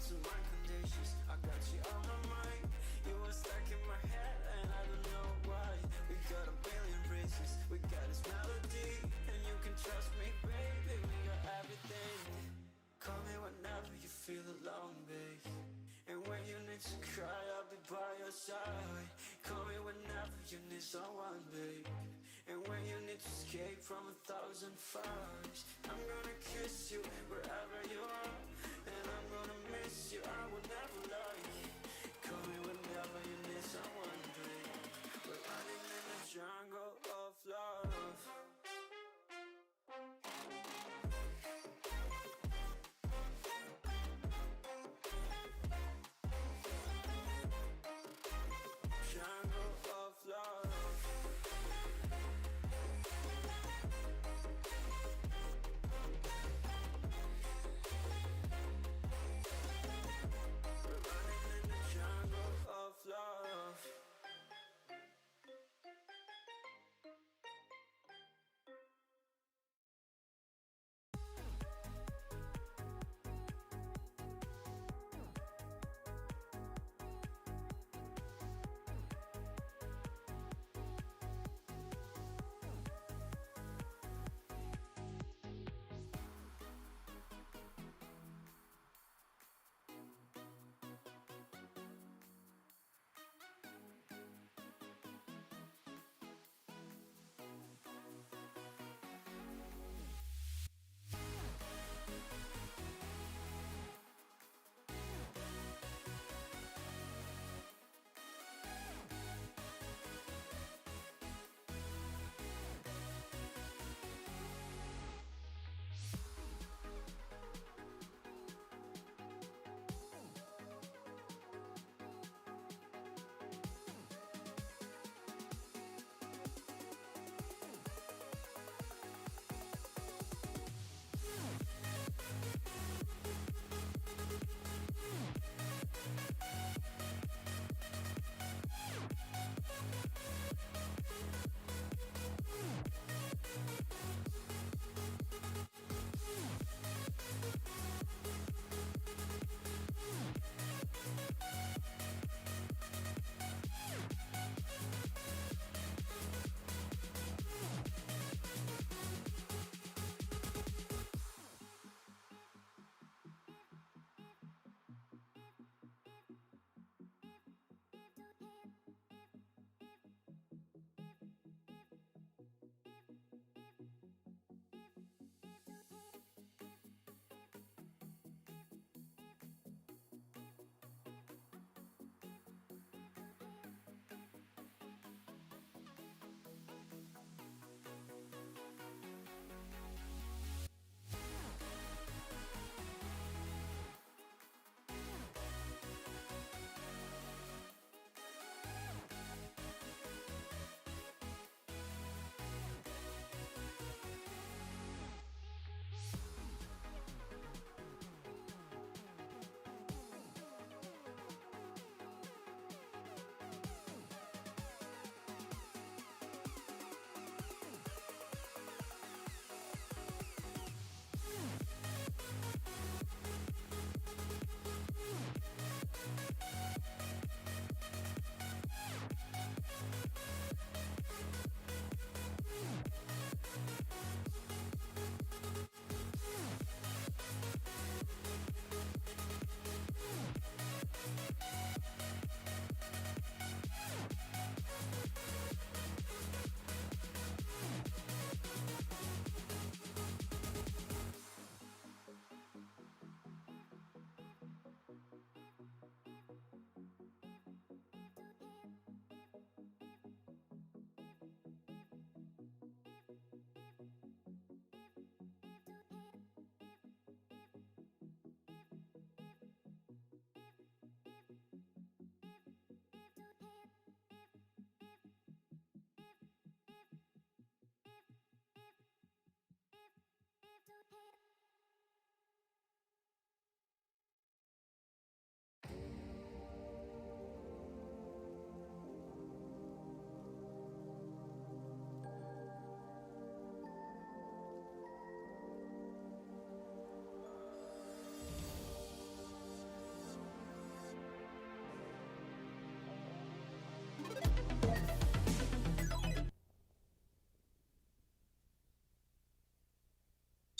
terms of my conditions. I got you on my mind. You are stuck in my head and I don't know why. We got a billion reasons, we got this melody, and you can trust me, baby, we got everything. Call me whenever you feel alone, babe. And when you need to cry, I'll be by your side. Call me whenever you need someone, babe. And when you need to escape from 1,000 fires, I'm gonna kiss you wherever you are. And I'm gonna miss you, I will never lie. Call me whenever you need someone, babe. We're running in the jungle of love.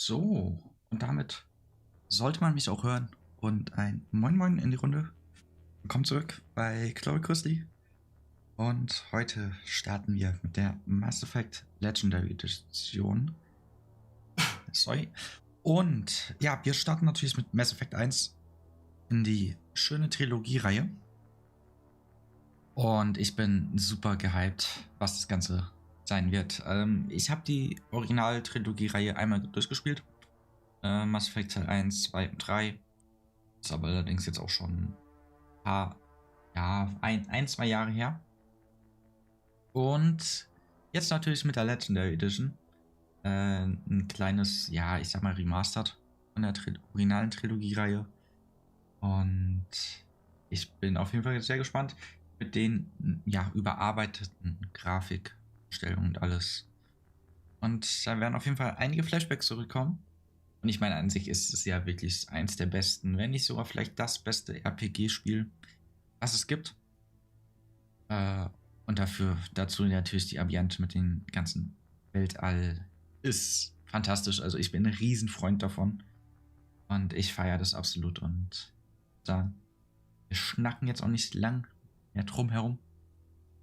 So, und damit sollte man mich auch hören. Und ein Moin Moin in die Runde. Willkommen zurück bei Chloe Christie. Und heute starten wir mit der Mass Effect Legendary Edition. Sorry. Und ja, wir starten natürlich mit Mass Effect 1 in die schöne Trilogie-Reihe. Und ich bin super gehypt, was das Ganze sein wird. Ich habe die Original-Trilogie-Reihe einmal durchgespielt. Mass Effect Teil 1, 2 und 3. Ist aber allerdings jetzt auch schon ein paar, ja, ein, 2 Jahre her. Und jetzt natürlich mit der Legendary Edition. Ein kleines, ja, ich sag mal, Remastered von der originalen Trilogie-Reihe. Und ich bin auf jeden Fall sehr gespannt mit den, ja, überarbeiteten Grafikstellungen und alles. Und da werden auf jeden Fall einige Flashbacks zurückkommen. Und ich meine, an sich ist es ja wirklich eins der besten, wenn nicht sogar vielleicht das beste RPG-Spiel, was es gibt. Und dazu natürlich die Ambiente mit dem ganzen Weltall ist fantastisch. Also ich bin ein Riesenfreund davon. Und ich feiere das absolut. Und sagen, wir schnacken jetzt auch nicht lang mehr drum herum.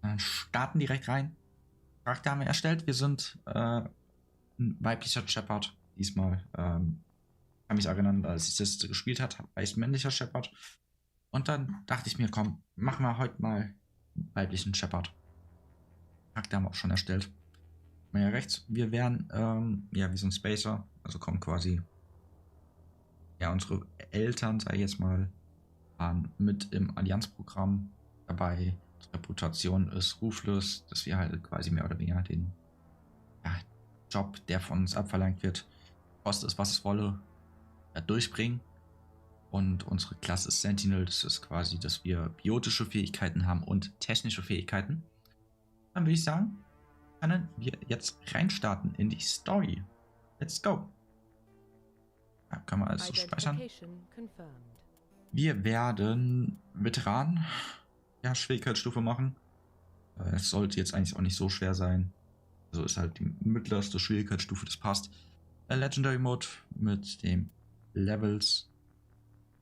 Sondern starten direkt rein. Charakter haben wir erstellt. Wir sind ein weiblicher Shepard diesmal. Kann mich erinnern, als ich das gespielt habe, war ich ein männlicher Shepard. Und dann dachte ich mir, komm, machen wir heute mal einen weiblichen Shepard. Charakter haben wir auch schon erstellt. Mal ja rechts, wir wären, ja, wie so ein Spacer. Also kommen quasi, ja, unsere Eltern, sag ich jetzt mal, waren mit im Allianzprogramm dabei. Die Reputation ist ruflos, dass wir halt quasi mehr oder weniger den, ja, Job, der von uns abverlangt wird, koste es, was es wolle, durchbringen. Und unsere Klasse ist Sentinel. Das ist quasi, dass wir biotische Fähigkeiten haben und technische Fähigkeiten. Dann würde ich sagen, können wir jetzt reinstarten in die Story. Let's go. Ja, kann man alles so speichern. Wir werden Veteran, ja, Schwierigkeitsstufe machen. Es sollte jetzt eigentlich auch nicht so schwer sein. Also ist halt die mittlerste Schwierigkeitsstufe, das passt. Legendary Mode mit dem Levels.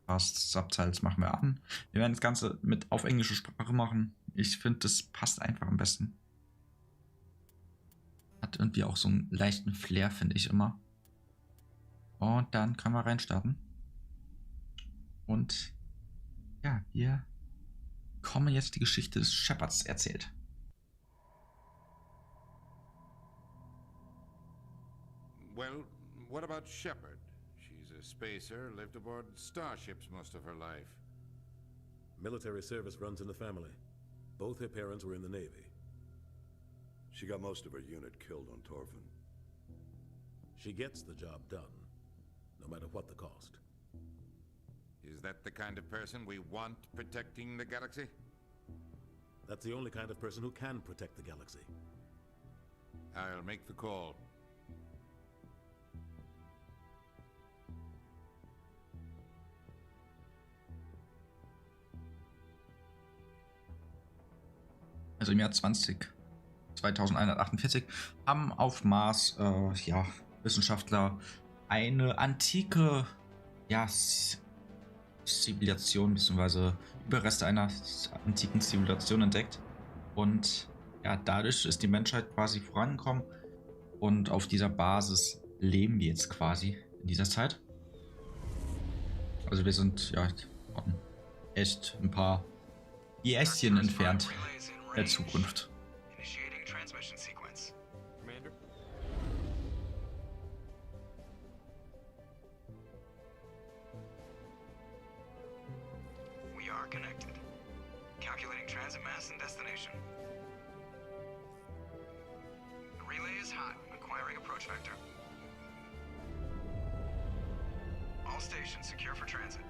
Fast Subtitles machen wir an. Wir werden das Ganze mit auf englische Sprache machen. Ich finde, das passt einfach am besten. Hat irgendwie auch so einen leichten Flair, finde ich immer. Und dann können wir reinstarten. Und ja, wir kommen jetzt die Geschichte des Shepards erzählt. Well, what about Shepard? She's a spacer, lived aboard starships most of her life. Military service runs in the family. Both her parents were in the Navy. She got most of her unit killed on Torfin. She gets the job done, no matter what the cost. Is that the kind of person we want protecting the galaxy? That's the only kind of person who can protect the galaxy. I'll make the call. Also im Jahr 2148 haben auf Mars, ja, Wissenschaftler eine antike, ja, Zivilisation bzw. Überreste einer antiken Zivilisation entdeckt. Und ja, dadurch ist die Menschheit quasi vorangekommen. Und auf dieser Basis leben wir jetzt quasi in dieser Zeit. Also wir sind ja echt ein paar Jährchen entfernt der Zukunft. Connected. Calculating transit mass and destination. The relay is hot, acquiring approach vector. All stations secure for transit.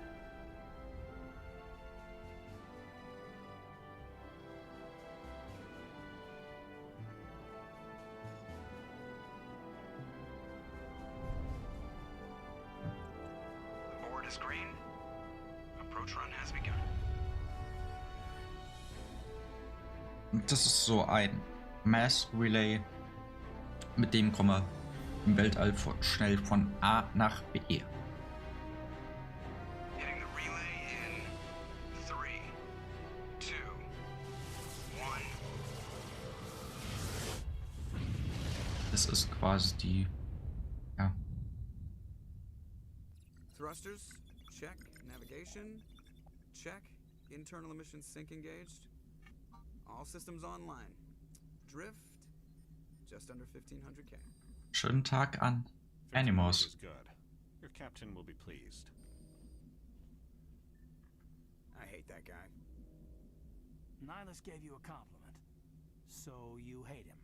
The board is green. Approach run has begun. Das ist so ein Mass Relay, mit dem kommen wir im Weltall schnell von A nach B. Hitting the relay in 3, 2, 1. Das ist quasi die, ja, Thrusters, check. Navigation, check. Internal emissions sync engaged. All systems online. Drift, just under 1500K. schönen Tag an 1500 Animos. is good. Your captain will be pleased. I hate that guy. Nihilus gave you a compliment, so you hate him.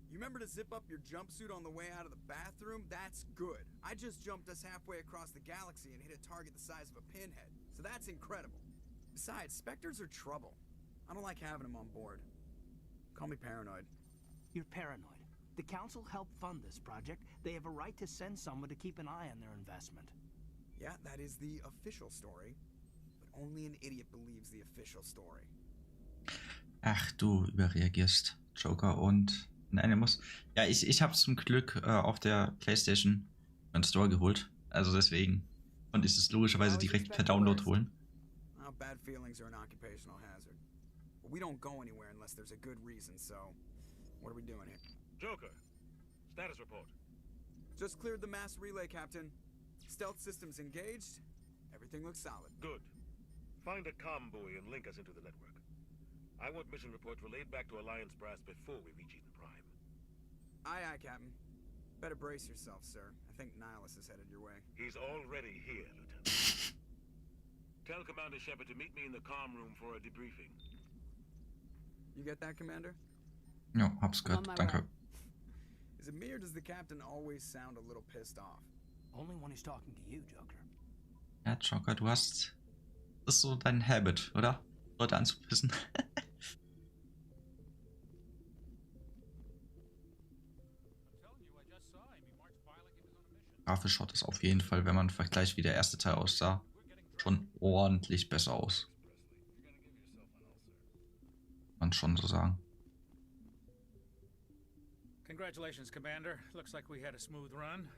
You remember to zip up your jumpsuit on the way out of the bathroom? That's good. I just jumped us halfway across the galaxy and hit a target the size of a pinhead, so that's incredible. Besides, Spectres are trouble. I don't like having them on board. Call me paranoid. You're paranoid. The Council helped fund this project. They have a right to send someone to keep an eye on their investment. Yeah, that is the official story. But only an idiot believes the official story. Ach, du überreagierst, Joker und Animus. Ja, ich habe zum Glück auf der PlayStation einen Store geholt. Also deswegen. Und ist es logischerweise direkt per Download holen. Well, bad feelings are an occupational hazard. But we don't go anywhere unless there's a good reason, so what are we doing here? Joker, status report. Just cleared the mass relay, Captain. Stealth systems engaged. Everything looks solid. Good. Find a comm buoy and link us into the network. I want mission reports relayed back to Alliance brass before we reach Eden Prime. Aye, aye, Captain. Better brace yourself, sir. I think Nihilus is headed your way. He's already here, Lieutenant. Tell Commander Shepard to meet me in the comm room for a debriefing. You get that, Commander? Ja, hab's gehört, danke. Is it me or does the Captain always sound a little pissed off? Only when he's talking to you, Joker. Ja, Joker, du hast... Das ist so dein Habit, oder? Leute anzupissen. Grafisch schaut es auf jeden Fall, wenn man vergleicht, wie der erste Teil aussah, schon ordentlich besser aus. Kann man schon so sagen. Congratulations, Commander. Looks like we had a smooth run.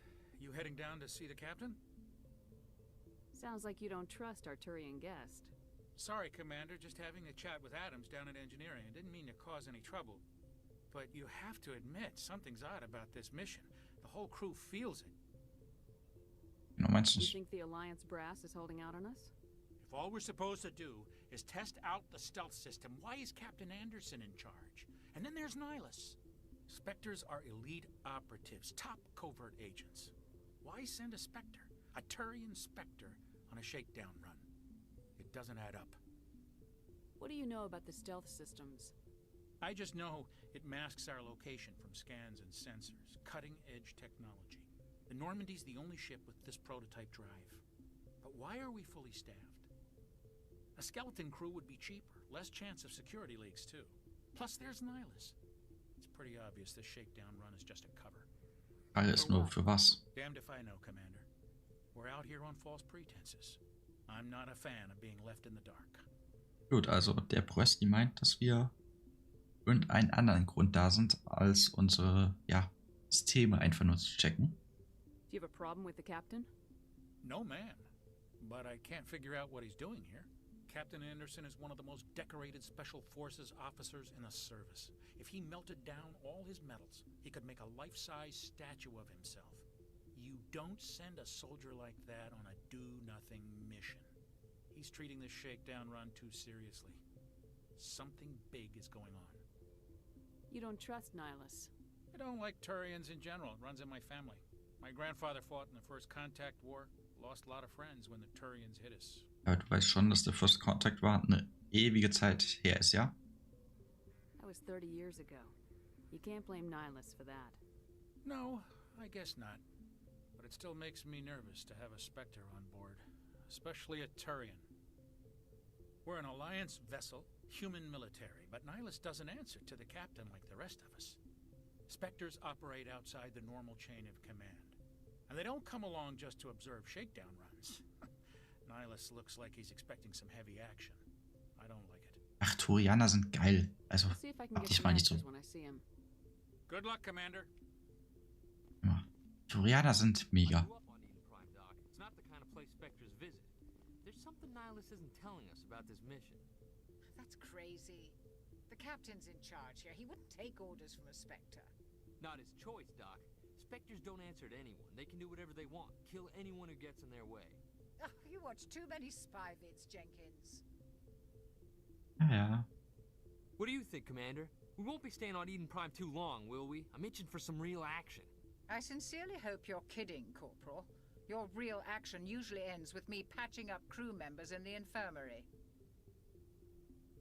You heading down to see the captain? Sounds like you don't trust our Turian guest. Sorry, Commander. Just having a chat with Adams down at engineering. I didn't mean to cause any trouble. But you have to admit, something's odd about this mission. The whole crew feels it. Genau, meinst You du's? think the Alliance brass is holding out on us? If all we're supposed to do is test out the stealth system, why is Captain Anderson in charge? And then there's Nihilus. Spectres are elite operatives, top covert agents. Why send a Spectre, a Turian Spectre, on a shakedown run? It doesn't add up. What do you know about the stealth systems? I just know it masks our location from scans and sensors. Cutting-edge technology. The Normandy's the only ship with this prototype drive. But why are we fully staffed? A skeleton crew would be cheaper, less chance of security leaks too. Plus there's Nihilus. It's pretty obvious this shakedown run is just a cover. Frage ist nur, für was? Damned if I know, Commander. We're out here on false pretenses. I'm not a fan of being left in the dark. Gut, also der Prösti meint, dass wir irgendeinen anderen Grund da sind, als unsere, ja, Systeme einfach nur zu checken. Do you have a problem with the captain? No, man. But I can't figure out what he's doing here. Captain Anderson is one of the most decorated Special Forces officers in the service. If he melted down all his medals, he could make a life-size statue of himself. You don't send a soldier like that on a do-nothing mission. He's treating this shakedown run too seriously. Something big is going on. You don't trust Nihilus. I don't like Turians in general. It runs in my family. My grandfather fought in the First Contact War. Lost a lot of friends when the Turians hit us. Aber du weißt schon, dass der First Contact war eine ewige Zeit her ist, ja? That was 30 years ago. You can't blame Nihilus for that. No, I guess not. But it still makes me nervous to have a Spectre on board. Especially a Turian. We're an Alliance vessel, human military, but Nihilus doesn't answer to the captain like the rest of us. Spectres operate outside the normal chain of command. And they don't come along just to observe shakedown runs. Nihilus looks like he's expecting some heavy action. I don't like it. Ach, Turianer sind geil. Also, I'll see if I can mach get dich some mal nicht so. answers when I see him. Good luck, Commander. Turianer sind mega. It's not the kind of place Spectres visit. There's something Nihilus isn't telling us about this mission. That's crazy. The captain's in charge here. He wouldn't take orders from a Spectre. Not his choice, Doc. Spectres don't answer to anyone. They can do whatever they want. Kill anyone who gets in their way. Oh, you watch too many spy vids, Jenkins. Ja. What do you think, Commander? We won't be staying on Eden Prime too long, will we? I'm itching for some real action. I sincerely hope you're kidding, Corporal. Your real action usually ends with me patching up crew members in the infirmary.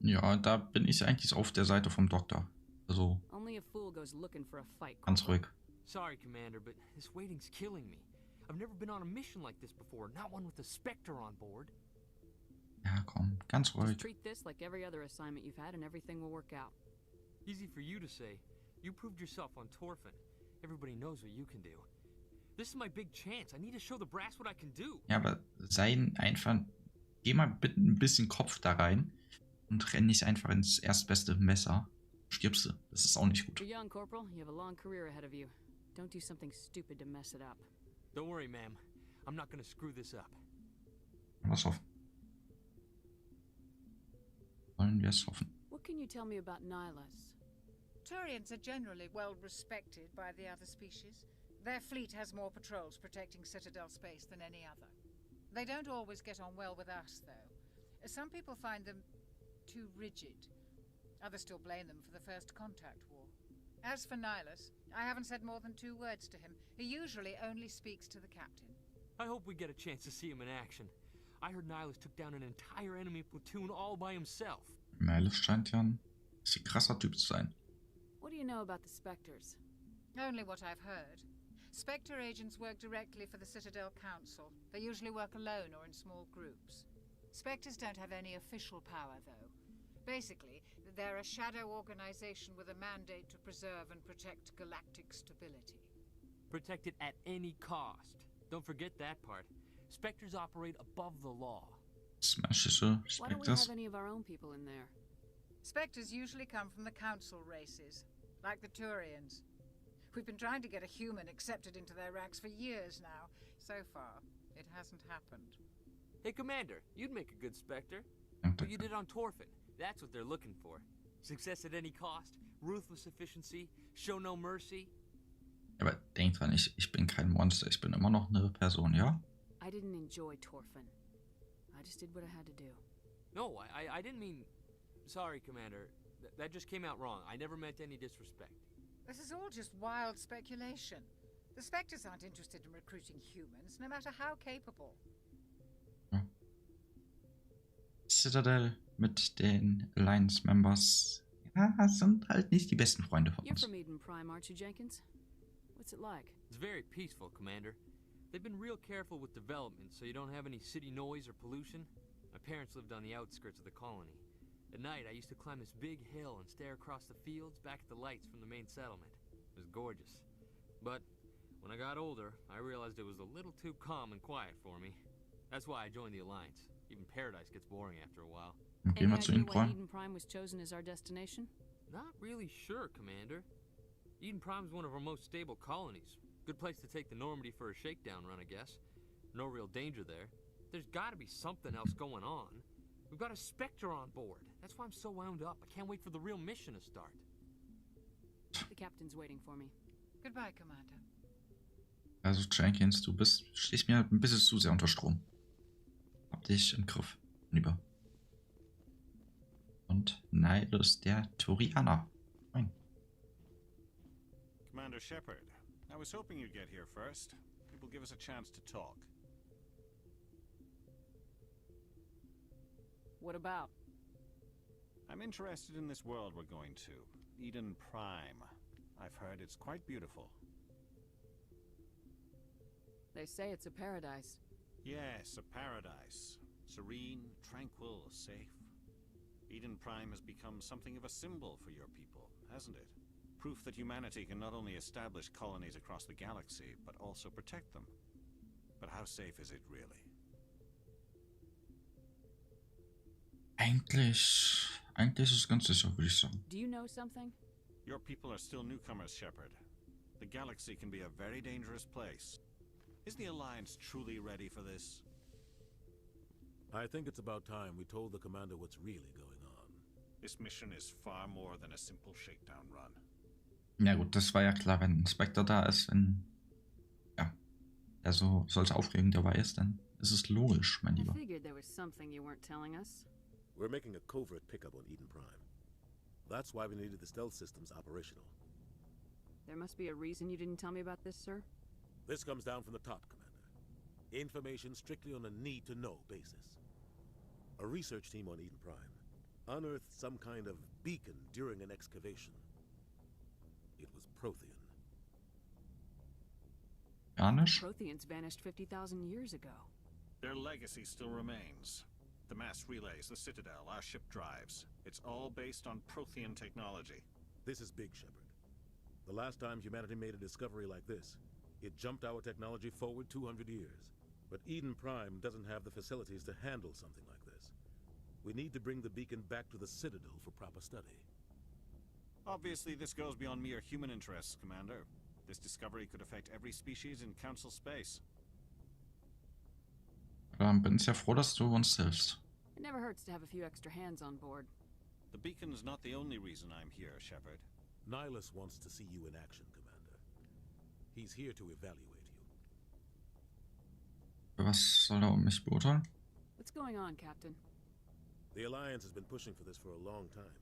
Ja, da bin ich eigentlich auf der Seite vom Doktor. Also, Only a fool goes looking for a fight. ganz ruhig. Sorry, Commander, but this waiting's killing me. I've never been on a mission like this before, not one with a Spectre on board. Ja, komm, ganz ruhig. Just treat this like every other assignment you've had and everything will work out. Easy for you to say. You proved yourself on Torfin. Everybody knows what you can do. This is my big chance. I need to show the brass what I can do. Ja, aber geh mal bitte ein bisschen Kopf da rein und renn nicht einfach ins erstbeste Messer. Stirbst du. Das ist auch nicht gut. You're young, Corporal. You have a long career ahead of you. Don't do something stupid to mess it up. Don't worry, ma'am. I'm not gonna screw this up. Was hoffen? Wollen wir es hoffen? What can you tell me about Nihilus? Turians are generally well respected by the other species. Their fleet has more patrols protecting Citadel space than any other. They don't always get on well with us, though. Some people find them too rigid. Others still blame them for the First Contact War. As for Nihilus, I haven't said more than 2 words to him. He usually only speaks to the captain. I hope we get a chance to see him in action. I heard Nihilus took down an entire enemy platoon all by himself. Nihilus scheint ja ein bisschen krasser Typ zu sein. What do you know about the Spectres? Only what I've heard. Spectre agents work directly for the Citadel Council. They usually work alone or in small groups. Spectres don't have any official power, though. Basically, they're a shadow organization with a mandate to preserve and protect galactic stability. Protect it at any cost. Don't forget that part. Spectres operate above the law. Why don't we have any of our own people in there? Spectres usually come from the Council races, like the Turians. We've been trying to get a human accepted into their ranks for years now. So far, it hasn't happened. Hey, Commander, you'd make a good Spectre. What you did on Torfin, that's what they're looking for. Success at any cost, ruthless efficiency, show no mercy. Aber denk dran, ich bin kein Monster, ich bin immer noch eine Person, ja? I didn't enjoy Torfin. I just did what I had to do. No, I didn't mean... Sorry, Commander. That just came out wrong. I never meant any disrespect. This is all just wild speculation. The Spectres aren't interested in recruiting humans, no matter how capable. Ja. Citadel mit den Alliance Members, ja, sind halt nicht die besten Freunde von You're uns. from Eden Prime, aren't you, Jenkins? What's it like? It's very peaceful, Commander. They've been real careful with development, so you don't have any city noise or pollution. My parents lived on the outskirts of the colony. At night, I used to climb this big hill and stare across the fields back at the lights from the main settlement. It was gorgeous. But when I got older, I realized it was a little too calm and quiet for me. That's why I joined the Alliance. Even Paradise gets boring after a while. Any idea why Eden Prime was chosen as our destination? Not really sure, Commander. Eden Prime is one of our most stable colonies. Good place to take the Normandy for a shakedown run, I guess. No real danger there. There's gotta be something else going on. We've got a Spectre on board. That's why I'm so wound up. I can't wait for the real mission to start. The captain's waiting for me. Goodbye, Commander. Also Jenkins, du stehst mir ein bisschen zu sehr unter Strom. Hab dich im Griff, lieber. Und Nihilus, der Turianer. Moin. Commander Shepard, I was hoping you'd get here first. It will give us a chance to talk. What about? I'm interested in this world we're going to, Eden Prime. I've heard it's quite beautiful. They say it's a paradise. Yes, a paradise. Serene, tranquil, safe. Eden Prime has become something of a symbol for your people, hasn't it? Proof that humanity can not only establish colonies across the galaxy, but also protect them. But how safe is it really? Eigentlich ist es ganz sicher, würde ich sagen. Do you know something? Your people are still newcomers, Shepard. The galaxy can be a very dangerous place. Is the Alliance truly ready for this? I think it's about time we told the commander what's really going on. This mission is far more than a simple shakedown run. Ja gut, das war ja klar, wenn ein Spectre da ist, wenn ja, er so solche Aufregung dabei ist, dann ist es logisch, mein I Lieber. figured there was something you weren't telling us. We're making a covert pickup on Eden Prime. That's why we needed the stealth systems operational. There must be a reason you didn't tell me about this, sir? This comes down from the top, Commander. Information strictly on a need-to-know basis. A research team on Eden Prime unearthed some kind of beacon during an excavation. It was Prothean. Garnish? Protheans vanished 50,000 years ago. Their legacy still remains. The mass relays, the Citadel, our ship drives. It's all based on Prothean technology. This is big, Shepard. The last time humanity made a discovery like this, it jumped our technology forward 200 years. But Eden Prime doesn't have the facilities to handle something like this. We need to bring the beacon back to the Citadel for proper study. Obviously, this goes beyond mere human interests, Commander. This discovery could affect every species in Council space. Bin sehr froh, dass du uns hilfst. It never hurts to have a few extra hands on board. The beacon's not the only reason I'm here, Shepard. Nihilus wants to see you in action, Commander. He's here to evaluate you. Was soll er mich beurteilen? What's going on, Captain? The Alliance has been pushing for this for a long time.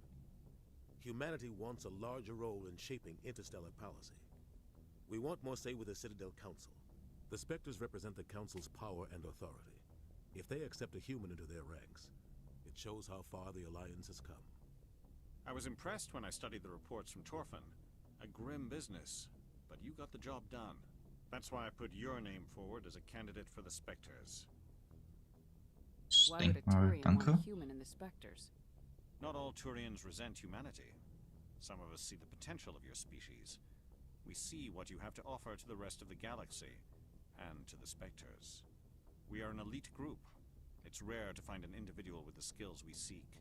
Humanity wants a larger role in shaping interstellar policy. We want more say with the Citadel Council. The Spectres represent the Council's power and authority. If they accept a human into their ranks, it shows how far the Alliance has come. I was impressed when I studied the reports from Torfin. A grim business, but you got the job done. That's why I put your name forward as a candidate for the Spectres. Why would a Denk mal, Turian want danke. a human in the Spectres? Not all Turians resent humanity. Some of us see the potential of your species. We see what you have to offer to the rest of the galaxy, and to the Spectres. We are an elite group. It's rare to find an individual with the skills we seek.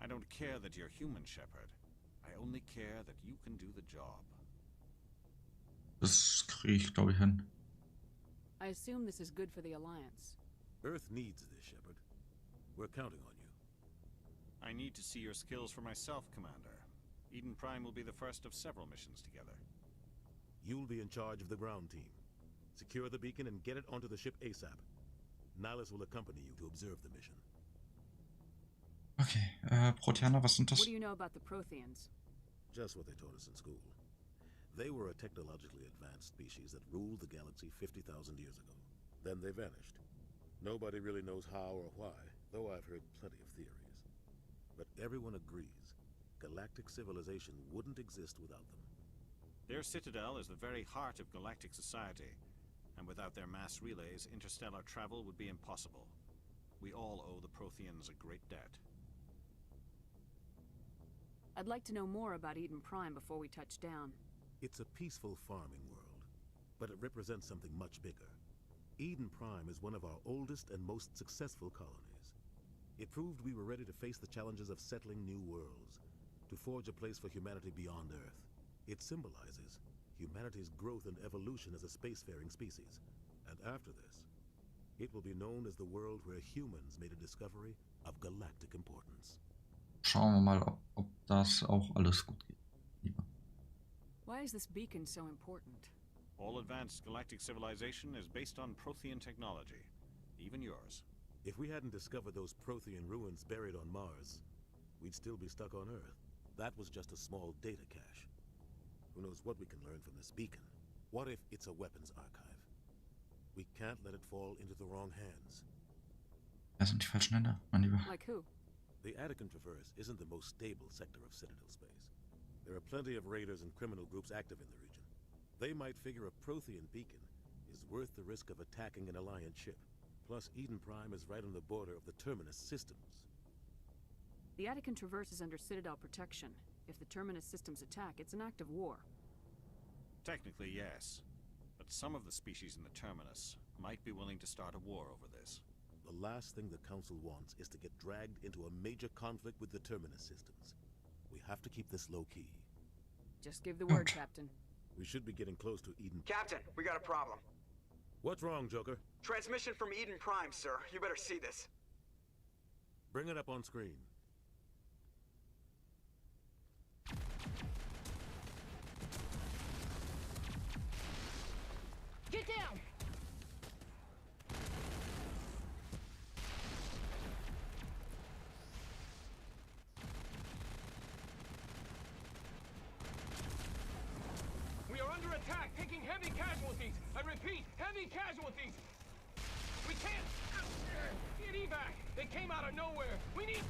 I don't care that you're human, Shepard. I only care that you can do the job. Das kriege ich, glaube ich, hin. I assume this is good for the Alliance. Earth needs this, Shepard. We're counting on you. I need to see your skills for myself, Commander. Eden Prime will be the first of several missions together. You'll be in charge of the ground team. Secure the beacon and get it onto the ship ASAP. Nihilus will accompany you to observe the mission. Okay, Proteaner, was sind das? What do you know about the Protheans? Just what they taught us in school. They were a technologically advanced species that ruled the galaxy 50,000 years ago. Then they vanished. Nobody really knows how or why, though I've heard plenty of theories. But everyone agrees, galactic civilization wouldn't exist without them. Their citadel is the very heart of galactic society, and without their mass relays, interstellar travel would be impossible. We all owe the Protheans a great debt. I'd like to know more about Eden Prime before we touch down. It's a peaceful farming world, but it represents something much bigger. Eden Prime is one of our oldest and most successful colonies. It proved we were ready to face the challenges of settling new worlds, to forge a place for humanity beyond Earth. It symbolizes humanity's growth and evolution as a spacefaring species. And after this, it will be known as the world where humans made a discovery of galactic importance. Schauen wir mal, ob das auch alles gut geht. Lieber. Why is this beacon so important? All advanced galactic civilization is based on Prothean technology, even yours. If we hadn't discovered those Prothean ruins buried on Mars, we'd still be stuck on Earth. That was just a small data cache. Who knows what we can learn from this beacon? What if it's a weapons archive? We can't let it fall into the wrong hands. Wer sind die falschen Hände, mein Lieber? Like who? The Attican Traverse isn't the most stable sector of Citadel space. There are plenty of raiders and criminal groups active in the region. They might figure a Prothean beacon is worth the risk of attacking an Alliance ship. Plus, Eden Prime is right on the border of the Terminus systems. The Attican Traverse is under Citadel protection. If the Terminus systems attack, it's an act of war. Technically, yes. But some of the species in the Terminus might be willing to start a war over this. The last thing the Council wants is to get dragged into a major conflict with the Terminus systems. We have to keep this low-key. Just give the word, Captain. We should be getting close to Eden. Captain, we got a problem. What's wrong, Joker? Transmission from Eden Prime, sir. You better see this. Bring it up on screen. Get down! We are under attack, taking heavy casualties. I repeat, heavy casualties. We can't get evac. They came out of nowhere. We need...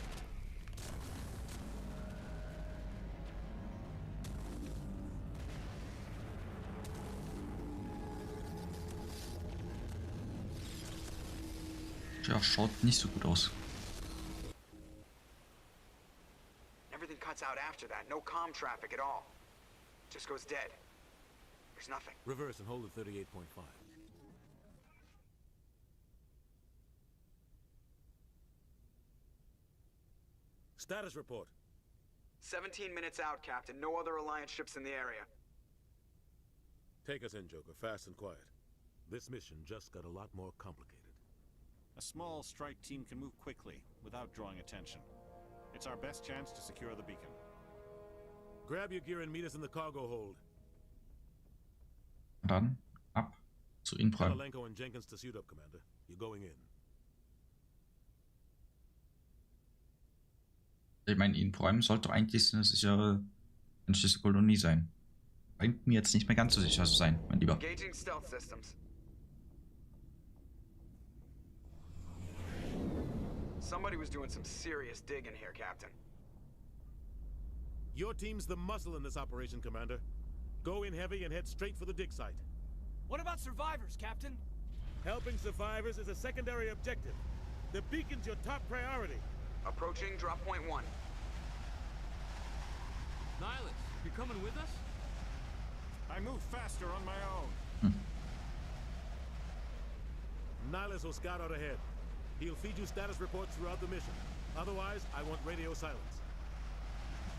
Ja, schaut nicht so gut aus. Everything cuts out after that. No comm traffic at all. Just goes dead. There's nothing. Reverse and hold at 38.5. Status report. 17 minutes out, Captain. No other Alliance ships in the area. Take us in, Joker, fast and quiet. This mission just got a lot more complicated. A small strike team can move quickly, without drawing attention. It's our best chance to secure the beacon. Grab your gear and meet us in the cargo hold. Dann ab zu Eden Prime. Alenko and Jenkins to suit up, Commander. You're going in. Ich meine, Eden Prime sollte eigentlich eine sichere menschliche Kolonie sein. Scheint mir jetzt nicht mehr ganz so sicher zu sein, mein Lieber. Engaging stealth systems. Somebody was doing some serious digging here, Captain. Your team's the muscle in this operation, Commander. Go in heavy and head straight for the dig site. What about survivors, Captain? Helping survivors is a secondary objective. The beacon's your top priority. Approaching drop point 1. Nihilus, you coming with us? I move faster on my own. Nihilus will scout out ahead. He'll feed you status reports throughout the mission. Otherwise, I want radio silence.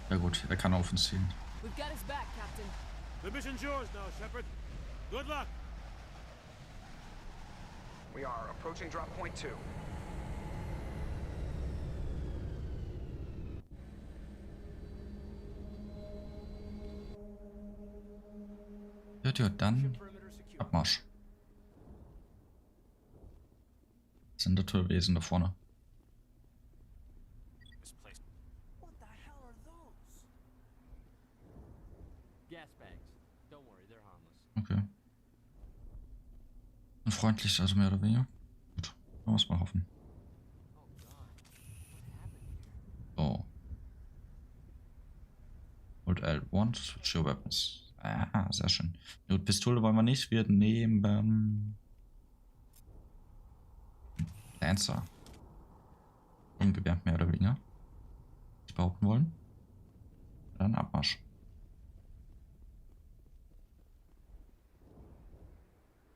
Ja gut, er kann auf uns zielen. We've got his back, Captain. The mission's yours now, Shepard. Good luck. We are approaching drop point 2. Ja, dann Abmarsch. Das sind Naturwesen da vorne. What the hell are those? Gas bags. Don't worry, they're harmless. Okay. Und freundlich, also mehr oder weniger. Gut, wollen wir es mal hoffen. So. Hold L1 to switch your weapons. Ah, sehr schön. Gut, Pistole wollen wir nicht. Wir nehmen Lancer. Ungewehr, mehr oder weniger. Ich behaupten wollen. Dann Abmarsch.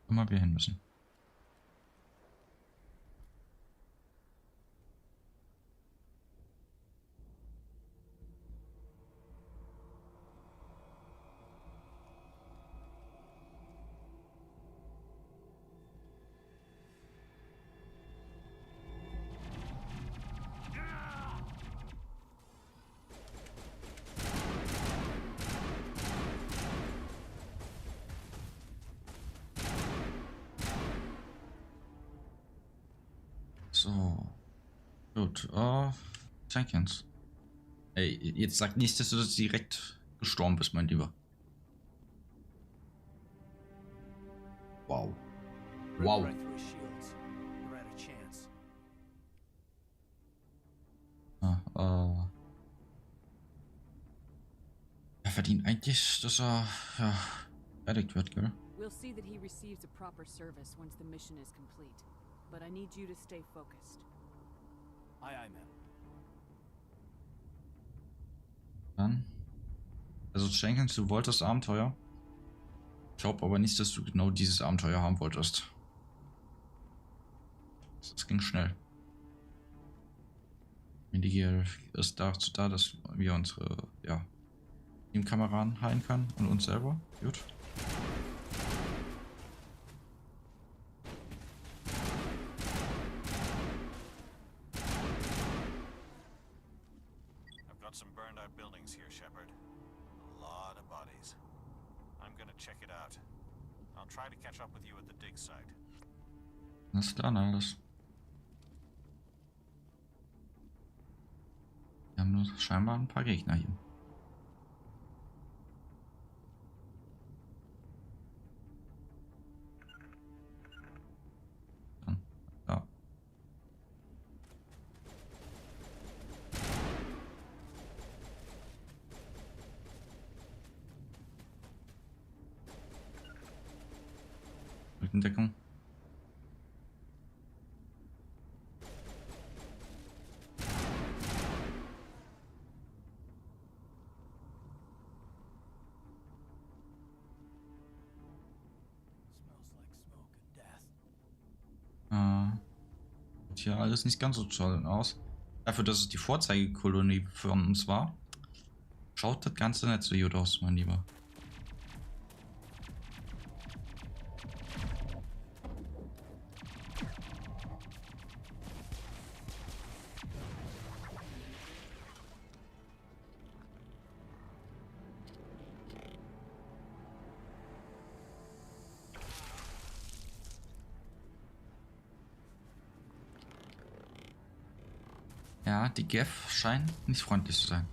Wo immer wir hin müssen. So. Gut. Jenkins. Ey, jetzt sag nicht, dass du direkt gestorben bist, mein Lieber. Wow. Wow. Er verdient eigentlich, dass er fertig wird, gell? We'll see that he receives a proper service once the mission is complete. But I need you to stay focused. Aye, aye, ma'am. Dann. Also Jenkins, du wolltest Abenteuer. Ich glaube aber nicht, dass du genau dieses Abenteuer haben wolltest. Das ging schnell. Minigear ist dazu da, dass wir unsere Teamkameraden heilen können und uns selber. Gut. Got some burned out buildings here, Shepard. A lot of bodies. I'm gonna check it out. I'll try to catch up with you at the dig site. Alles klar, alles. Wir haben nur scheinbar ein paar Gegner hier. Ja. Rückendeckung. Sieht hier alles nicht ganz so toll aus. Dafür, dass es die Vorzeigekolonie für uns war, schaut das Ganze nicht so gut aus, mein Lieber. Ja, die Geth scheint nicht freundlich zu sein.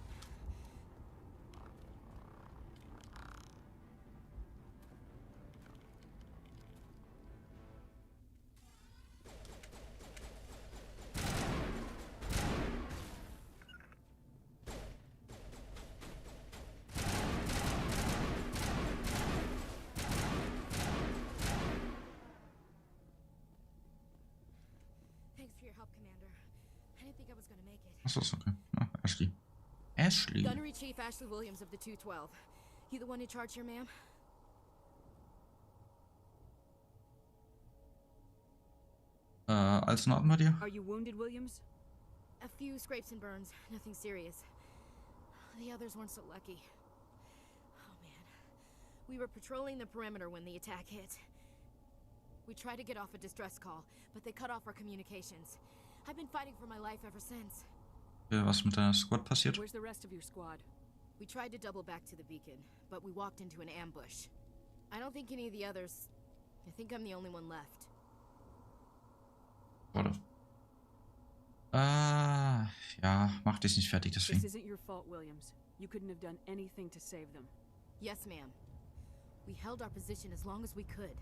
Achso, ist okay. Ah, Ashley. Ashley. Gunnery Chief Ashley Williams of the 212. You the one in charge here, ma'am? Alles in Ordnung bei dir? Are you wounded, Williams? A few scrapes and burns, nothing serious. The others weren't so lucky. Oh man. We were patrolling the perimeter when the attack hit. We tried to get off a distress call, but they cut off our communications. I've been fighting for my life ever since. Was mit deiner Squad passiert? Where's the rest of your squad? We tried to double back to the beacon, but we walked into an ambush. I don't think any of the others... I think I'm the only one left. Warte. Ja, mach dich nicht fertig, deswegen. This isn't your fault, Williams. You couldn't have done anything to save them. Yes, ma'am. We held our position as long as we could,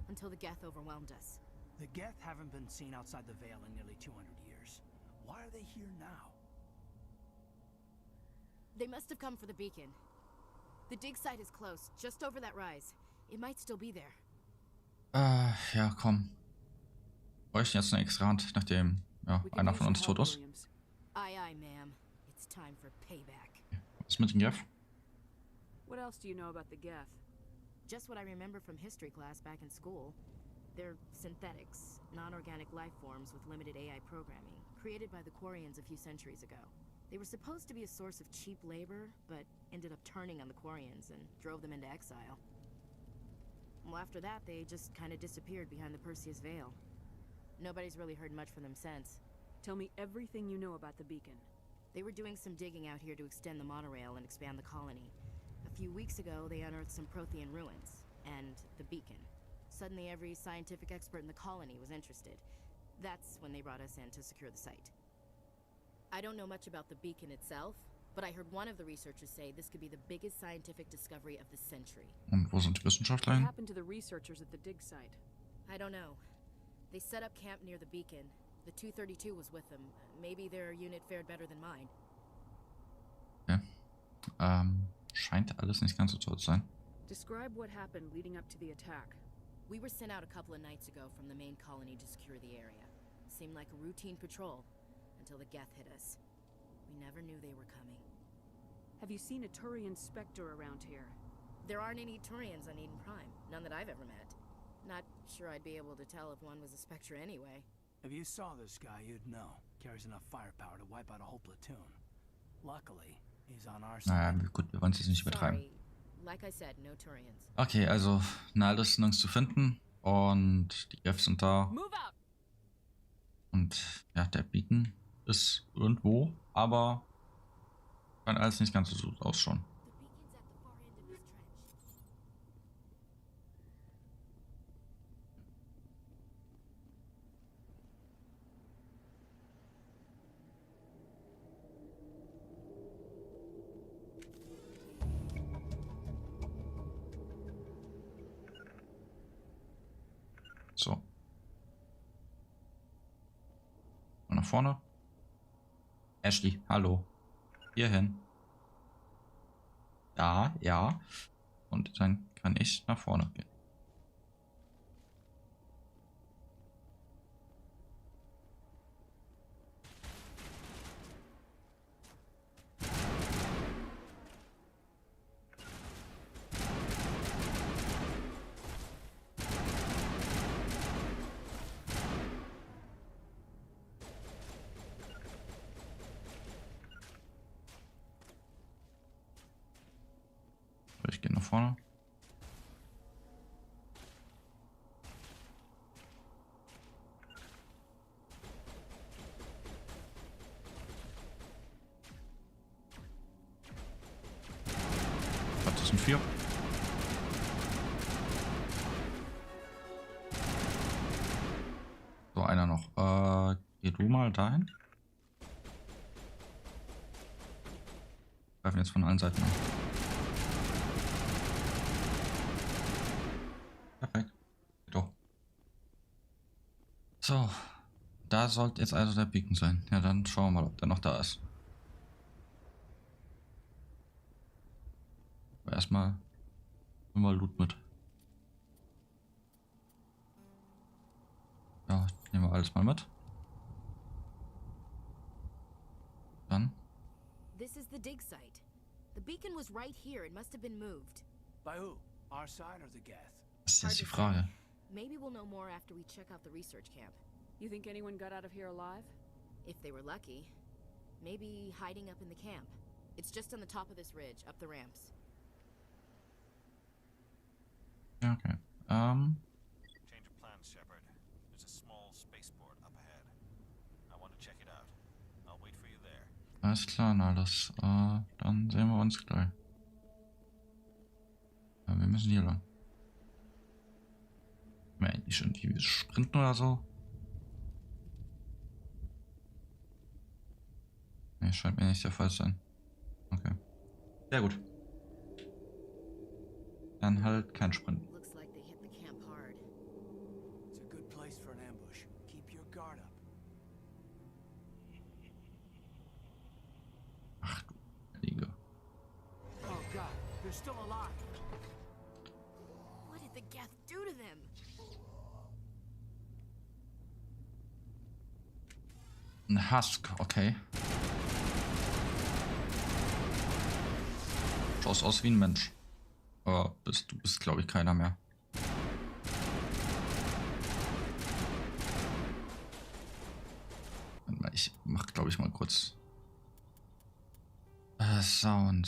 until the Geth overwhelmed us. The Geth haven't been seen outside the Veil in nearly 200 years. Why are they here now? They must have come for the beacon. The dig site is close, just over that rise. It might still be there. Ja, komm. Bräuchten jetzt eine extra Hand, nachdem einer von uns tot ist. Aye, aye, ma'am. It's time for payback. Was mit den Geth? What else do you know about the Geth? Just what I remember from history class back in school. They're synthetics, non-organic life forms with limited AI programming, created by the Quarians a few centuries ago. They were supposed to be a source of cheap labor, but ended up turning on the Quarians and drove them into exile. Well, after that, they just kind of disappeared behind the Perseus Veil. Nobody's really heard much from them since. Tell me everything you know about the beacon. They were doing some digging out here to extend the monorail and expand the colony. A few weeks ago, they unearthed some Prothean ruins, and the beacon. Suddenly, every scientific expert in the colony was interested. That's when they brought us in to secure the site. I don't know much about the beacon itself, but I heard one of the researchers say this could be the biggest scientific discovery of the century. Und wo sind die Wissenschaftler? What happened to the researchers at the dig site? I don't know. They set up camp near the beacon. The 232 was with them. Maybe their unit fared better than mine. Okay. Scheint alles nicht ganz so toll zu sein. Describe what happened leading up to the attack. We were sent out a couple of nights ago from the main colony to secure the area. Seemed like a routine patrol, until the Geth hit us. We never knew they were coming. Have you seen a Turian Spectre around here? There aren't any Turians on Eden Prime, none that I've ever met. Not sure I'd be able to tell if one was a Spectre anyway. If you saw this guy, you'd know. Carries enough firepower to wipe out a whole platoon. Luckily, he's on our side. Naja, gut, wir wollen es jetzt nicht übertreiben. Sorry. Like I said, no Turians. Okay, also Naldo ist nirgends zu finden und die Geth sind da. Move out. Und ja, der Beacon ist irgendwo, aber Kann alles nicht ganz so ausschauen. So. Und nach vorne. Ashley, hallo. Hierhin. Da, ja. Und dann kann ich nach vorne gehen. Ich gehe nach vorne. Das sind 4. So, einer noch. Geh du mal dahin. Greifen jetzt von allen Seiten an. Perfekt. Doch. So. Da sollte jetzt also der Beacon sein. Ja, dann schauen wir mal, ob der noch da ist. Aber erstmal nehmen wir Loot mit. Ja, nehmen wir alles mal mit. Dann. This is the dig site. The beacon was right here. It must have been moved. By who? Our side or the Geth? Das ist jetzt die Frage. Maybe we'll know more after we check out the research camp. You think anyone got out of here alive? If they were lucky. Maybe hiding up in the camp. It's just on the top of this ridge, up the ramps. Okay. Change of plans, Shepard. There's a small spaceport up ahead. I want to check it out. I'll wait for you there. Alles klar, na das. Dann sehen wir uns gleich. Ja, wir müssen hier lang. Können wir eigentlich schon die sprinten oder so? Ne, scheint mir nicht der Fall zu sein. Okay. Sehr gut. Dann halt kein Sprint. It's a good place for an ambush. Keep your guard up. Ach du Liege. Oh God, they're still alive. What did the Geth do to them? Ein Husk, okay. Schaust aus wie ein Mensch. Aber du bist, glaube ich, keiner mehr. Warte mal, ich mach, glaube ich, mal kurz Sound.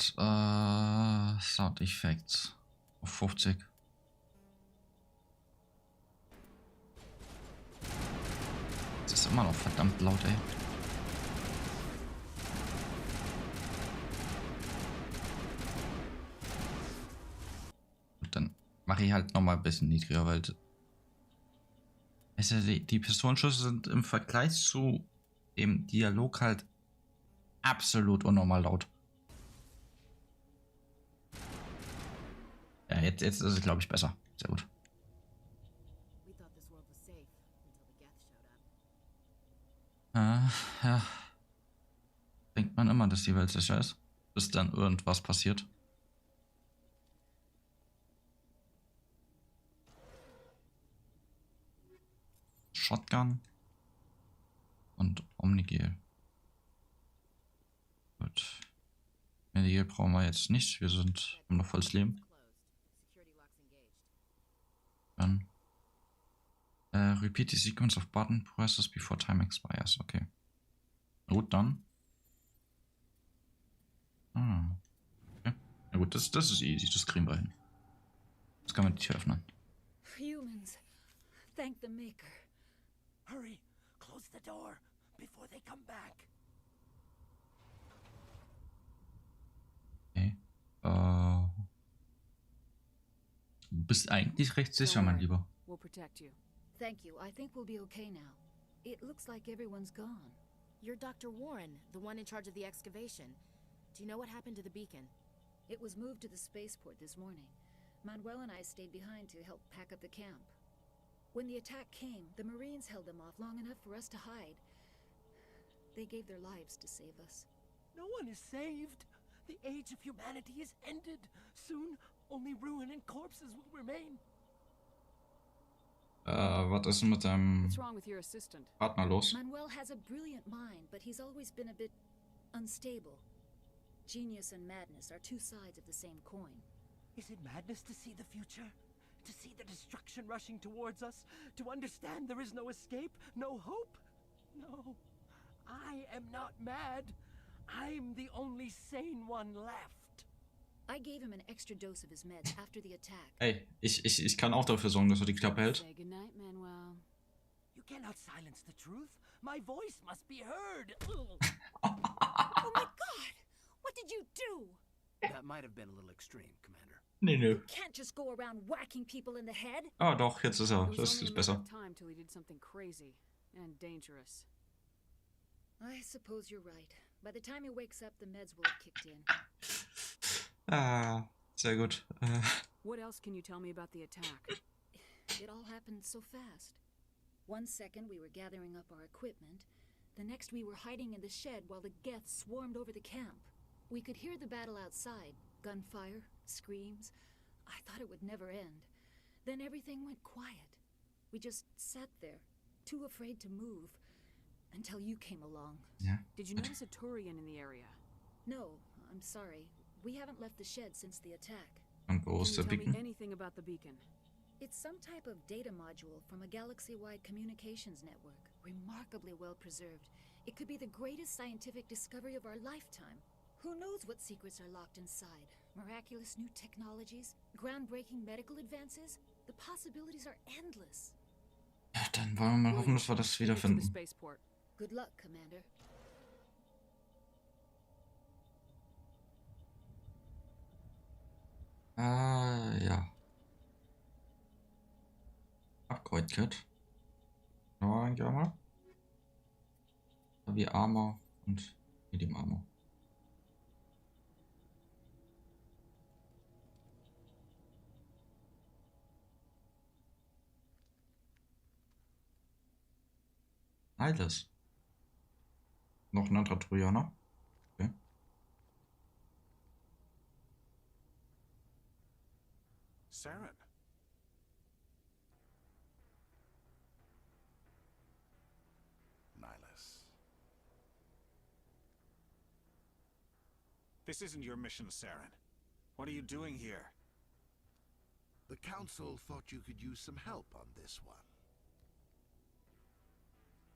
Sound Effects auf 50. Das ist immer noch verdammt laut, ey. Dann mache ich halt nochmal ein bisschen niedriger, weil die Pistolenschüsse sind im Vergleich zu dem Dialog halt absolut unnormal laut. Ja, jetzt ist es, glaube ich, besser. Sehr gut. Ja. Denkt man immer, dass die Welt sicher ist, bis dann irgendwas passiert. Shotgun und Omnigel. Gut. Omnigel brauchen wir jetzt nicht. Wir haben noch volles Leben. Dann repeat the sequence of button presses before time expires. Okay. Gut, dann. Okay. Ja gut, das ist easy. Das kriegen wir hin. Jetzt kann man die Tür öffnen. Humans. Thank the Maker. Hurry! Close the door before they come back. bist eigentlich recht sicher, mein Lieber. We'll protect you. Thank you. I think we'll be okay now. It looks like everyone's gone. You're Dr. Warren, the one in charge of the excavation. Do you know what happened to the beacon? It was moved to the spaceport this morning. Manuel and I stayed behind to help pack up the camp. When the attack came, the Marines held them off long enough for us to hide. They gave their lives to save us. No one is saved. The age of humanity is ended. Soon, only ruin and corpses will remain. Was ist denn mit deinem What's wrong with your assistant? Partner los? Manuel has a brilliant mind, but he's always been a bit unstable. Genius and madness are two sides of the same coin. Is it madness to see the future? To see the destruction rushing towards us? To understand there is no escape? No hope? No. I am not mad. I'm the only sane one left. I gave him an extra dose of his meds after the attack. Ey, ich kann auch dafür sorgen, dass er die Klappe hält. Say goodnight, Manuel. You cannot silence the truth. My voice must be heard. Oh my God! What did you do? That might have been a little extreme, Commander. Nee, nö. You can't just go around whacking people in the head. Ah, doch, jetzt ist er. It was Das only ist a besser. matter of time till he did something crazy and dangerous. I suppose you're right. By the time he wakes up, the meds will have kicked in. Ah, sehr gut. What else can you tell me about the attack? It all happened so fast. 1 second we were gathering up our equipment. The next we were hiding in the shed while the Geth swarmed over the camp. We could hear the battle outside. Gunfire, screams. I thought it would never end. Then everything went quiet. We just sat there, too afraid to move, until you came along. Ja. Did you notice a Turian in the area? No, I'm sorry. We haven't left the shed since the attack. Und wo ist der Can you tell me Beacon? anything about the beacon? It's some type of data module from a galaxy-wide communications network. Remarkably well preserved. It could be the greatest scientific discovery of our lifetime. Who knows what secrets are locked inside? Miraculous new technologies? Groundbreaking medical advances? The possibilities are endless. Ja, dann wollen wir mal hoffen, dass wir das Take it to the wiederfinden. spaceport. Good luck, Commander. Ja. Upgrade Kit. Ja, eigentlich einmal. Wie Armor und Medium Armor. Alles. Noch ein anderer Trojaner. Okay. Saren. Nihilus. This isn't your mission, Saren. What are you doing here? The Council thought you could use some help on this one.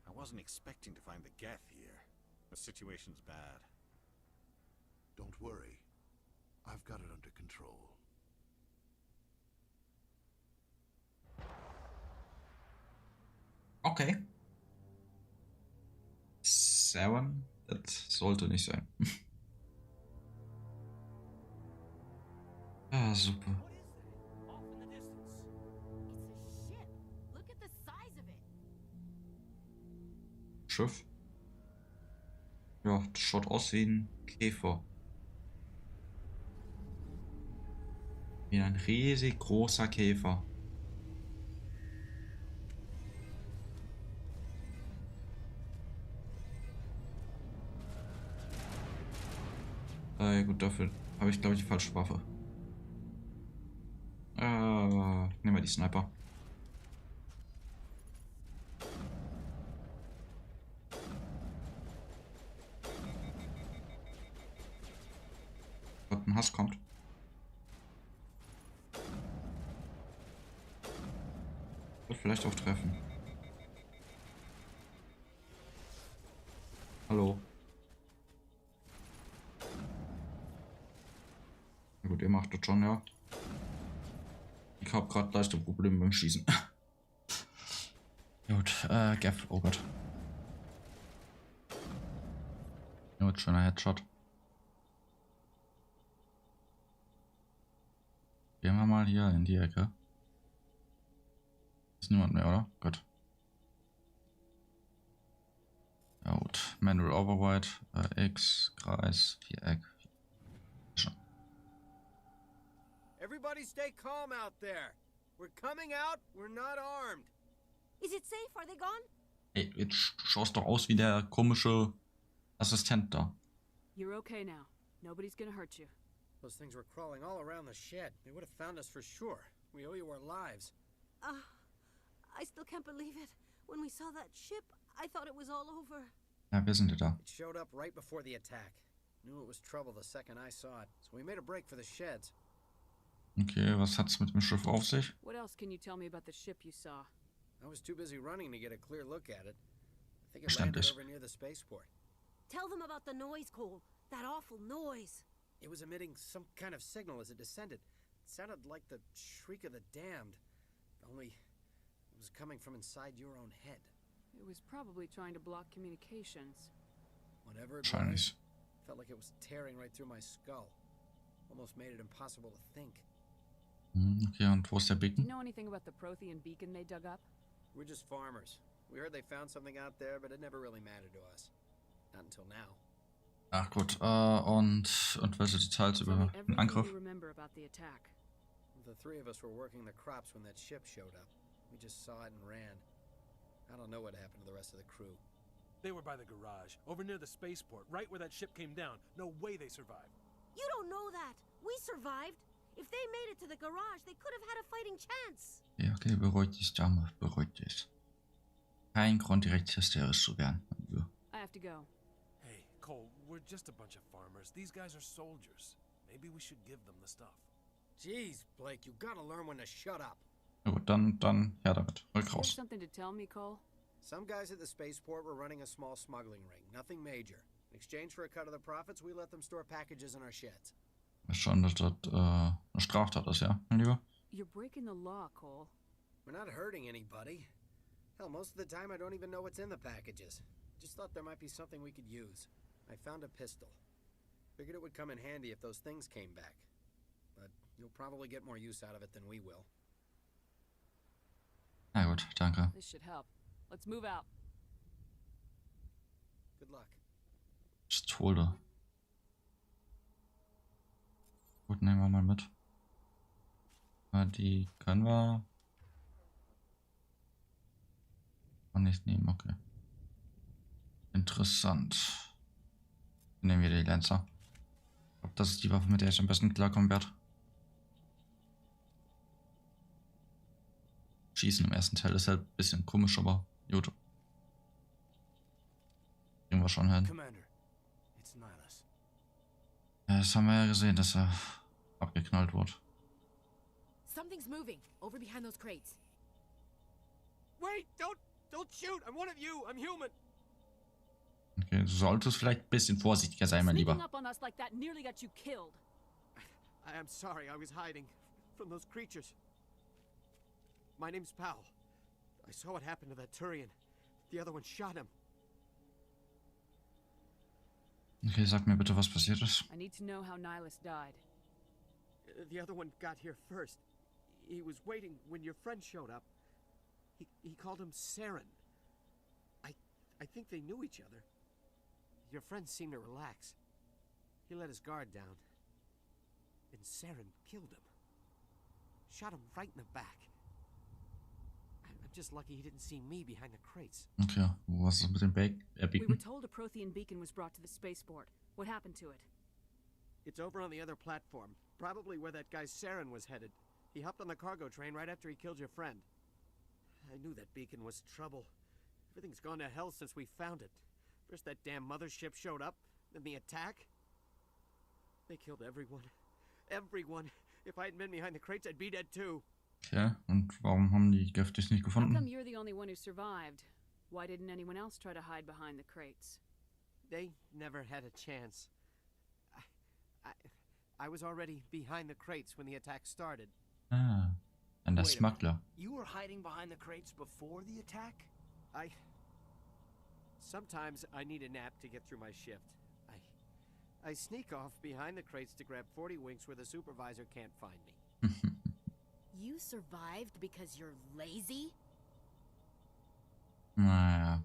I wasn't expecting to find the Geth here. The situation's bad. Don't worry. I've got it under control. Okay. 7. Das sollte nicht sein. Ah, super. Schiff. Ja, das schaut aus wie ein Käfer. Wie ein riesig großer Käfer. Gut, dafür habe ich, glaube ich, die falsche Waffe. Nehmen wir die Sniper. Gott, ein Hass kommt. Wird vielleicht auch treffen. Hallo. Na gut, ihr macht das schon, ja. Ich habe gerade leichte Probleme beim Schießen. Gut, Gaff, oh Gott. Gut, schöner Headshot. Gehen wir mal hier in die Ecke. Ist niemand mehr, oder? Gut. Ja gut. Manual Override, X, Kreis, Viereck. Schon. Everybody stay calm out there. We're coming out, we're not armed. Is it safe? Are they gone? Ey, jetzt schaust doch aus wie der komische Assistent da. You're okay now. Nobody's gonna hurt you. Those things were crawling all around the shed. They would have found us for sure. We owe you our lives. I still can't believe it. When we saw that ship, I thought it was all over. Ja, wir sind da. It showed up right before the attack. Knew it was trouble the second I saw it, so we made a break for the sheds. Okay, was hat's mit dem Schiff auf sich? What else can you tell me about the ship you saw? I was too busy running to get a clear look at it. I think it landed over near the spaceport. Tell them about the noise, Cole. That awful noise. It was emitting some kind of signal as it descended. It sounded like the shriek of the damned. Only it was coming from inside your own head. It was probably trying to block communications. Whatever it was, felt like it was tearing right through my skull. Almost made it impossible to think. Okay, und wo ist der Do Beacon? you know anything about the Prothean beacon they dug up? We're just farmers. We heard they found something out there, but it never really mattered to us. Not until now. Ach gut, und welche Details über den Angriff? You remember about the attack? The three of us were working the crops when that ship showed up. We just saw it and ran. I don't know what happened to the rest of the crew. They were by the garage, over near the spaceport, right where that ship came down. No way they survived. You don't know that. We survived. If they made it to the garage, they could have had a fighting chance. Ja, okay, beruhig dich, Dame, beruhig dich. Kein Grund, direkt hysterisch zu werden. I have to go. Hey, Cole, we're just a bunch of farmers. These guys are soldiers. Maybe we should give them the stuff. Jeez, Blake, you gotta learn when to shut up. Na gut, dann her damit. Rück You have raus. something to tell me, Cole? Some guys at the spaceport were running a small smuggling ring. Nothing major. In exchange for a cut of the profits, we let them store packages in our sheds. Schon, dass das eine Straftat ist, ja, mein Lieber? You're breaking the law, Cole. We're not hurting anybody. Hell, most of the time I don't even know what's in the packages. Just thought there might be something we could use. I found a pistol. Figured it would come in handy if those things came back. But you'll probably get more use out of it than we will. Na gut, danke. This should help. Let's move out. Good luck. Pistole. Gut, nehmen wir mal mit. Die können wir auch nicht nehmen, okay. Interessant. Nehmen wir die Lancer. Ich glaube, das ist die Waffe, mit der ich am besten klarkommen werde. Schießen im ersten Teil ist halt ein bisschen komisch, aber gut. Kriegen wir schon hin. Commander, it's Nihilus. Ja, das haben wir ja gesehen, dass er abgeknallt wurde. Something's moving over behind those crates. Wait, don't shoot. I'm one of you. I'm human. Okay, du solltest vielleicht ein bisschen vorsichtiger sein, mein Sneaking Lieber. up on us like that nearly got you killed. I am sorry. I was hiding from those creatures. My name's Powell. I saw what happened to that Turian. The other one shot him. Okay, sag mir bitte, was passiert ist. I need to know how Nihilus died. The other one got here first. He was waiting when your friend showed up. He called him Saren. I think they knew each other. Your friend seemed to relax. He let his guard down. And Saren killed him. Shot him right in the back. I'm just lucky he didn't see me behind the crates. Okay, was ist mit dem We were Beacon? told a Prothean beacon was brought to the spaceport. What happened to it? It's over on the other platform. Probably where that guy Saren was headed. He hopped on the cargo train right after he killed your friend. I knew that beacon was trouble. Everything's gone to hell since we found it. First that damn mothership showed up, then the attack. They killed everyone. Everyone. If I hadn't been behind the crates, I'd be dead too. Okay, und warum haben die Giftig nicht How come gefunden? you're the only one who survived? Why didn't anyone else try to hide behind the crates? They never had a chance. I was already behind the crates when the attack started. Ah, dann der Wait a Smuggler. You were hiding behind the crates before the attack? Sometimes I need a nap to get through my shift. I sneak off behind the crates to grab 40 winks where the supervisor can't find me. You survived because you're lazy? Naja.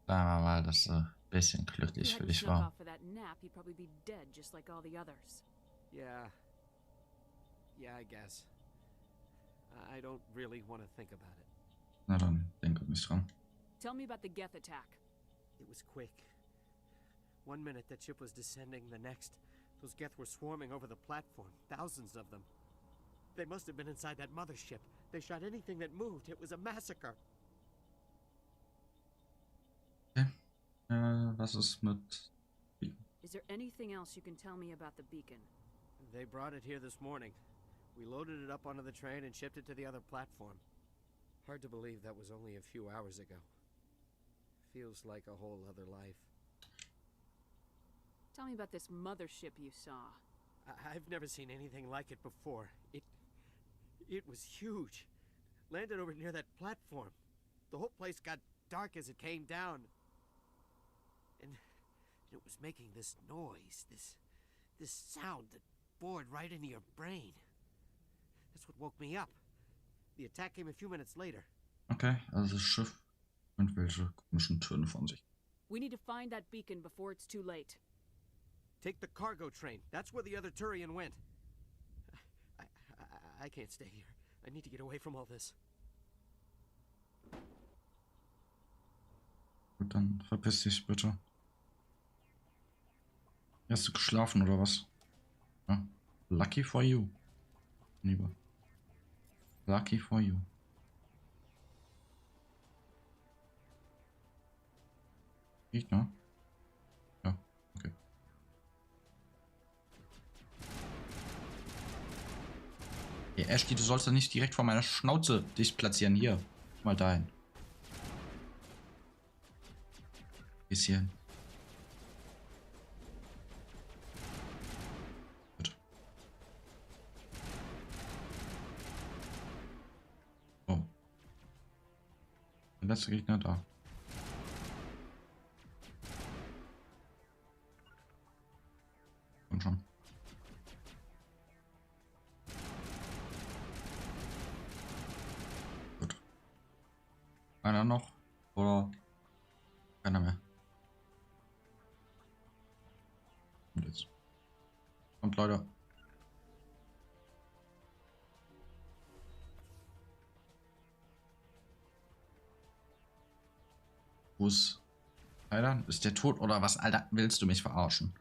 Sagen wir mal, dass sie ein bisschen glücklich für dich war. For that nap, you'd probably be dead just like all the others. Yeah. Yeah, I guess. I don't really want to think about it. Na dann, denke nicht dran. Tell me about the Geth attack. It was quick. 1 minute that ship was descending, the next, those Geth were swarming over the platform. Thousands of them. They must have been inside that mothership. They shot anything that moved. It was a massacre. Okay. Was ist mit... Is there anything else you can tell me about the beacon? They brought it here this morning. We loaded it up onto the train and shipped it to the other platform. Hard to believe that was only a few hours ago. Feels like a whole other life. Tell me about this mothership you saw. I've never seen anything like it before. It was huge. Landed over near that platform. The whole place got dark as it came down. And it was making this noise, this sound that bored right into your brain. That's what woke me up. The attack came a few minutes later. Okay, also das Schiff und welche komischen Töne von sich. We need to find that beacon before it's too late. Take the cargo train. That's where the other Turian went. I can't stay here. I need to get away from all this. Gut, dann verpiss dich bitte. Hast du geschlafen oder was? Ja. Lucky for you. Lieber. Lucky for you. Gegner? Ja, okay. Hey Ashley, du sollst doch nicht direkt vor meiner Schnauze dich platzieren. Hier, mal dahin. Bisschen. Gut. Oh. Der letzte Gegner da. Komm schon. Gut. Einer noch? Oder keiner mehr? Und jetzt. Kommt, Leute. Wo ist Tyler? Ist der tot oder was? Alter, willst du mich verarschen?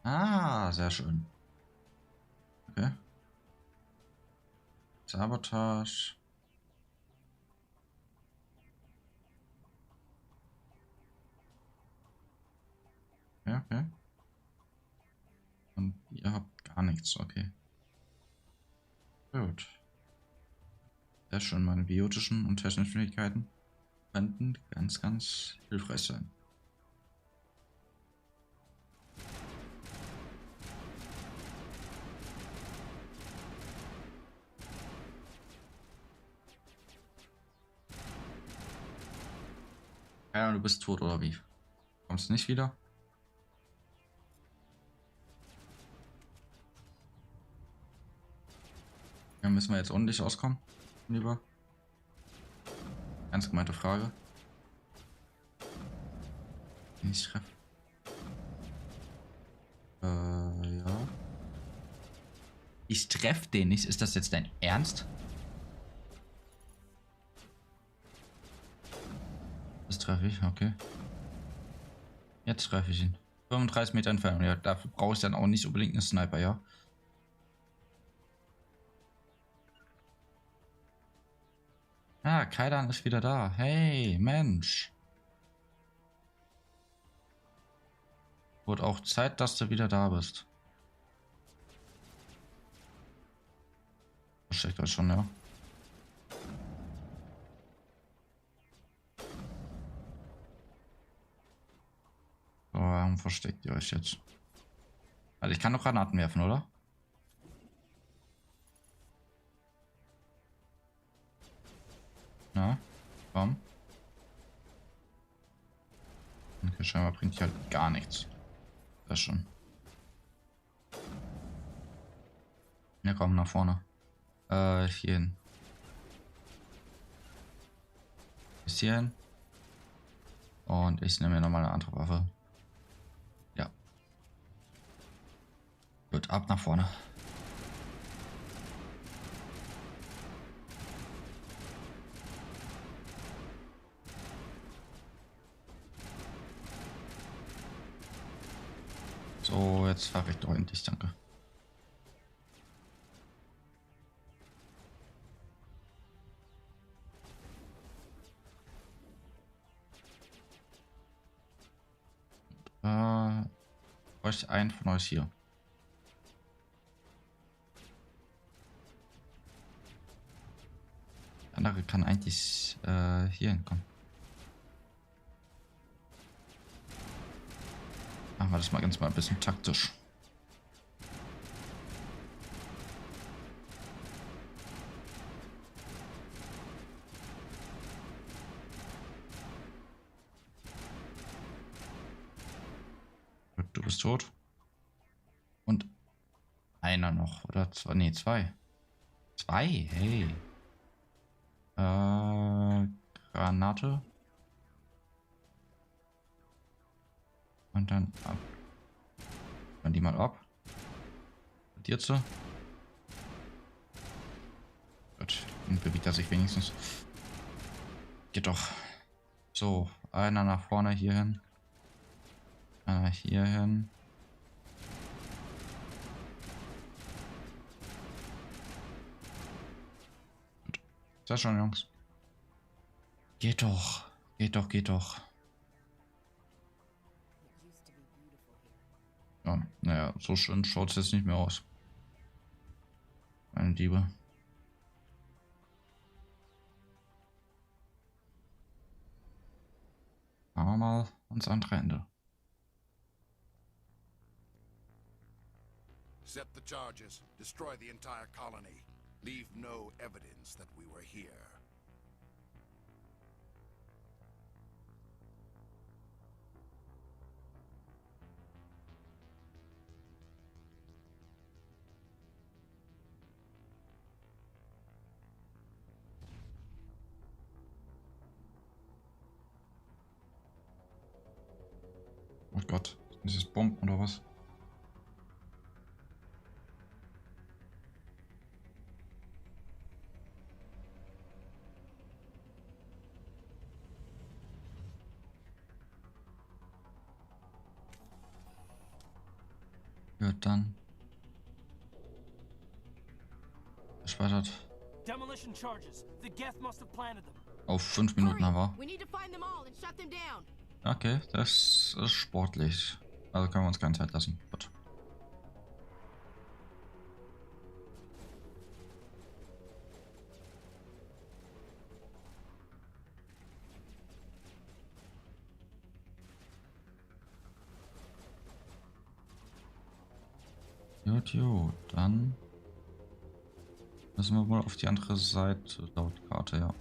Ah, sehr schön. Okay. Sabotage. Ja, okay. Und ihr habt gar nichts, okay. Gut. Sehr schön, meine biotischen und technischen Fähigkeiten könnten ganz, ganz hilfreich sein. Ja, du bist tot oder wie? Kommst nicht wieder? Ja, müssen wir jetzt ordentlich auskommen, lieber? Ganz gemeinte Frage. Ich treffe. Ja. Ich treffe den nicht. Ist das jetzt dein Ernst? Das treffe ich, okay. Jetzt treffe ich ihn. 35 Meter Entfernung. Ja, dafür brauche ich dann auch nicht unbedingt einen Sniper, ja. Ah, Kaidan ist wieder da. Hey, Mensch. Wurde auch Zeit, dass du wieder da bist. Versteckt euch schon, ja. So, warum versteckt ihr euch jetzt? Also ich kann doch Granaten werfen, oder? Ja, komm. Okay, scheinbar bringt die halt gar nichts. Das schon. Ja, komm, nach vorne. Hier hin. Bis hierhin. Und ich nehme mir nochmal eine andere Waffe. Ja. Gut, ab nach vorne. So, jetzt fahre ich doch endlich, danke. Bräuchte einen von euch hier. Der andere kann eigentlich hier hinkommen. Machen wir das mal ganz mal ein bisschen taktisch. Du bist tot. Und einer noch. Oder zwei. Nee, zwei. Zwei, hey. Granate. Und dann ab. Dann die mal ab. Und jetzt so. Gut, dann bewegt er sich wenigstens. Geht doch. So, einer nach vorne hier hin. Einer hier hin. Gut. Sehr schon, Jungs. Geht doch. Geht doch, geht doch. Ja, naja, so schön schaut es jetzt nicht mehr aus. Meine Liebe. Machen wir mal ans andere Ende. Set the charges. Destroy the entire colony. Leave no evidence that we were here. Oh Gott, ist das Bomben oder was? Ja, dann. Gespeichert. Demolition charges. The Geth must have planted them. Auf 5 Minuten aber. We need to find them all and shut them down. Okay, das ist sportlich. Also können wir uns keine Zeit lassen. Gut. Gut, dann müssen wir wohl auf die andere Seite laut Karte, ja.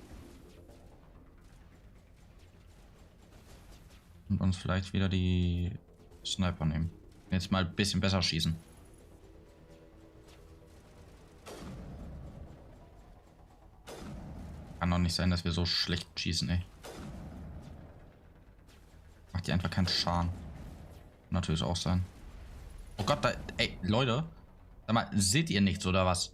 Und uns vielleicht wieder die Sniper nehmen. Jetzt mal ein bisschen besser schießen. Kann doch nicht sein, dass wir so schlecht schießen, ey. Macht die einfach keinen Schaden. Natürlich auch sein. Oh Gott, da, ey, Leute. Sag mal, seht ihr nichts oder was?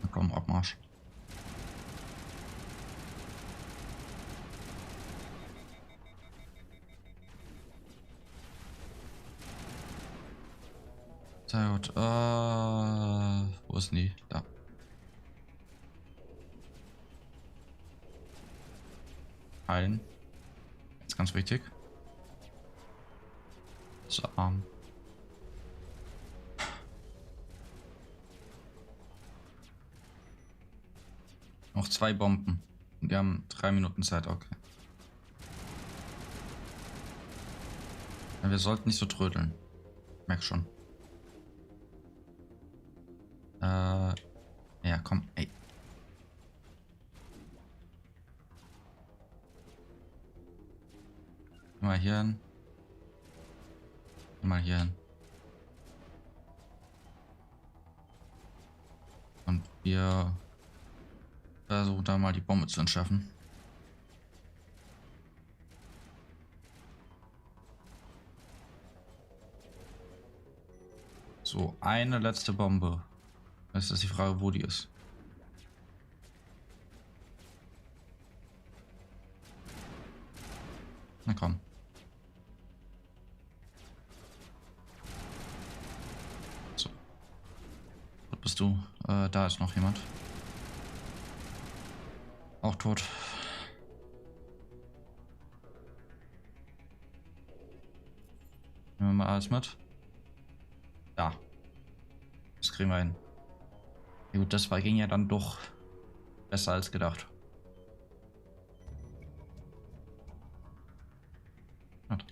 Na komm, Abmarsch. Sehr gut. Wo ist denn die? Da. Heilen. Jetzt ganz wichtig. So, noch 2 Bomben. Wir haben 3 Minuten Zeit, okay. Ja, wir sollten nicht so trödeln. Merk schon. Ja, komm, ey. Mal hier hin. Mal hier hin. Und wir versuchen da mal die Bombe zu entschärfen. So, eine letzte Bombe. Jetzt ist die Frage, wo die ist. Na komm. So. Wo bist du? Da ist noch jemand. Auch tot. Nehmen wir mal alles mit. Ja. Das kriegen wir hin. Ja, gut, das ging ja dann doch besser als gedacht. Not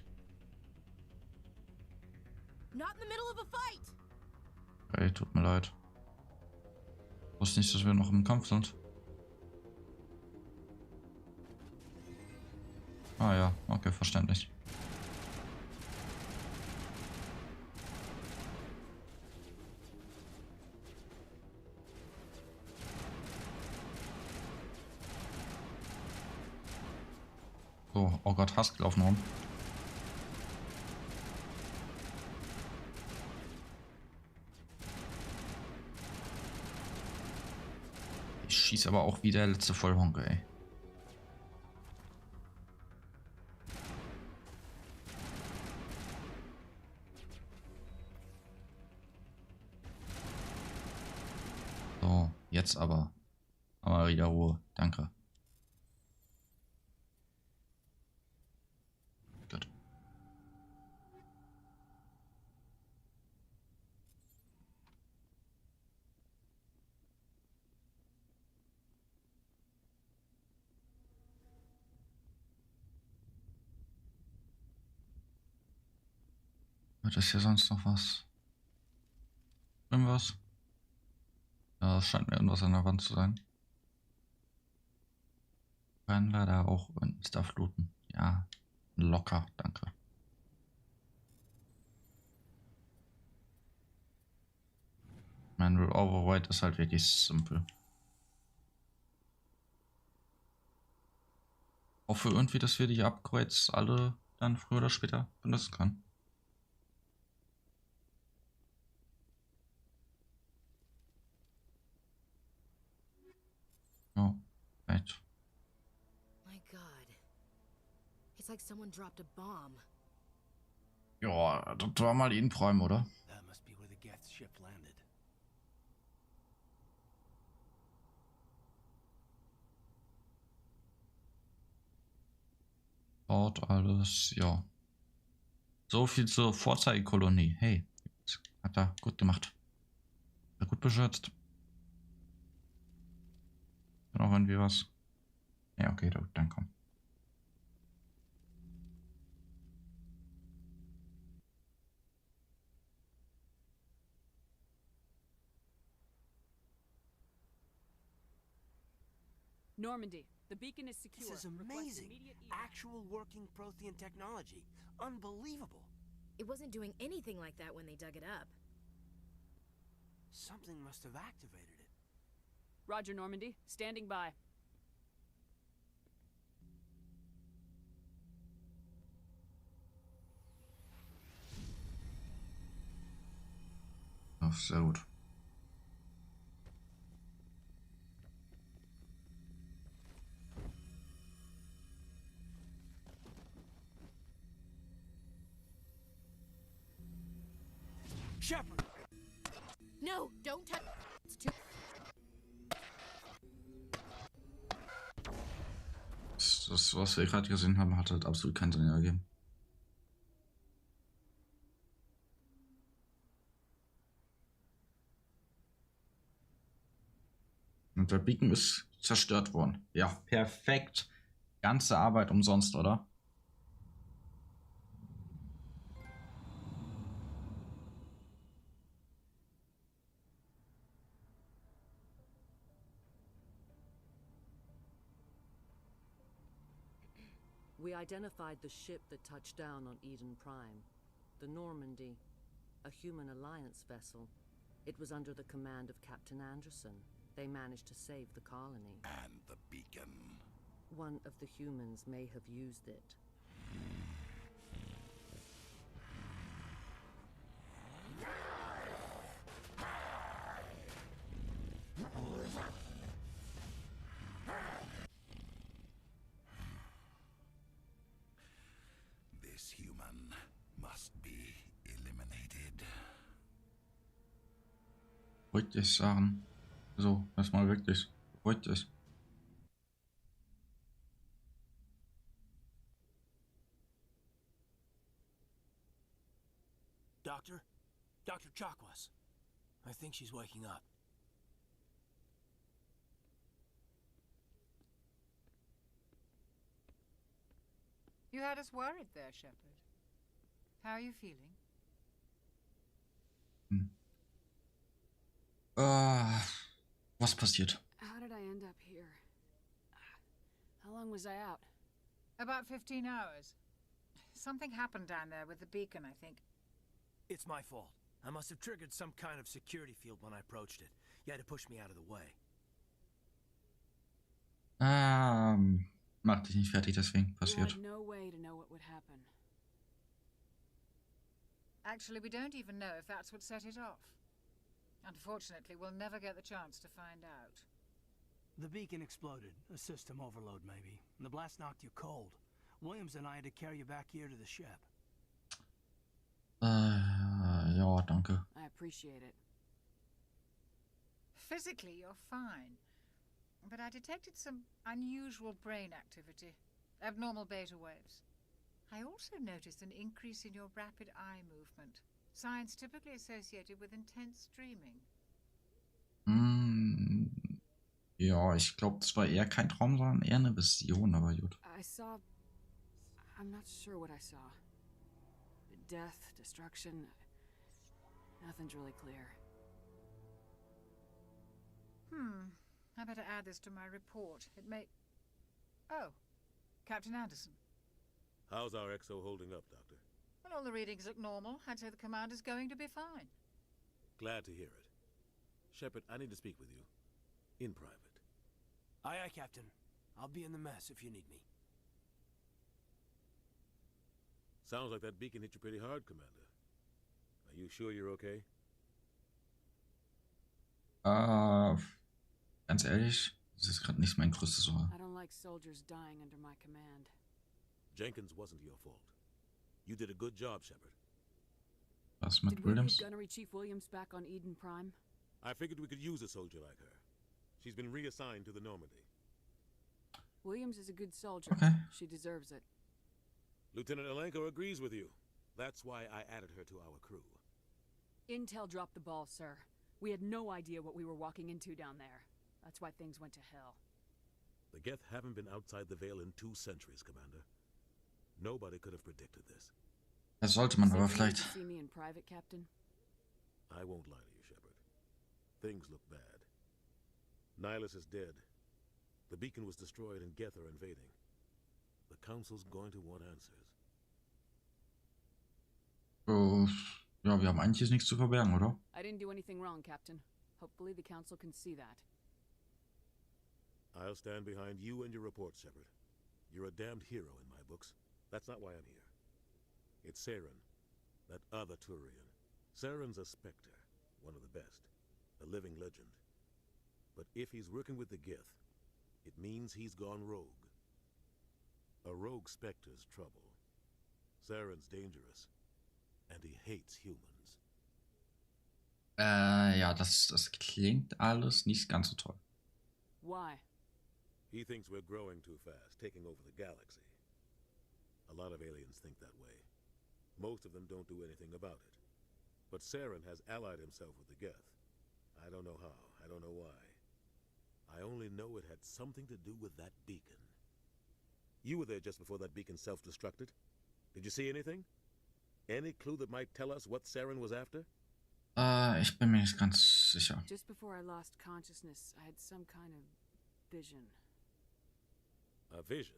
in the middle of a fight. Ey, tut mir leid. Ich wusste nicht, dass wir noch im Kampf sind. Ah ja, okay, verständlich. So, oh Gott, Hask laufen rum. Ich schieße aber auch wie der letzte Vollhonker, ey. So, jetzt aber. Aber wieder Ruhe. Danke. Gut. Wird das hier sonst noch was? Irgendwas? Ja, es scheint mir irgendwas an der Wand zu sein. Können wir da auch Stuff looten? Ja, locker, danke. Manual Override ist halt wirklich simpel. Hoffe irgendwie, dass wir die Upgrades alle dann früher oder später benutzen können. Oh, right. My God. It's like someone dropped a bomb. Ja, das war mal in Prime, oder? That must be where the Geth's ship landed. Dort alles, ja. So viel zur Vorzeigekolonie. Hey, hat er gut gemacht. Hat er gut beschützt. Noch irgendwie was. Ja, okay, dann komm. Normandy, the beacon is secure. This is amazing. Actual working Prothean technology. Unbelievable. It wasn't doing anything like that when they dug it up. Something must have activated it. Roger, Normandy. Standing by. Ach, sehr gut. Shepard! No, don't touch. It's too. Das, was wir gerade gesehen haben, hat halt absolut keinen Sinn ergeben. Und der Beacon ist zerstört worden. Ja, perfekt. Ganze Arbeit umsonst, oder? We identified the ship that touched down on Eden Prime. The Normandy. A human alliance vessel. It was under the command of Captain Anderson. They managed to save the colony. And the beacon. One of the humans may have used it. This human must be eliminated. Beruhig dich, Sachen. So, erstmal wirklich. Beruhig dich. Doctor? Dr. Chakwas. I think she's waking up. You had us worried there, Shepard. How are you feeling? Was passiert? How did I end up here? How long was I out? About 15 hours. Something happened down there with the beacon, I think. It's my fault. I must have triggered some kind of security field when I approached it. You had to push me out of the way. Mach dich nicht fertig, deswegen passiert. You had no way to know what would happen. Actually, we don't even know if that's what set it off. Unfortunately, we'll never get the chance to find out. The beacon exploded. A system overload, maybe. The blast knocked you cold. Williams and I had to carry you back here to the ship. Ja, danke. I appreciate it. Physically, you're fine. But I detected some unusual brain activity. Abnormal beta waves. I also noticed an increase in your rapid eye movement. Signs typically associated with intense dreaming. Ja, ich glaube, das war eher kein Traum, sondern eher eine Vision, aber gut. I'm not sure what I saw. Death, destruction, nothing's really clear. I better add this to my report. It may... Oh, Captain Anderson. How's our XO holding up, Doctor? Well, all the readings look normal. I'd say the commander's going to be fine. Glad to hear it. Shepard, I need to speak with you. In private. Aye, aye, Captain. I'll be in the mess if you need me. Sounds like that beacon hit you pretty hard, Commander. Are you sure you're okay? Ganz ehrlich, das ist gerade nicht mein größtes Sorge. I don't like soldiers dying under my command. Jenkins wasn't your fault. You did a good job, Shepard. Was mit Did we Williams? get Gunnery Chief Williams back on Eden Prime? I figured we could use a soldier like her. She's been reassigned to the Normandy. Williams is a good soldier. Okay. She deserves it. Lieutenant Alenko agrees with you. That's why I added her to our crew. Intel dropped the ball, sir. We had no idea what we were walking into down there. That's why things went to hell. The Geth haven't been outside the Veil in 2 centuries, Commander. Nobody could have predicted this. Das sollte man aber Said you needed vielleicht. to see me in private, Captain? I won't lie to you, Shepard. Things look bad. Nihilus is dead. The beacon was destroyed and Geth are invading. The Council's going to want answers. Ja, wir haben eigentlich jetzt nichts zu verbergen, oder? I didn't do anything wrong, Captain. Hopefully the Council can see that. I'll stand behind you and your report, Shepard. You're a damned hero in my books. That's not why I'm here. It's Saren, that other Turian. Saren's a Spectre, one of the best, a living legend. But if he's working with the Geth, it means he's gone rogue. A rogue Spectre's trouble. Saren's dangerous, and he hates humans. Ja, das klingt alles nicht ganz so toll. Why? He thinks we're growing too fast, taking over the galaxy. A lot of aliens think that way. Most of them don't do anything about it. But Saren has allied himself with the Geth. I don't know how, I don't know why. I only know it had something to do with that beacon. You were there just before that beacon self-destructed. Did you see anything? Any clue that might tell us what Saren was after? Ich bin mir nicht ganz sicher. Just before I lost consciousness, I had some kind of vision. A vision?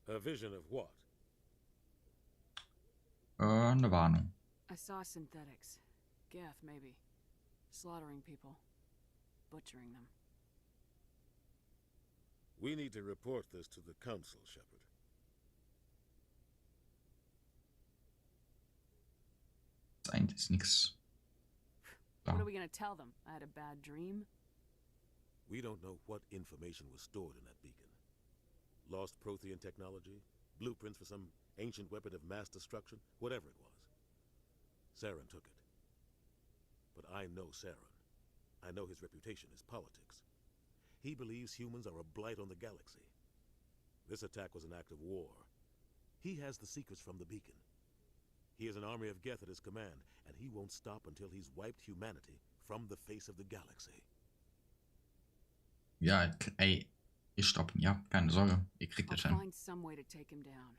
A vision of what? Eine Warnung. I saw synthetics. Geth, maybe. Slaughtering people. Butchering them. We need to report this to the council, Shepard. Eigentlich nichts. What are we gonna tell them? I had a bad dream? We don't know what information was stored in that beacon. Lost Prothean technology, blueprints for some ancient weapon of mass destruction, whatever it was. Saren took it. But I know Saren. I know his reputation is politics. He believes humans are a blight on the galaxy. This attack was an act of war. He has the secrets from the beacon. He has an army of Geth at his command, and he won't stop until he's wiped humanity from the face of the galaxy. Ja, ey, wir stoppen, ja, keine Sorge, ihr kriegt das hin. Find some way to take him down.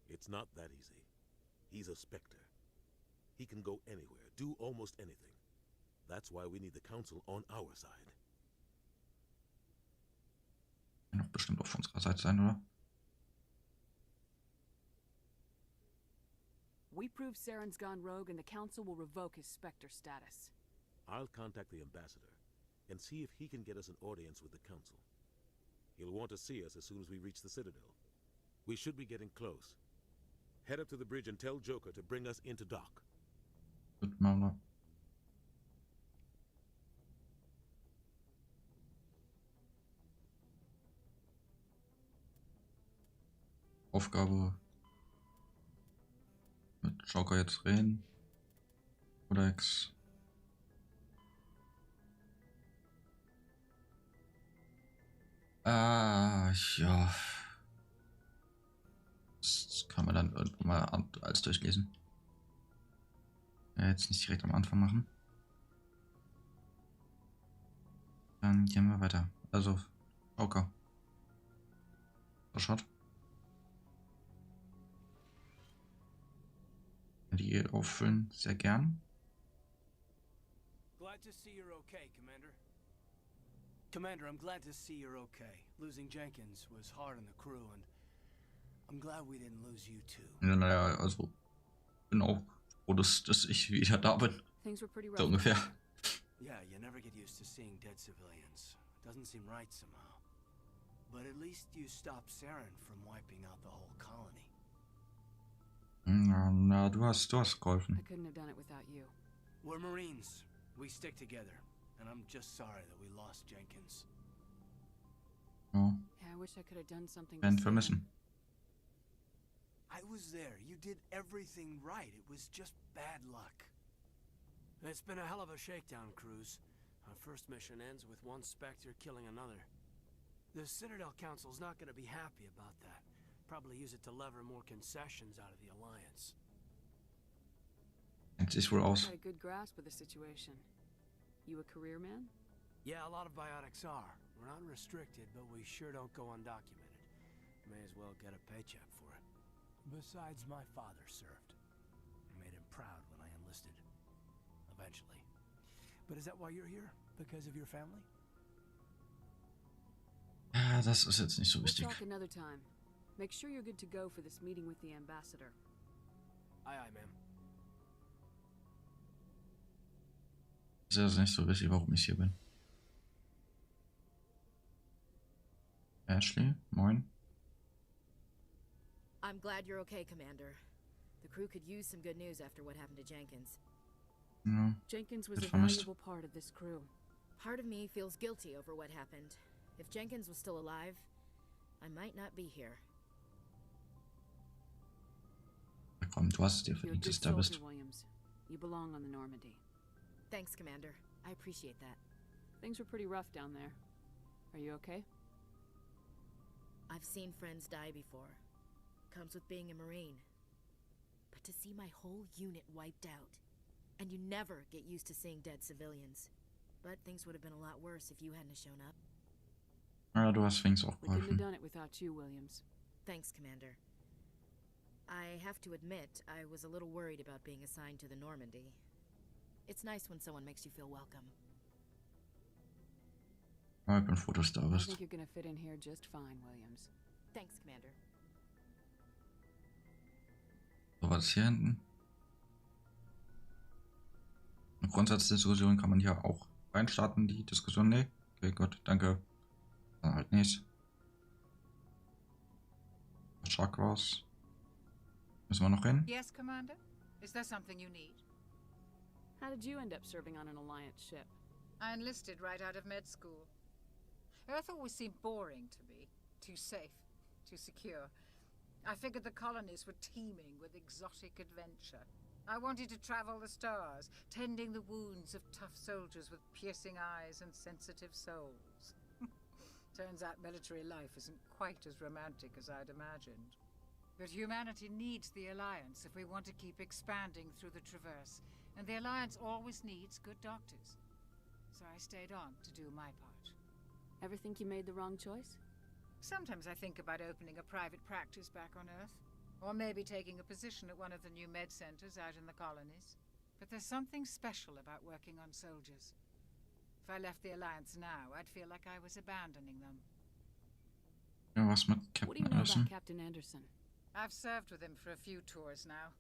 It's not that easy. He's a Spectre. He can go anywhere, do almost anything. That's why we need the Council on our side. Kann doch bestimmt auf unserer Seite sein, oder? We prove Saren's gone rogue and the Council will revoke his Spectre status. I'll contact the Ambassador and see if he can get us an audience with the Council. He'll want to see us as soon as we reach the Citadel. We should be getting close. Head up to the bridge and tell Joker to bring us into dock. Gut, machen wir. Aufgabe mit Joker jetzt reden. Codex. Ja. Das kann man dann irgendwann mal alles durchlesen. Ja, jetzt nicht direkt am Anfang machen. Dann gehen wir weiter. Also, Joker. Verschaut. Die auffüllen, sehr gern. Glad to see you're okay, Commander. Commander, I'm glad to see you're okay. Losing Jenkins was hard on the crew, and I'm glad we didn't lose you too. Ja, naja, also bin auch froh, dass ich wieder da bin. Things were pretty rough. So ungefähr. Yeah, you never get used to seeing dead civilians. Doesn't seem right somehow. But at least you stopped Saren from wiping out the whole colony. Na, du hast geholfen. I couldn't have done it without you. We're Marines. We stick together. And I'm just sorry that we lost Jenkins. Oh. Yeah, I wish I could have done something. Werden vermissen. I was there. You did everything right. It was just bad luck. It's been a hell of a shakedown, Cruz. Our first mission ends with one Spectre killing another. The Citadel Council's not going to be happy about that. Probably use it to lever more concessions out of the Alliance. Jetzt ist wohl aus. Got a good grasp of the situation. You a career man? Yeah, a lot of biotics are. We're not restricted, but we sure don't go undocumented. May as well get a paycheck for it. Besides, my father served. Made him proud when I enlisted. Eventually. But is that why you're here? Because of your family? Ja, das ist jetzt nicht so wichtig. We'll talk another time. Make sure you're good to go for this meeting with the Ambassador. Aye, aye, ma'am. Ist jetzt nicht so wichtig, warum ich hier bin. Ashley, moin. I'm glad you're okay, Commander. The crew could use some good news after what happened to Jenkins. Ja, Jenkins was wird a vermisst. valuable part of this crew. Part of me feels guilty over what happened. If Jenkins was still alive, I might not be here. Ja, komm, du hast es dir You're a verdient, good dass du da bist. soldier, Williams. You belong on the Normandy. Thanks, Commander. I appreciate that. Things were pretty rough down there. Are you okay? I've seen friends die before. Comes with being a Marine. But to see my whole unit wiped out. And you never get used to seeing dead civilians. But things would have been a lot worse if you hadn't shown up. Ja, du hast wenigstens auch We couldn't have geholfen. done it without you, Williams. Thanks, Commander. I have to admit, I was a little worried about being assigned to the Normandy. It's nice when someone makes you feel welcome. Ja, ich bin froh, dass du da I bist. think you're gonna fit in here just fine, Williams. Thanks, Commander. So, was ist hier hinten? Eine Grundsatzdiskussion kann man hier auch reinstarten, die Diskussion. Nee. Okay, gut, danke. Dann halt nicht. Shark Wars. Müssen wir noch hin? Yes, Commander? Is there something you need? How did you end up serving on an Alliance ship? I enlisted right out of med school. Earth always seemed boring to me. Too safe, too secure. I figured the colonies were teeming with exotic adventure. I wanted to travel the stars, tending the wounds of tough soldiers with piercing eyes and sensitive souls. Turns out military life isn't quite as romantic as I'd imagined. But humanity needs the Alliance if we want to keep expanding through the Traverse, and the Alliance always needs good doctors. So I stayed on to do my part. Ever think you made the wrong choice? Sometimes I think about opening a private practice back on Earth, or maybe taking a position at one of the new med centers out in the colonies. But there's something special about working on soldiers. If I left the Alliance now, I'd feel like I was abandoning them. Ja, was mit What do you Captain know Anderson? about Captain Anderson? I've served with him for a few tours now.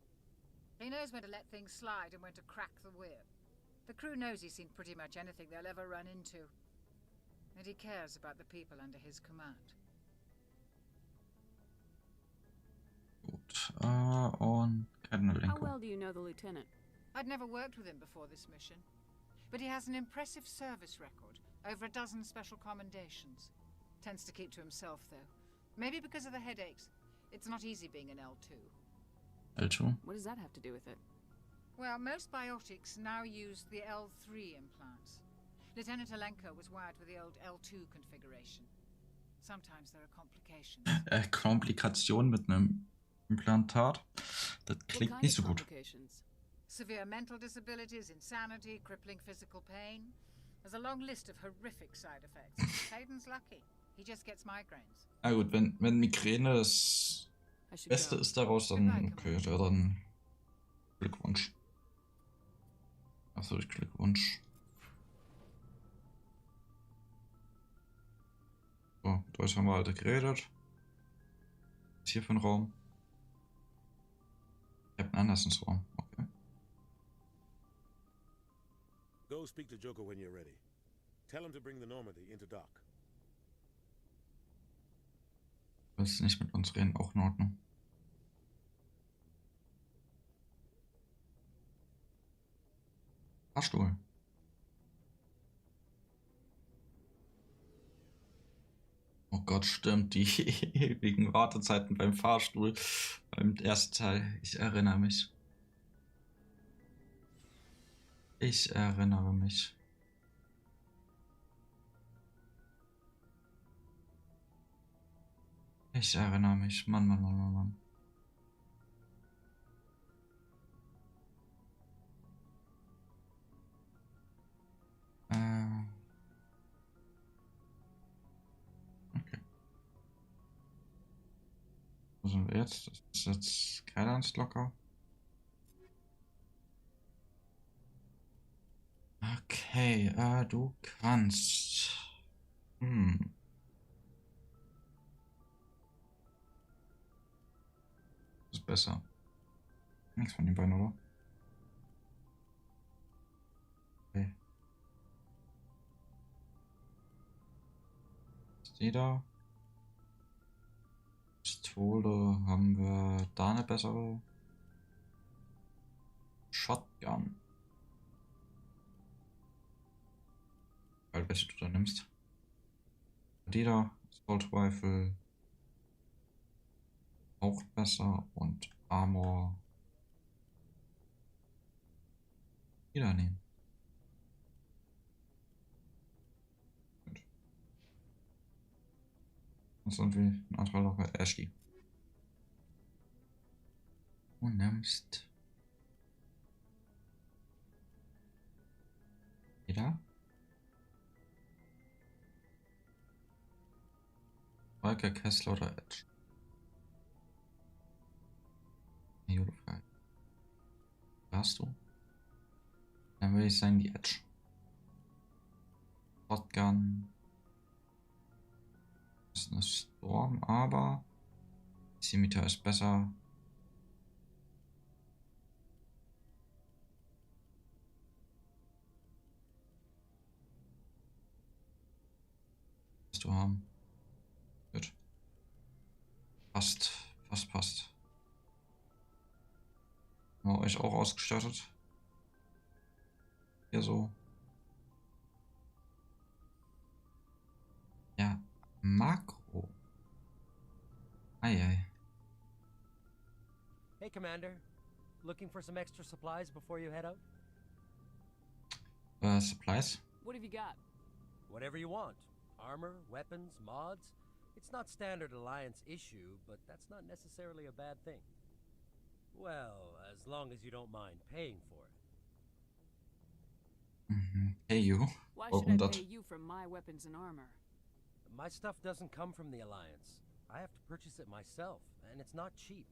He knows when to let things slide and when to crack the whip. The crew knows he's seen pretty much anything they'll ever run into. And he cares about the people under his command. Gut. Und How Kettenlenker. well do you know the lieutenant? I'd never worked with him before this mission. But he has an impressive service record, over a dozen special commendations. Tends to keep to himself, though. Maybe because of the headaches. It's not easy being an L2. L2? What does that have to do with it? Well, most biotics now use the L3 implants. Lieutenant Alenko was wired with the old L2 configuration. Sometimes there are complications. Komplikation mit einem Implantat. Das klingt nicht so gut. Severe mental disabilities, insanity, crippling physical pain. There's a long list of horrific side effects. Hayden's lucky. He just gets migraines. Na gut, wenn Migräne das Beste ist daraus, dann okay, ja, dann Glückwunsch. Absolut Glückwunsch. So, Deutsch haben wir halt geredet. Was ist hier für ein Raum? Captain Andersons Raum, okay. Go speak to Joker when you're ready. Tell him to bring the Normandy into dock. Willst du nicht mit uns reden? Auch in Ordnung. Fahrstuhl. Oh Gott, stimmt. Die ewigen Wartezeiten beim Fahrstuhl. Beim ersten Teil. Ich erinnere mich. Ich erinnere mich. Ich erinnere mich. Mann, Mann, Mann, Mann, Mann. Okay. Wo sind wir jetzt? Das ist jetzt Skylands-Locker. Okay, du kannst. Das ist besser. Nichts von den beiden, oder? Okay. Ist die da? Pistole haben wir da eine bessere. Shotgun. Weil welche du da nimmst. Die da, Assault Rifle. Auch besser und Armor. Wieder nehmen. Gut. Sonst irgendwie ein anderer Locker. Ashley. Du nimmst. Wieder. Walker, Kessler oder Edge? Gute Frage. Hast du? Dann würde ich sagen die Edge. Shotgun. Das ist eine Storm, aber Scimitar ist besser. Was du haben. Gut. Passt. Passt. Haben wir euch auch ausgestattet? Hier so. Ja, Makro. Ei. Hey, Commander. Looking for some extra supplies before you head out? Supplies? What have you got? Whatever you want. Armor, weapons, mods. It's not standard Alliance issue, but that's not necessarily a bad thing. Well, as long as you don't mind paying for it. Pay you? Why should I pay you for my weapons and armor? My stuff doesn't come from the Alliance. I have to purchase it myself, and it's not cheap.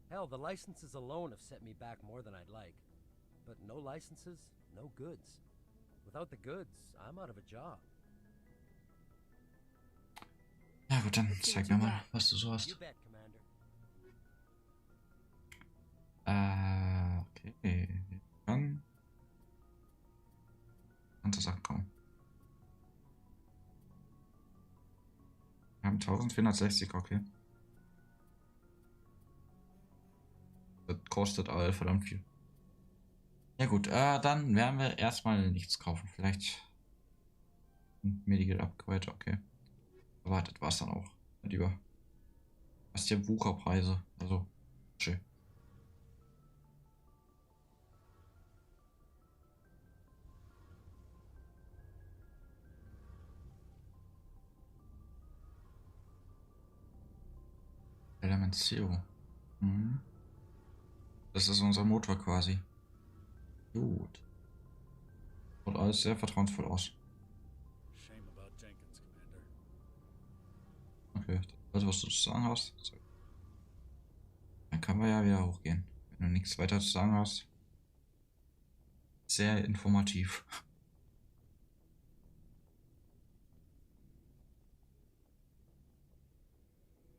Hell, the licenses alone have set me back more than I'd like. But no licenses, no goods. Without the goods, I'm out of a job. Ja gut, dann zeig mir mal, was du so hast. You bet, Commander. Okay. Dann. Ganze Sache kommen. Wir haben 1460, okay. Das kostet all verdammt viel. Ja gut, dann werden wir erstmal nichts kaufen. Vielleicht ein Medical Upgrade, okay. Aber das war's dann auch. Lieber. Was ist der Wucherpreise? Also, schön. Element Zero. Das ist unser Motor quasi. Gut. Schaut alles sehr vertrauensvoll aus. Okay, das was du zu sagen hast. So. Dann können wir ja wieder hochgehen. Wenn du nichts weiter zu sagen hast. Sehr informativ.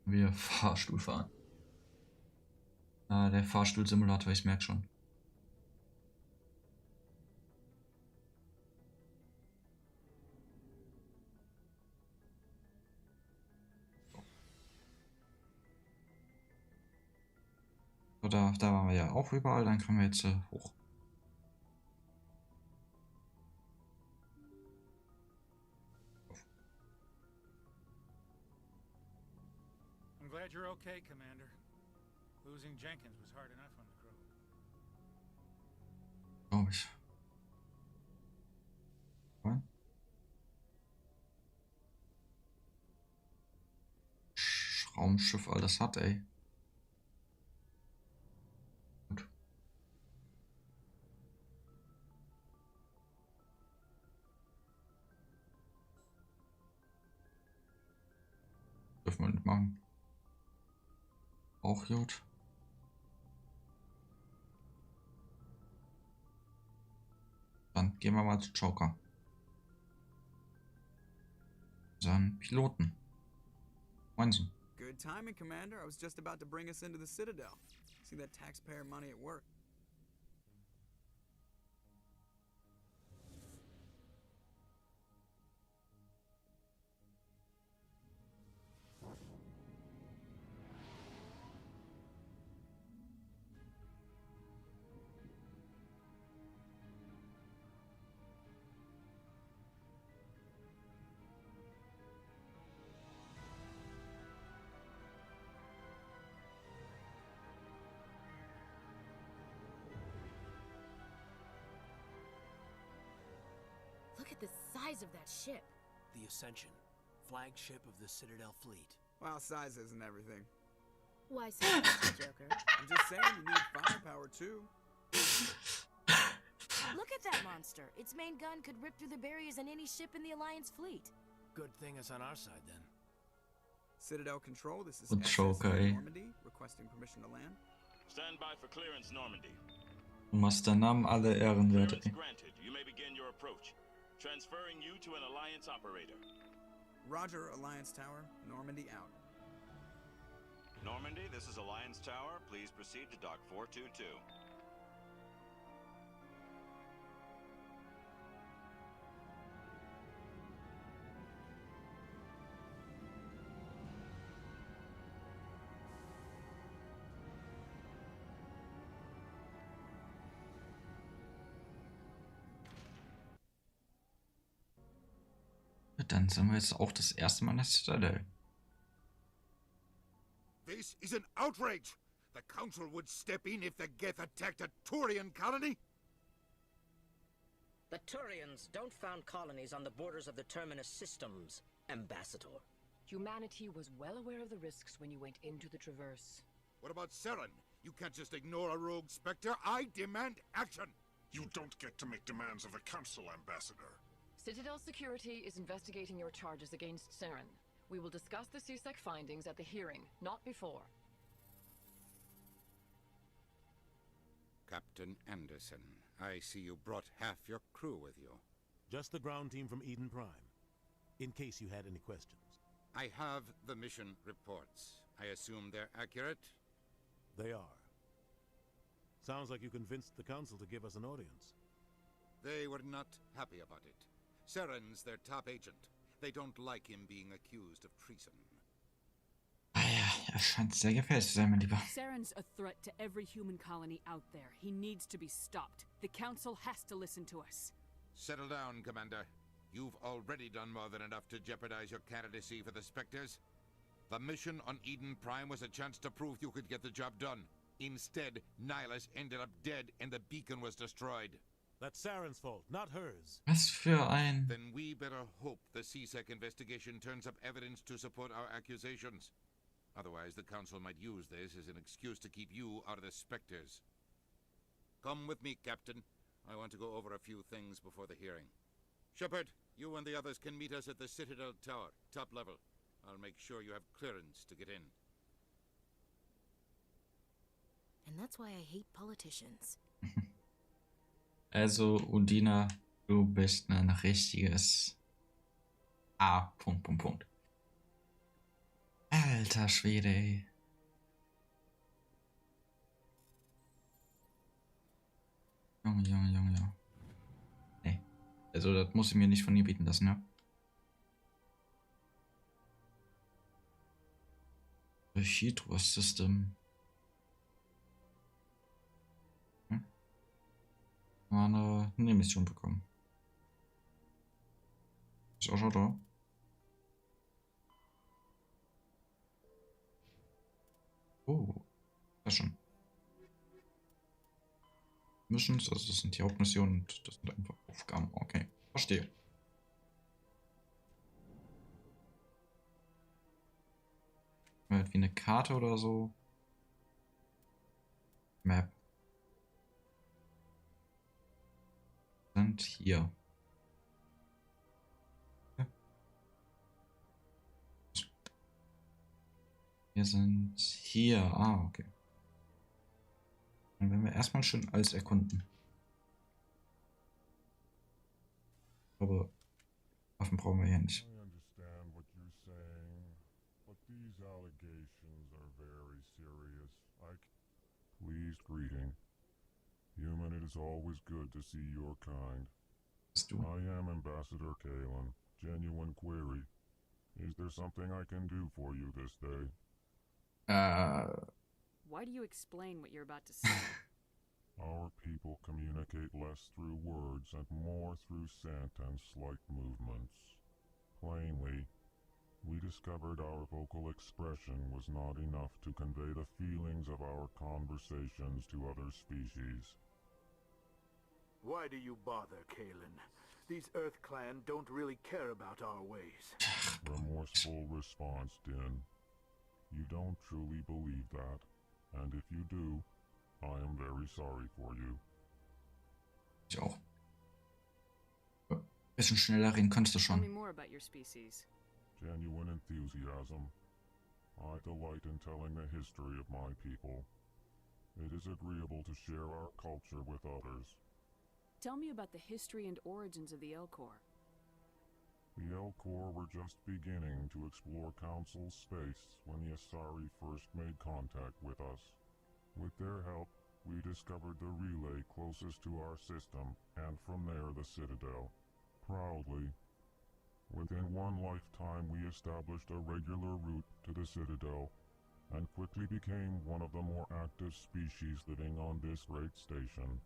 Wir Fahrstuhl fahren. Der Fahrstuhlsimulator, ich merke schon. So, da waren wir ja auch überall, dann können wir jetzt hoch. I'm glad you're okay, Commander. Losing Jenkins was hard enough on the crew. Glaube ich. Raumschiff alles hat, ey. Gut. Dürfen wir nicht machen. Auch gut. Dann gehen wir mal zu Joker. Unseren Piloten. Moinsen. Good timing, Commander. I was just about to bring us into the Citadel. See that taxpayer money at work. Look at the size of that ship. The Ascension, flagship of the Citadel fleet. Well, size isn't everything. Why so fast, Joker? I'm just saying you need firepower, too. Look at that monster. Its main gun could rip through the barriers in any ship in the Alliance fleet. Good thing it's on our side, then. Citadel Control, this is Und SS Joker, ey. Normandy, requesting permission to land. Stand by for clearance, Normandy. Du machst deinen Namen alle ehrenwert, ey. Granted, you may begin your approach. Transferring you to an Alliance operator. Roger, Alliance Tower. Normandy out. Normandy, this is Alliance Tower. Please proceed to Dock 422. Dann sind wir jetzt auch das erste Mal in der Citadel. This is an outrage! The Council would step in if the Geth attacked a Turian colony? The Turians don't found colonies on the borders of the Terminus systems, Ambassador. Humanity was well aware of the risks when you went into the Traverse. What about Seren? You can't just ignore a rogue Spectre. I demand action! You don't get to make demands of the Council, Ambassador. Citadel Security is investigating your charges against Seren. We will discuss the CSEC findings at the hearing, not before. Captain Anderson, I see you brought half your crew with you. Just the ground team from Eden Prime, in case you had any questions. I have the mission reports. I assume they're accurate? They are. Sounds like you convinced the Council to give us an audience. They were not happy about it. Seren's their top agent. They don't like him being accused of treason. Er scheint sehr gefällig zu sein, mein Lieber. Seren's a threat to every human colony out there. He needs to be stopped. The Council has to listen to us. Settle down, Commander. You've already done more than enough to jeopardize your candidacy for the Spectres. The mission on Eden Prime was a chance to prove you could get the job done. Instead, Nihilus ended up dead and the beacon was destroyed. That's Saren's fault, not hers. Was für ein... Then we better hope the CSEC investigation turns up evidence to support our accusations. Otherwise, the Council might use this as an excuse to keep you out of the Spectres. Come with me, Captain. I want to go over a few things before the hearing. Shepard, you and the others can meet us at the Citadel Tower, top level. I'll make sure you have clearance to get in. And that's why I hate politicians. Also, Undina, du bist ein richtiges A. Punkt. Alter Schwede, ey. Junge. Nee. Also, das muss ich mir nicht von ihr bieten lassen, ne? The Hydro System. Eine Mission bekommen. Ist auch schon da. Oh, das schon. Missions, also das sind die Hauptmissionen und das sind einfach Aufgaben. Okay, verstehe. Wie eine Karte oder so. Map. Sind hier. Wir sind hier. Ah, okay. Dann werden wir erstmal schön alles erkunden. Aber Waffen brauchen wir hier nicht. I understand what you're saying, but these allegations are very serious. Pleased greeting. Human, it is always good to see your kind. I am Ambassador Kalen. Genuine query. Is there something I can do for you this day? Why do you explain what you're about to say? Our people communicate less through words and more through scent and slight movements. Plainly, we discovered our vocal expression was not enough to convey the feelings of our conversations to other species. Why do you bother, Kalen? These Earth Clan don't really care about our ways. Remorseful response, Din. You don't truly believe that, and if you do, I am very sorry for you. Ich auch. Bisschen schneller reden kannst du Tell me schon. more about your species. Genuine enthusiasm. I delight in telling the history of my people. It is agreeable to share our culture with others. Tell me about the history and origins of the Elcor. The Elcor were just beginning to explore Council space when the Asari first made contact with us. With their help, we discovered the relay closest to our system, and from there the Citadel. Proudly. Within one lifetime we established a regular route to the Citadel, and quickly became one of the more active species living on this great station.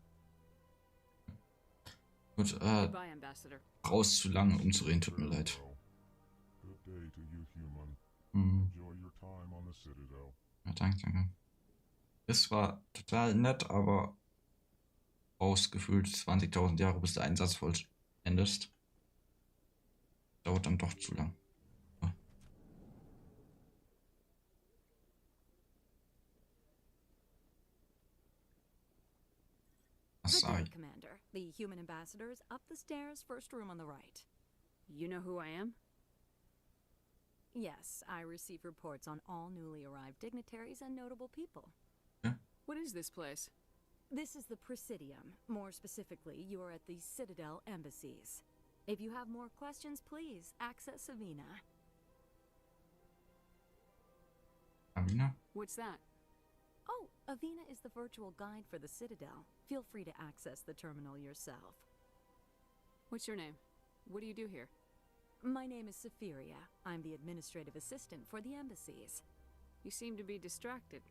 Gut, Goodbye, Ambassador. raus zu lang, um zu reden, tut mir leid. good day to you, human. Mhm. Enjoy your time on the Citadel. Ja, danke. Das war total nett, aber ausgefühlt 20.000 Jahre, bis der Einsatz vollendest. Dauert dann doch zu lang. Good Sorry. day, Commander. The human ambassador is up the stairs, first room on the right. You know who I am? Yes, I receive reports on all newly arrived dignitaries and notable people. What is this place? This is the Presidium. More specifically, you are at the Citadel embassies. If you have more questions, please access Avina. Avina? What's that? Oh, Avina is the virtual guide for the Citadel. Feel free to access the terminal yourself. What's your name? What do you do here? My name is Sephiria. I'm the administrative assistant for the embassies. You seem to be distracted.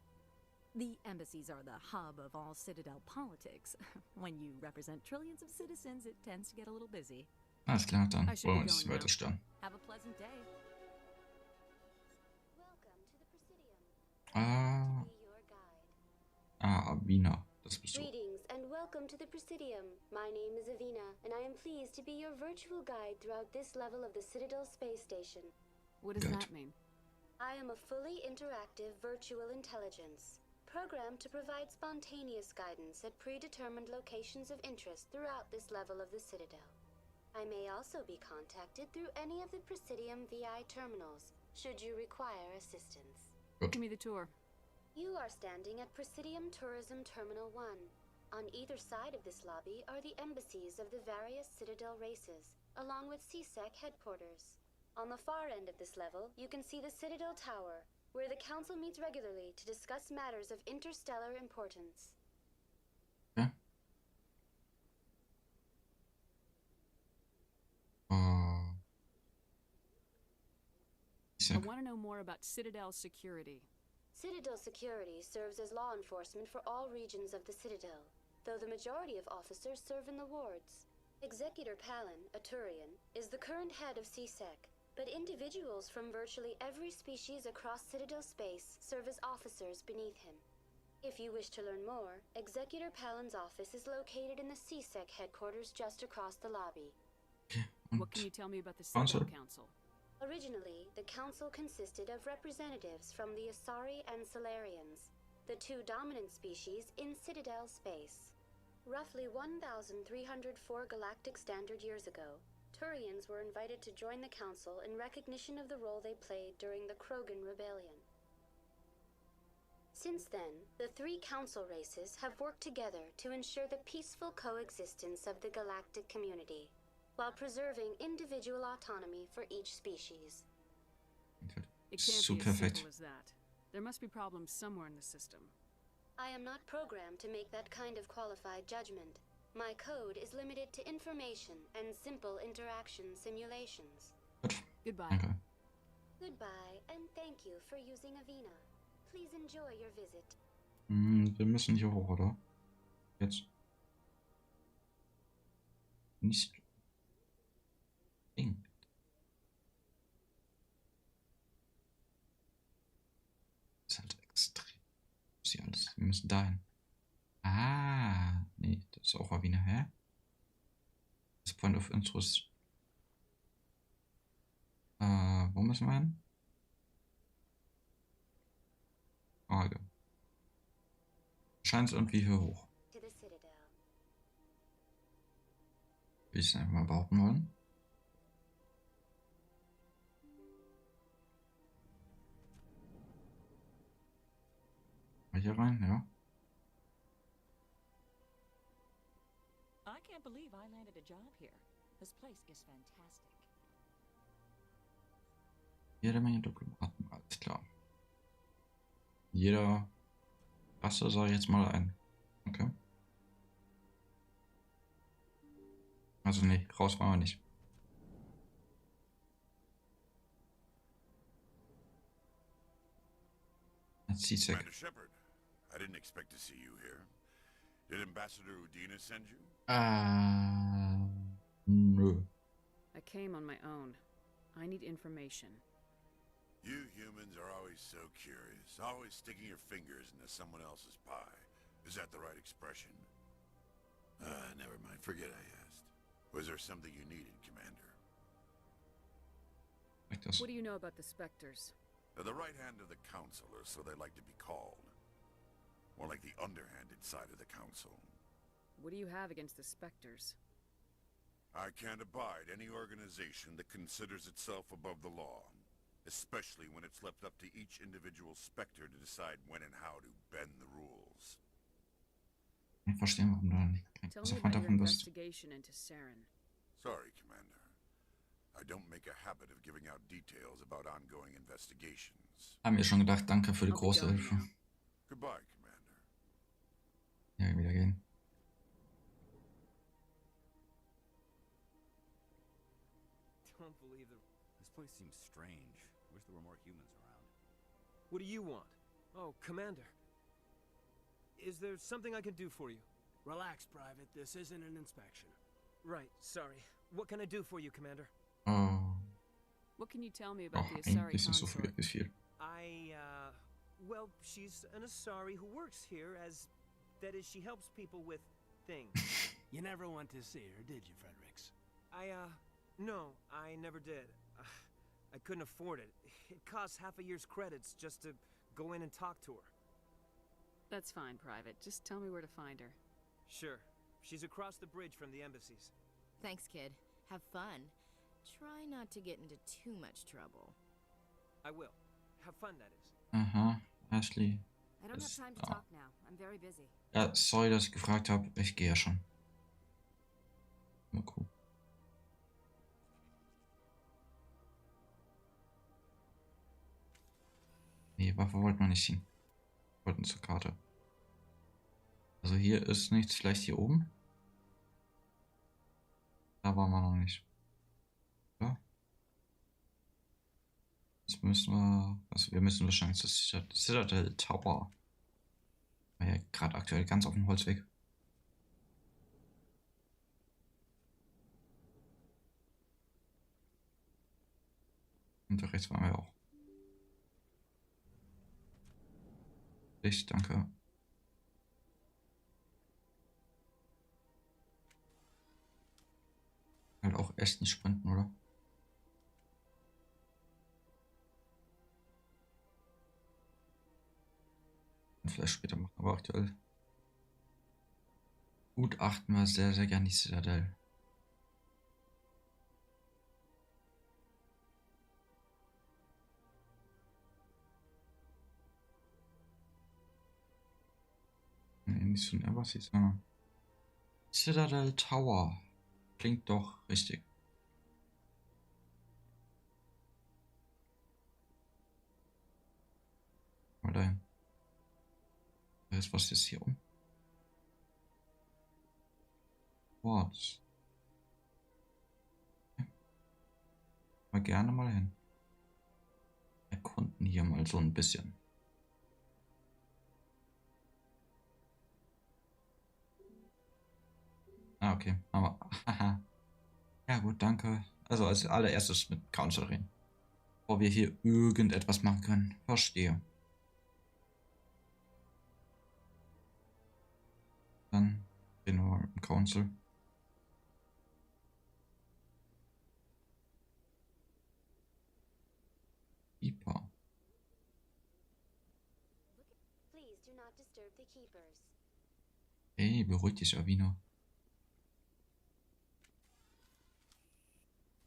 The embassies are the hub of all Citadel politics. When you represent trillions of citizens, it tends to get a little busy. Alles klar, dann wollen wir uns nicht weiter stören. Have a pleasant day. Avina, das bist du. Greetings and welcome to the Presidium. My name is Avina, and I am pleased to be your virtual guide throughout this level of the Citadel space station. What does that mean? I am a fully interactive virtual intelligence, programmed to provide spontaneous guidance at predetermined locations of interest throughout this level of the Citadel. I may also be contacted through any of the Presidium VI terminals, should you require assistance. Give me the tour. You are standing at Presidium Tourism Terminal 1. On either side of this lobby are the embassies of the various Citadel races, along with CSEC headquarters. On the far end of this level, you can see the Citadel Tower, where the Council meets regularly to discuss matters of interstellar importance. I want to know more about Citadel security. Citadel security serves as law enforcement for all regions of the Citadel, though the majority of officers serve in the wards. Executor Palin, a Turian, is the current head of CSEC, but individuals from virtually every species across Citadel space serve as officers beneath him. If you wish to learn more, Executor Palin's office is located in the CSEC headquarters just across the lobby. What can you tell me about the Citadel Council? Originally, the council consisted of representatives from the Asari and Solarians, the two dominant species in Citadel space. Roughly 1,304 galactic standard years ago, Turians were invited to join the council in recognition of the role they played during the Krogan Rebellion. Since then, the three council races have worked together to ensure the peaceful coexistence of the galactic community, while preserving individual autonomy for each species. It can't be as simple as that. There must be problems somewhere in the system. I am not programmed to make that kind of qualified judgment. My code is limited to information and simple interaction simulations. Goodbye. Goodbye, and thank you for using Avina. Please enjoy your visit. Wir müssen hier hoch, oder? Jetzt. Nicht. Ist halt extrem. Ist hier alles. Wir müssen dahin. Ah, nee, das ist auch Avina, hä? Das Point of Interest. Wo müssen wir hin? Frage. Scheint es irgendwie hier hoch. Will ich es einfach mal behaupten wollen? Mal hier rein, ja. I can't believe I landed a job here. This place is fantastic. Jede Menge Diplomaten, alles klar. Jeder Rasse sage ich jetzt mal ein. Okay. Also nee, raus wollen wir nicht. Commander Shepard, I didn't expect to see you here. Did Ambassador Udina send you? Nö. I came on my own. I need information. You humans are always so curious, always sticking your fingers into someone else's pie. Is that the right expression? Never mind. Forget I asked. Was there something you needed, Commander? What do you know about the Spectres? They're the right hand of the Council, or so they like to be called. More like the underhanded side of the Council. What do you have against the Spectres? I can't abide any organization that considers itself above the law. Especially when it's left up to each individual Spectre to decide when and how to bend the rules. Ich verstehe, warum du nicht Tell so me Freund about your davon bist. investigation into Saren. Sorry, Commander. I don't make a habit of giving out details about ongoing investigations. Haben wir schon gedacht, danke für die große Hilfe. Goodbye, Commander. Ja, wieder gehen. Don't believe it. This place seems strange. Wish there were more humans around. What do you want? Oh, Commander. Is there something I can do for you? Relax, Private. This isn't an inspection. Right, sorry. What can I do for you, Commander? Oh. What can you tell me about the Ein Asari bisschen so consort? viel. Well, she's an Asari who works here as... That is, she helps people with things. You never went to see her, did you, Fredericks? No, I never did. I couldn't afford it. It costs half a year's credits just to go in and talk to her. That's fine, Private. Just tell me where to find her. Sure. She's across the bridge from the embassies. Thanks, kid. Have fun. Try not to get into too much trouble. I will. Have fun, that is. Aha, Ashley. I don't have time to talk now. I'm very busy. Ja, sorry, dass ich gefragt habe. Ich gehe ja schon. Mal gucken. Nee, Waffe wollten wir nicht ziehen. Wir wollten zur Karte. Also hier ist nichts, vielleicht hier oben. Da waren wir noch nicht. Ja. Jetzt müssen wir... Also wir müssen wahrscheinlich das Citadel Tower. War ja gerade aktuell ganz auf dem Holzweg. Und da rechts waren wir auch. Ich danke. Halt auch echt nicht sprinten, oder? Und vielleicht später machen, aber aktuell gutachten wir sehr, sehr gern die Citadel. Nee, nicht so ein Embassy, sondern Citadel Tower. Klingt doch richtig. Mal dahin. Da ist was jetzt hier um. What? Mal gerne mal hin. Erkunden hier mal so ein bisschen. Ah, okay. Aber, haha. Ja gut, danke. Also als allererstes mit Council reden. Bevor wir hier irgendetwas machen können. Verstehe. Dann reden wir mal mit dem Council. Keeper. Please do not disturb the keepers. Hey, beruhig dich, Avino.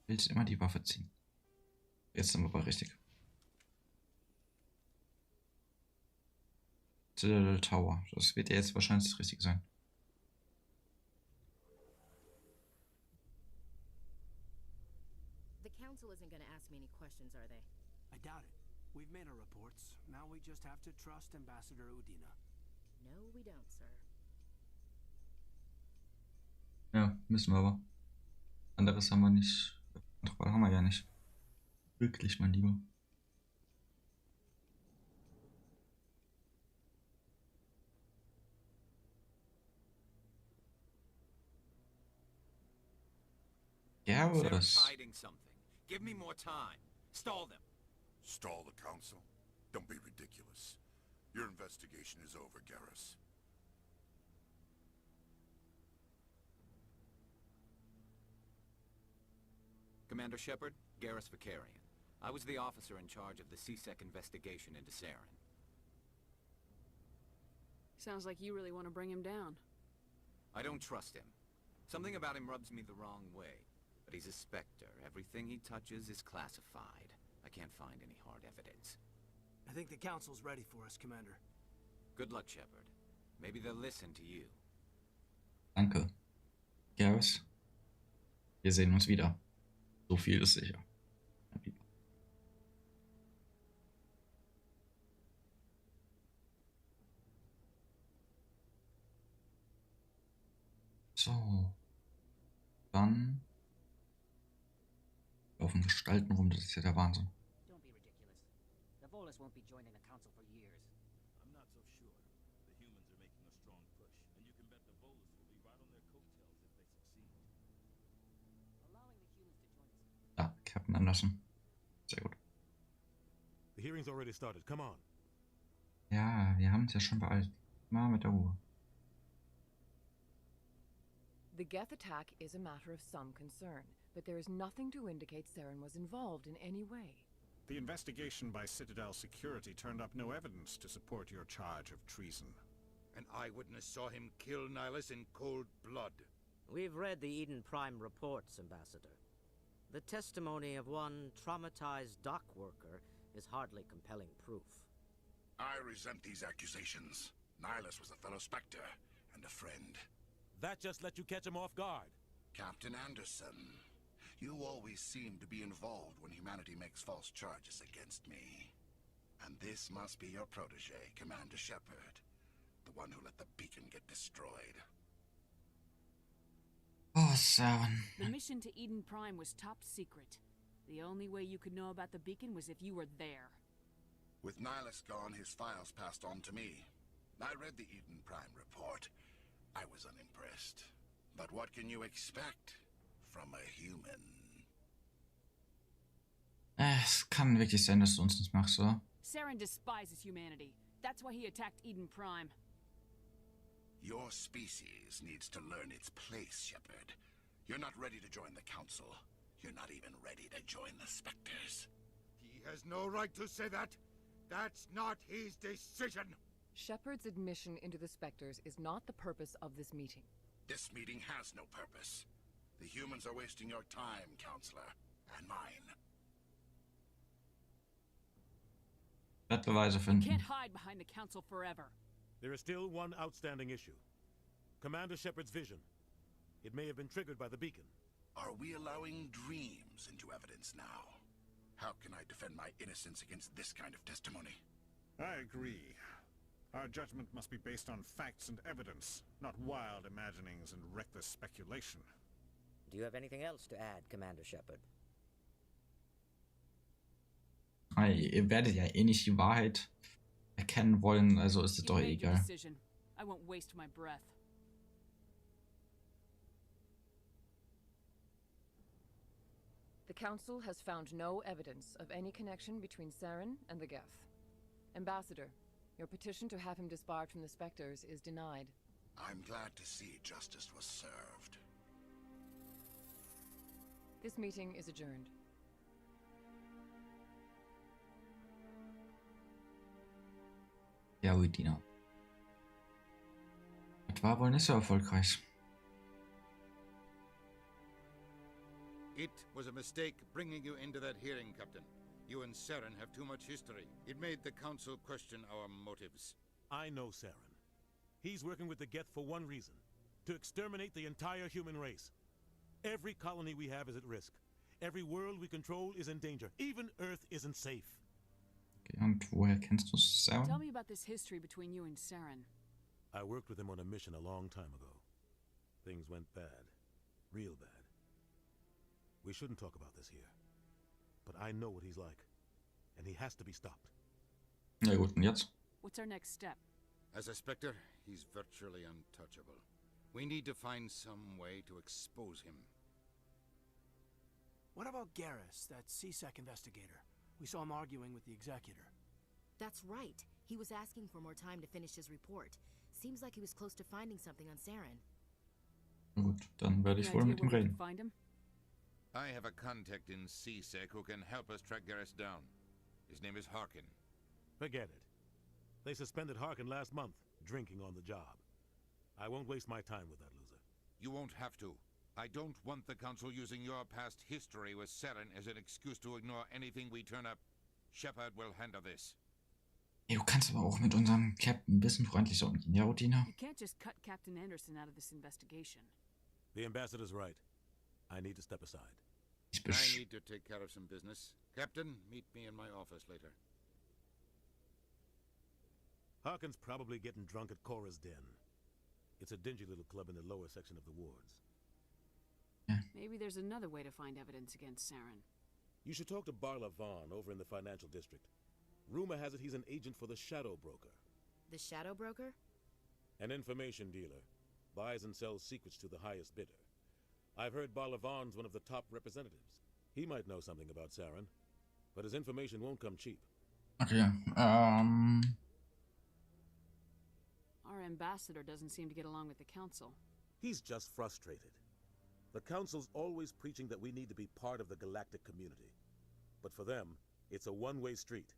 Willst immer die Waffe ziehen. Jetzt sind wir aber richtig. Citadel Tower. Das wird ja jetzt wahrscheinlich das Richtige sein. The council isn't going to ask me any questions, are they? I doubt it. We've made our reports. Now we just have to trust Ambassador Udina. No, we don't, sir. Ja, müssen wir aber. Anderes haben wir nicht. Kontrolle haben wir ja nicht. Wirklich, mein Lieber. Sarah's hiding something. Give me more time. Stall them. Stall the council? Don't be ridiculous. Your investigation is over, Garrus. Commander Shepard, Garrus Vicarian. I was the officer in charge of the CSEC investigation into Saren. Sounds like you really want to bring him down. I don't trust him. Something about him rubs me the wrong way. But he's a Spectre. Everything he touches is classified. I can't find any hard evidence. I think the council's ready for us, Commander. Good luck, Shepard. Maybe they'll listen to you. Danke. Garrus. Wir sehen uns wieder. So viel ist sicher. So. Dann laufen Gestalten rum, das ist ja der Wahnsinn. Don't be ridiculous. The Volus won't be joining the council for years. I'm not so sure. The humans are making a strong push, and you can bet the Volus will be right on their coattails if they succeed. Allowing the humans to join us. Ja, Captain Anderson. Sehr gut. The hearing's already started. Come on. Ja, wir haben es ja schon beeilt. Mal mit der Ruhe. The Geth attack is a matter of some concern, but there is nothing to indicate Saren was involved in any way. The investigation by Citadel Security turned up no evidence to support your charge of treason. An eyewitness saw him kill Nihilus in cold blood. We've read the Eden Prime reports, Ambassador. The testimony of one traumatized dock worker is hardly compelling proof. I resent these accusations. Nihilus was a fellow Spectre and a friend. That just let you catch him off guard. Captain Anderson, you always seem to be involved when humanity makes false charges against me. And this must be your protege, Commander Shepard, the one who let the beacon get destroyed. Oh, Saren. The mission to Eden Prime was top secret. The only way you could know about the beacon was if you were there. With Nihilus gone, his files passed on to me. I read the Eden Prime report. I was unimpressed. But what can you expect from a human? Es kann wirklich sein, dass du uns nicht machst, oder? Saren despises humanity. That's why he attacked Eden Prime. Your species needs to learn its place, Shepard. You're not ready to join the Council. You're not even ready to join the Spectres. He has no right to say that. That's not his decision. Shepard's admission into the Spectres is not the purpose of this meeting. This meeting has no purpose. The humans are wasting your time, Counselor, and mine. Beweise You finden. can't hide behind the council forever. There is still one outstanding issue. Commander Shepard's vision. It may have been triggered by the beacon. Are we allowing dreams into evidence now? How can I defend my innocence against this kind of testimony? I agree. Our judgment must be based on facts and evidence, not wild imaginings and reckless speculation. Do you have anything else to add, Commander Shepard? Ihr werdet ja eh nicht die Wahrheit erkennen wollen, also ist es doch You've made your egal. decision. I won't waste my breath. The Council has found no evidence of any connection between Saren and the Geth. Ambassador, your petition to have him disbarred from the Spectres is denied. I'm glad to see justice was served. This meeting is adjourned. Ja, Udina. Das war wohl nicht so erfolgreich. It was a mistake bringing you into that hearing, Captain. You and Saren have too much history. It made the Council question our motives. I know Saren. He's working with the Geth for one reason. To exterminate the entire human race. Every colony we have is at risk. Every world we control is in danger. Even Earth isn't safe. Okay, und woher kennst du Saren? Tell me about this history between you and Saren. I worked with him on a mission a long time ago. Things went bad. Real bad. We shouldn't talk about this here. But I know what he's like. And he has to be stopped. Ja gut, und jetzt? What's our next step? As a Spectre, he's virtually untouchable. We need to find some way to expose him. What about Garrus, that CSEC investigator? We saw him arguing with the executor. That's right. He was asking for more time to finish his report. Seems like he was close to finding something on Saren. Gut, dann werde ich Any wohl idea mit ihm where we reden. can find him? I have a contact in CSEC who can help us track Garrus down. His name is Harkin. Forget it. They suspended Harkin last month, drinking on the job. I won't waste my time with that loser. You won't have to. I don't want the Council using your past history with Saren as an excuse to ignore anything we turn up. Shepard will handle this. Ey, du kannst aber auch mit unserem Captain ein bisschen freundlicher umgehen, ja, Odina? You can't just cut Captain Anderson out of this investigation. The ambassador's right. I need to step aside. I need to take care of some business. Captain, meet me in my office later. Harkin's probably getting drunk at Cora's Den. It's a dingy little club in the lower section of the wards. Maybe there's another way to find evidence against Saren. You should talk to Barla Vaughn over in the financial district. Rumor has it he's an agent for the Shadow Broker. The Shadow Broker? An information dealer. Buys and sells secrets to the highest bidder. I've heard Barla Vaughn's one of the top representatives. He might know something about Saren, but his information won't come cheap. Okay, Our ambassador doesn't seem to get along with the council. He's just frustrated. The Council's always preaching that we need to be part of the galactic community. But for them, it's a one-way street.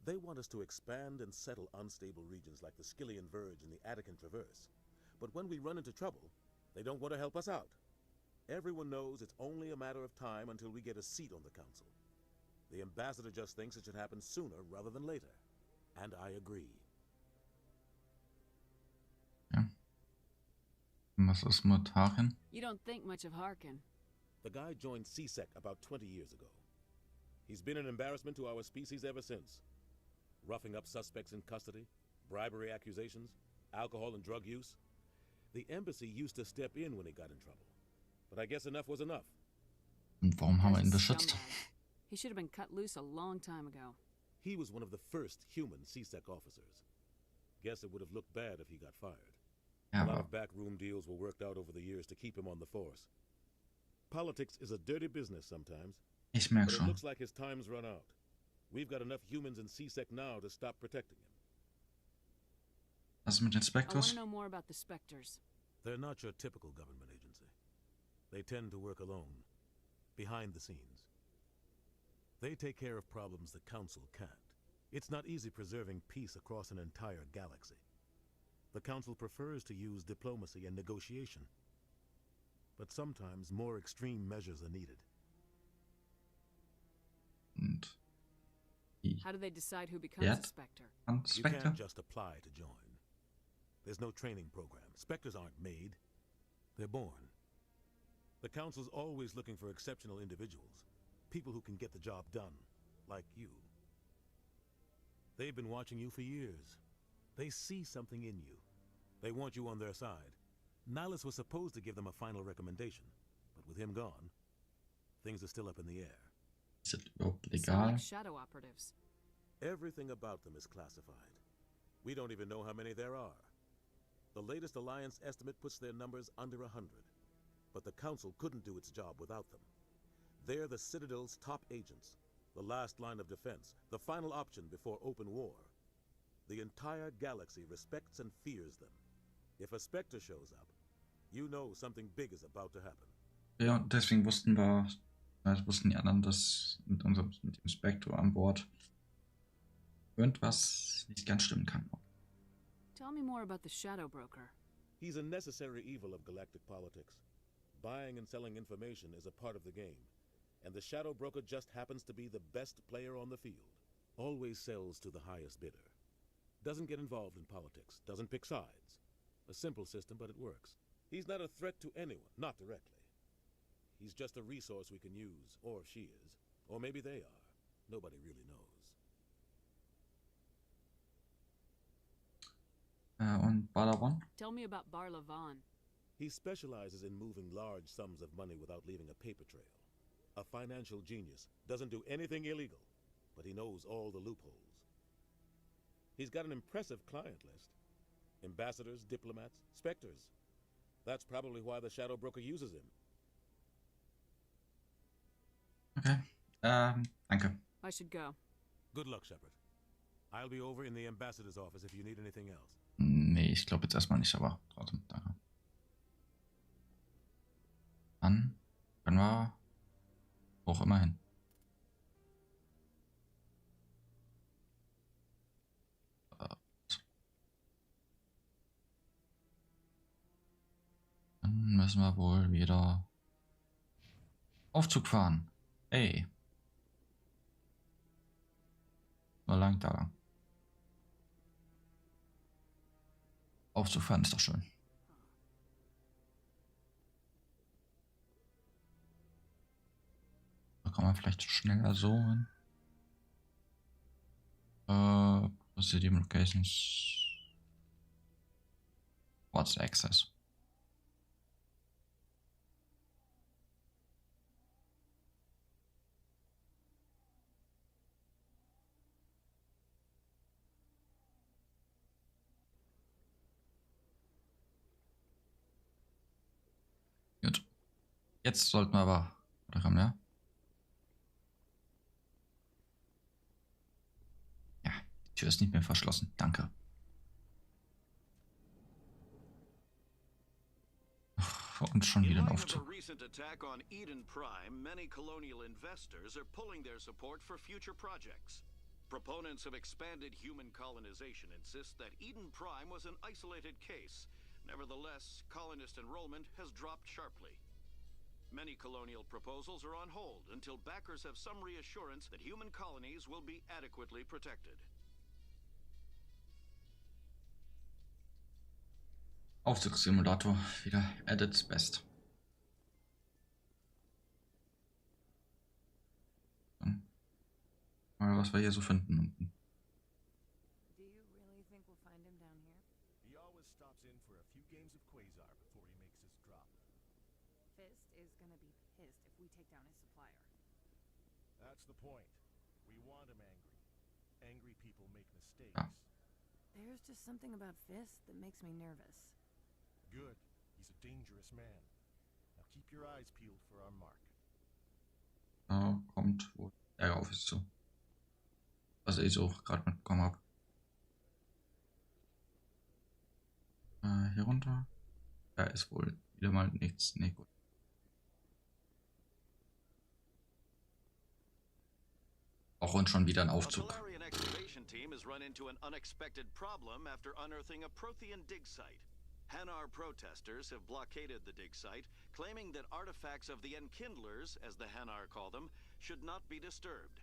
They want us to expand and settle unstable regions like the Skillian Verge and the Attican Traverse. But when we run into trouble, they don't want to help us out. Everyone knows it's only a matter of time until we get a seat on the Council. The ambassador just thinks it should happen sooner rather than later. And I agree. Ja. Was ist mit Harkin? You don't think much of Harkin. The guy joined CSEC about 20 years ago. He's been an embarrassment to our species ever since. Roughing up suspects in custody, bribery accusations, alcohol and drug use. The embassy used to step in when he got in trouble. But I guess enough was enough. Und warum haben wir ihn beschützt? He should have been cut loose a long time ago. He was one of the first human CSEC officers. Guess it would have looked bad if he got fired. Ja, a lot aber of backroom deals were worked out over the years to keep him on the force. Politics is a dirty business sometimes. ich merke But it schon. looks like his time's run out. We've got enough humans in CSEC now to stop protecting him. Was ist mit den I want Spectres? to know more about the Spectres. They're not your typical government agency. They tend to work alone, behind the scenes. They take care of problems the Council can't. It's not easy preserving peace across an entire galaxy. The Council prefers to use diplomacy and negotiation. But sometimes more extreme measures are needed. Und How do they decide who becomes a Spectre? An You Spectre? can't just apply to join. There's no training program. Spectres aren't made. They're born. The Council's always looking for exceptional individuals. People who can get the job done. Like you. They've been watching you for years. They see something in you. They want you on their side. Nihilus was supposed to give them a final recommendation. But with him gone, things are still up in the air. Ist das überhaupt They sound legal? like shadow operatives. Everything about them is classified. We don't even know how many there are. The latest Alliance estimate puts their numbers under 100. But the Council couldn't do its job without them. They're the Citadel's top agents, the last line of defense, the final option before open war. The entire galaxy respects and fears them. If a Spectre shows up, you know something big is about to happen. Ja, deswegen wussten die anderen, dass mit dem Spectre an Bord irgendwas nicht ganz stimmen kann. Tell me more about the Shadow Broker. He's a necessary evil of galactic politics. Buying and selling information is a part of the game, and the Shadow Broker just happens to be the best player on the field. Always sells to the highest bidder. Doesn't get involved in politics, doesn't pick sides. A simple system, but it works. He's not a threat to anyone, not directly. He's just a resource we can use, or she is. Or maybe they are. Nobody really knows. Und Balabon? Tell me about Barla Vaughn. He specializes in moving large sums of money without leaving a paper trail. A financial genius, doesn't do anything illegal, but he knows all the loopholes. He's got an impressive client list. Ambassadors, diplomats, specters. That's probably why the Shadow Broker uses him. Okay. Danke. I should go. Good luck, Shepard. I'll be over in the ambassador's office if you need anything else. Nee, ich glaube jetzt erstmal nicht, aber trotzdem, danke. Dann können wir auch immer hin. Dann müssen wir wohl wieder Aufzug fahren. Ey. Nur lang da lang. Aufzug fahren ist doch schön. Da kann man vielleicht schneller so hin. Presidium Locations. What's access? Gut. Jetzt sollten wir aber kommen, ja? Ja, die Tür ist nicht mehr verschlossen. Danke. Und schon wieder ein Aufzug. Recent attack on Eden Prime, many colonial investors are pulling their support for future projects. Proponents of expanded human colonization insist that Eden Prime was an isolated case. Nevertheless, colonist enrollment has dropped sharply. Many colonial proposals are on hold until backers have some reassurance that human colonies will be adequately protected. Aufzugssimulator wieder at its best. Mal was wir hier so finden unten. Do you really think we'll find him down here? He always stops in for a few games of Quasar before he makes his drop. Fist is gonna be pissed if we take down his supplier. That's the point. We want him angry. Angry people make mistakes. Ah. There's just something about Fist that makes me nervous. Good. He's a dangerous man. Now keep your eyes peeled for our mark. Da kommt wohl Ärger auf uns zu. Was ich so gerade mitbekommen habe. Hier runter. Da ist wohl wieder mal nichts. Nee, gut. Auch uns schon wieder ein Aufzug. A Solarian excavation team has run into an unexpected problem after unearthing a Prothean dig site. Hanar protesters have blockaded the dig site, claiming that artifacts of the Enkindlers, as the Hanar call them, should not be disturbed.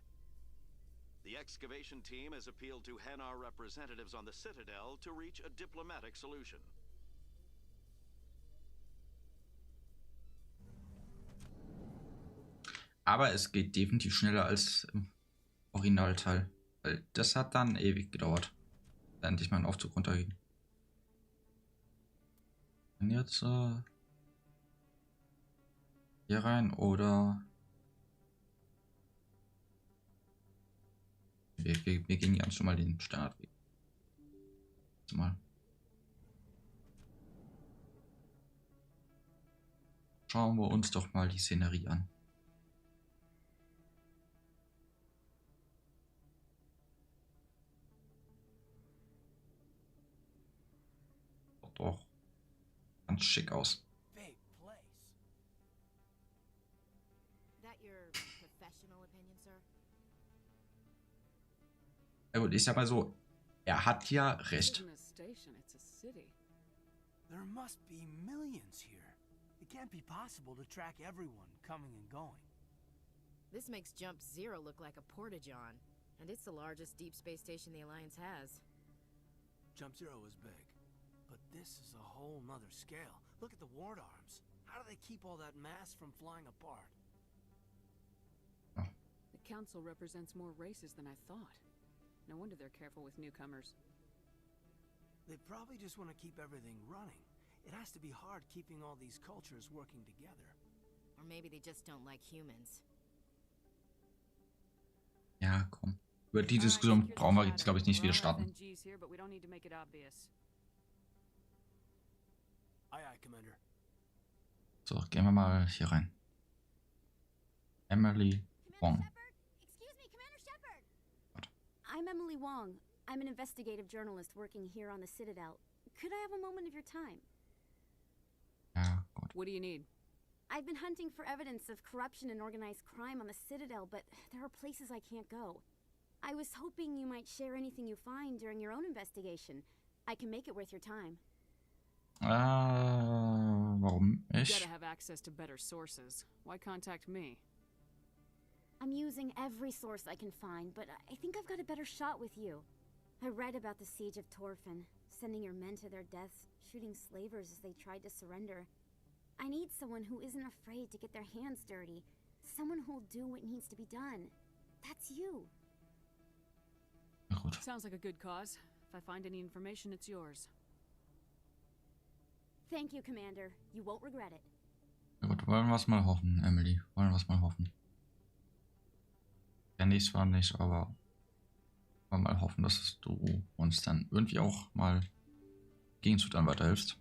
The excavation team has appealed to Hanar representatives on the Citadel to reach a diplomatic solution. Aber es geht definitiv schneller als im Originalteil. Weil das hat dann ewig gedauert. Da endlich mal ein Aufzug runterging. Und jetzt hier rein oder wir gehen ganz schon mal den Standardweg. Mal. Schauen wir uns doch mal die Szenerie an. Doch. Ganz schick aus. Big place. That your professional opinion, sir? Ja gut, ich sag mal so, er hat ja recht. There must be millions here. It can't be possible to track everyone coming and going. This makes Jump Zero look like a porta-john, and it's the largest deep space station the Alliance has. Jump Zero is big, but this is a whole nother scale. Look at the ward arms. How do they keep all that mass from flying apart? The council represents more races than I thought. No wonder they're careful with newcomers. They probably just want to keep everything running. It has to be hard keeping all these cultures working together. Or maybe they just don't like humans. Ja, komm. Über die Diskussion brauchen wir jetzt, glaube ich, nicht wieder starten. Aye, aye, Commander. So, gehen wir mal hier rein. Emily. Wong. Excuse me, Commander Shepard. I'm Emily Wong. I'm an investigative journalist working here on the Citadel. Could I have a moment of your time? Ja, gut. What do you need? I've been hunting for evidence of corruption and organized crime on the Citadel, but there are places I can't go. I was hoping you might share anything you find during your own investigation. I can make it worth your time. Warum You ich? gotta have access to better sources. Why contact me? I'm using every source I can find, but I think I've got a better shot with you. I read about the siege of Torfin, sending your men to their deaths, shooting slavers as they tried to surrender. I need someone who isn't afraid to get their hands dirty. Someone who'll do what needs to be done. That's you. Gut. Sounds like a good cause. If I find any information, it's yours. Thank you, Commander. You won't regret it. Ja, gut, wollen wir es mal hoffen, Emily. Wollen wir es mal hoffen. Kenn ich zwar nicht, aber wollen wir mal hoffen, dass du uns dann irgendwie auch mal Gegenzug dann weiterhilfst.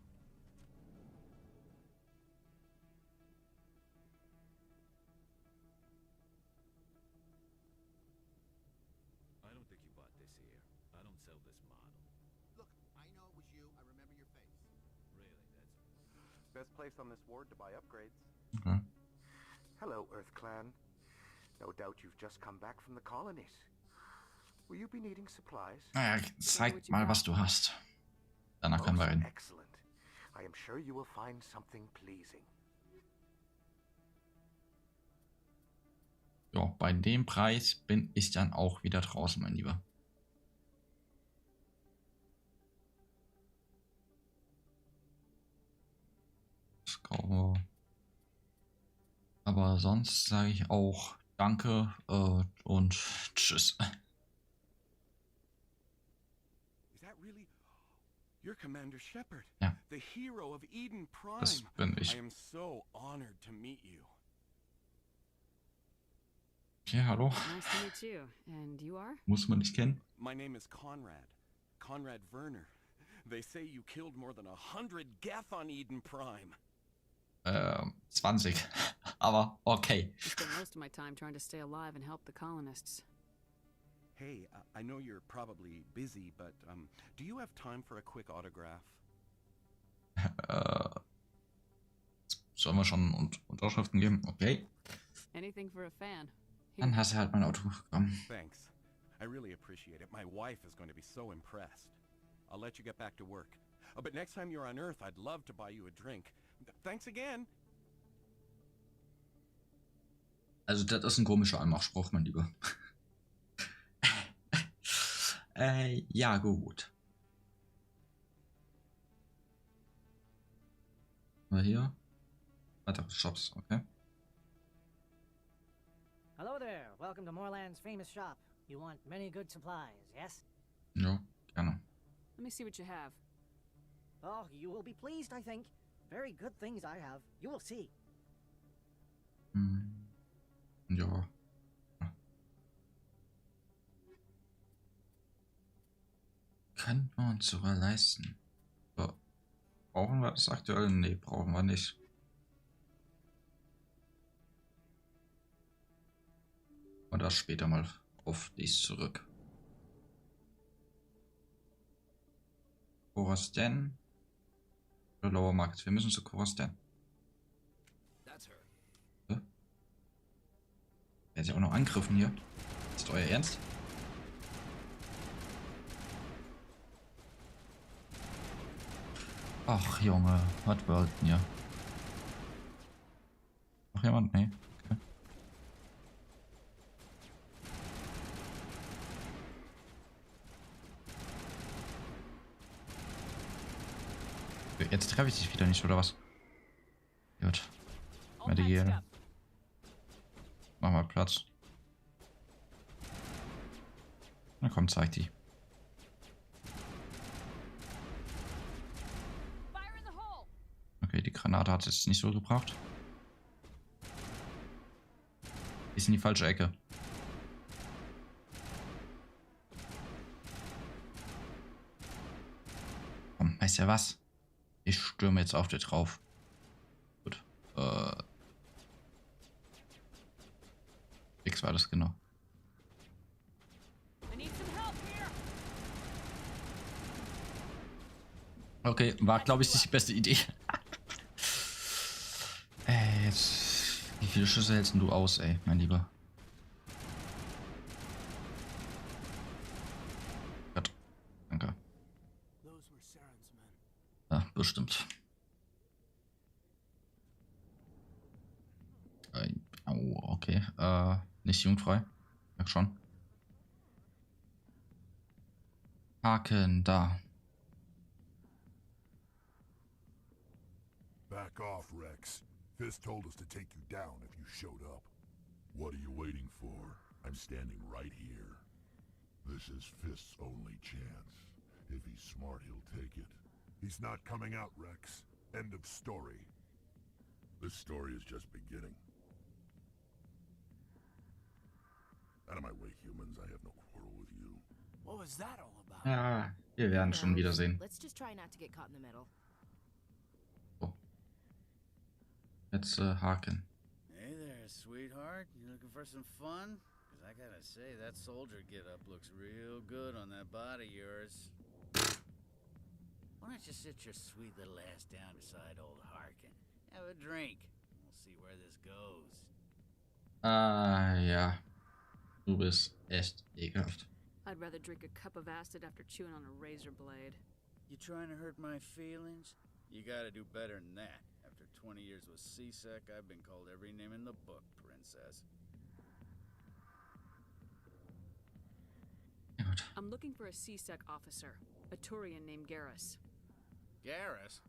I don't think you bought this here. I don't sell this model. Look, I know it was you. I remember your face. Really, that's... Best place on this ward to buy upgrades. Okay. Hello, Earth Clan. No doubt you've just come back from the colonies. Will you be needing supplies? Naja, zeig mal, was du hast. Danach können wir reden. Excellent. I am sure you will find something pleasing. Ja, bei dem Preis bin ich dann auch wieder draußen, mein Lieber. Das kaufen wir. Aber sonst sage ich auch Danke und Tschüss. Is that really... You're Commander Shepard, Ja. the hero of Eden Prime. Das bin ich. I am so honored to meet you. Okay, hallo. Nice to meet you. And you are? Muss man nicht kennen. My name is Conrad. Conrad Werner. They say you killed more than 100 Geth on Eden Prime. 20. Aber okay. I spent most of my time trying to stay alive and help the colonists. Hey, I know you're probably busy, but do you have time for a quick autograph? Sollen wir schon Unterschriften geben? Okay. Anything for a fan. Dann hast du halt mein Auto bekommen. Thanks. I really appreciate it. My wife is going to be so impressed. I'll let you get back to work. But next time you're on Earth, I'd love to buy you a drink. Thanks again. Also das ist ein komischer Anmachspruch, mein Lieber. Ja, gut. Mal hier. Weitere Shops, okay. Hello there. Welcome to Moorland's famous shop. You want many good supplies, yes? Ja, gerne. Let me see what you have. Oh, you will be pleased, I think. Very good things I have. You will see. Ja. Können wir uns sogar leisten. So. Brauchen wir das aktuell? Nee, brauchen wir nicht. Und das später mal auf dies zurück. Korastan oder Lower Market? Wir müssen zu Korastan. Er hat ja auch noch angegriffen hier. Ist euer Ernst? Ach Junge, was wollten ihr? Noch jemand? Nee. Okay. Jetzt treffe ich dich wieder nicht, oder was? Gut. Warte hier. Mach mal Platz. Na komm, zeig die. Okay, die Granate hat es jetzt nicht so gebraucht. Ist in die falsche Ecke. Komm, weißt du was? Ich stürme jetzt auf dir drauf. Gut. Rex war das, genau. Okay, war, glaube ich, nicht die beste Idee. Jetzt. Wie viele Schüsse hältst du aus, ey, mein Lieber? Gott. Danke. Ja, bestimmt. Oh, okay. Nicht jugendfrei. Merk schon. Haken, da. Back off, Rex. Fist told us to take you down if you showed up. What are you waiting for? I'm standing right here. This is Fist's only chance. If he's smart, he'll take it. He's not coming out, Rex. End of story. This story is just beginning. Out of my way, humans. I have no quarrel with you. What was that all about? Ja, wir werden schon wiedersehen. Let's just try not to get caught in the middle. Jetzt Haken. Hey there, sweetheart. You looking for some fun? Cause I gotta say, that soldier get-up looks real good on that body of yours. Why don't you sit your sweet little ass down beside old Harkin? Have a drink. We'll see where this goes. Ja. Du bist echt ekelhaft. I'd rather drink a cup of acid after chewing on a razor blade. You trying to hurt my feelings? You gotta do better than that. After 20 years with C-Sec, I've been called every name in the book, princess. I'm looking for a C-Sec officer, a Turian named Garrus. Garrus?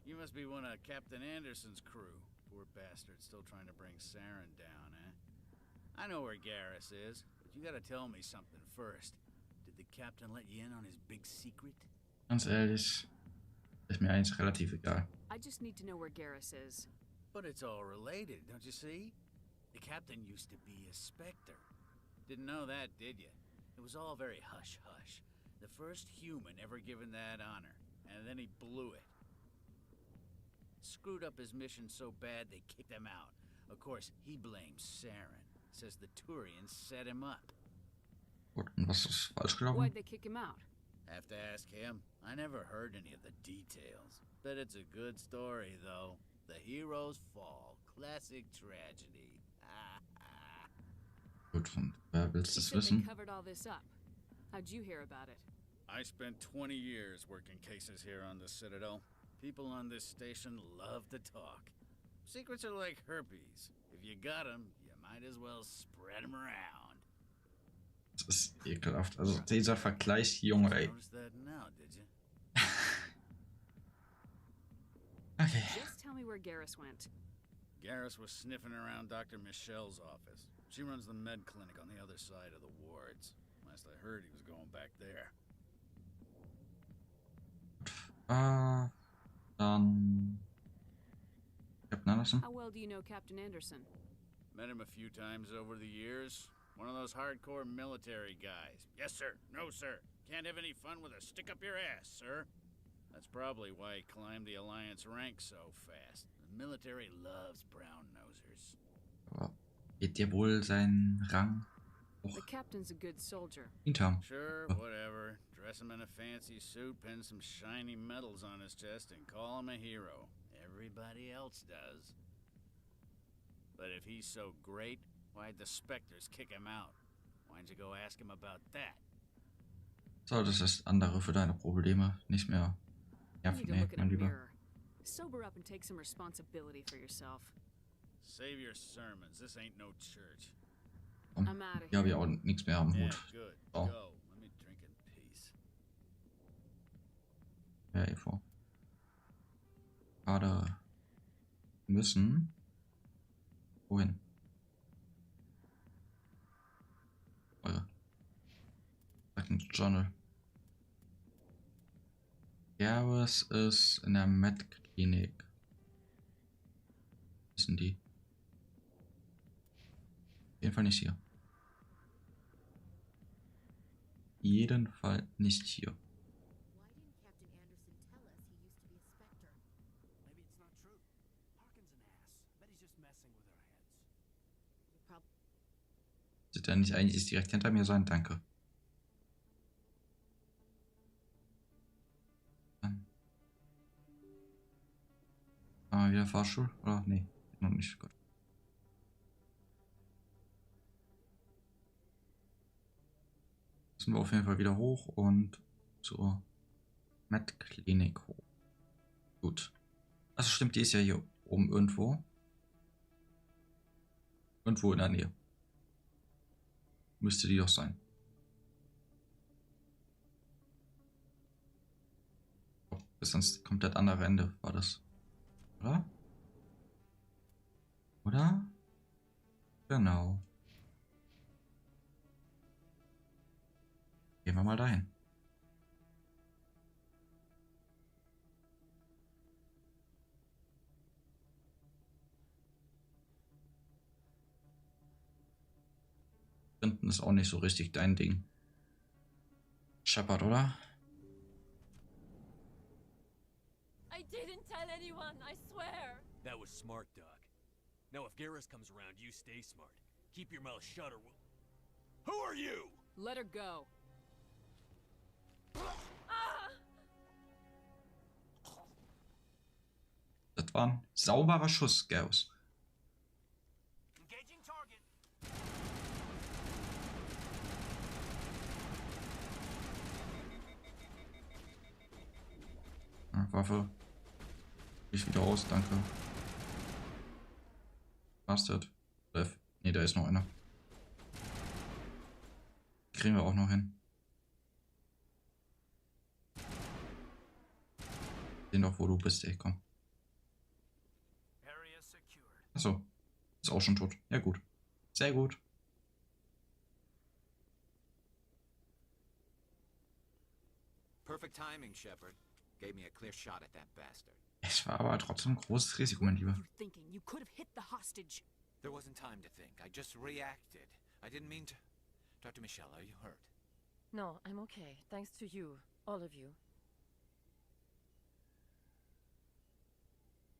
You must be one of Captain Anderson's crew. Poor bastard, still trying to bring Saren down, eh? I know where Garrus is, but you gotta tell me something first. Did the captain let you in on his big secret? Ganz ehrlich, ist mir eigentlich relativ egal. I just need to know where Garrus is. But it's all related, don't you see? The captain used to be a Spectre. Didn't know that, did you? It was all very hush-hush. The first human ever given that honor, and then he blew it. Screwed up his mission so bad they kicked him out. Of course, he blames Saren. Says the Turians set him up. Gut, und was ist falsch gelaufen? Why'd they kick him out? Have to ask him. I never heard any of the details. Bet it's a good story, though. The heroes fall. Classic tragedy. Gut, und wer willst You das said wissen? they covered all this up. How'd you hear about it? I spent 20 years working cases here on the Citadel. People on this station love to talk. Secrets are like herpes. If you got them, you might as well spread them around. Das ist ekelhaft. Also dieser Vergleich, Junge, ey. Notice that now, did you? Okay. Just tell me where Garrus went. Garrus was sniffing around Dr. Michelle's office. She runs the med clinic on the other side of the wards. Last I heard, he was going back there. Dann Captain Anderson. How well do you know Captain Anderson? Met him a few times over the years. One of those hardcore military guys. Yes, sir. No, sir. Can't have any fun with a stick up your ass, sir. That's probably why he climbed the Alliance ranks so fast. The military loves brown-nosers. Aber geht dir wohl sein Rang The captain's a good soldier. hinterm? Sure, whatever. Dress him in a fancy suit, pin some shiny medals on his chest, and call him a hero. Everybody else does. But if he's so great, why'd the Spectres kick him out? Why'd you go ask him about that? Solltest das andere für deine Probleme nicht mehr You nerven, need to nee, look in a mein Lieber. mirror. Sober up and take some responsibility for yourself. Save your sermons. This ain't no church. Komm, I'm outta hier habe ich auch nichts mehr am Yeah, Hut. good. So, Go. Let me drink in peace. ja, Evo. Gerade müssen. Wohin? Eure. Second Journal. Garrus ist in der Med-Klinik. Was sind die? Auf jeden Fall nicht hier. Jeden Fall nicht hier. Maybe it's not true. Harkin's an ass. Bet he's just messing with our heads. Sollte der nicht eigentlich direkt hinter mir sein? Danke. Dann. Wieder Fahrstuhl? Oder? Nee, noch nicht. Gut. Müssen wir auf jeden Fall wieder hoch und zur Med-Klinik hoch. Gut. Also stimmt, die ist ja hier oben irgendwo. Irgendwo in der Nähe. Müsste die doch sein. Bis ans komplett andere Ende war das. Oder? Oder? Genau. Gehen wir mal dahin. Hinten ist auch nicht so richtig dein Ding. Shepard, oder? I didn't tell anyone, I swear. That was smart, Doc. Now if Garrus comes around, you stay smart. Keep your mouth shut or we'll... Who are you? Let her go. Das war ein sauberer Schuss, Garrus. Engaging target. Waffe. Ich wieder aus, danke. Bastard. Ne, da ist noch einer. Kriegen wir auch noch hin. Sehen doch, wo du bist, ey, komm. Achso. Ist auch schon tot. Ja, gut. Sehr gut. Perfect timing, Shepard. Gave me a clear shot at that bastard. Es war aber trotzdem ein großes Risiko, mein Lieber. Thinking you could have hit the hostage. There wasn't time to think. I just reacted. I didn't mean to... Dr. Michelle, are you hurt? No, I'm okay. Thanks to you. All of you.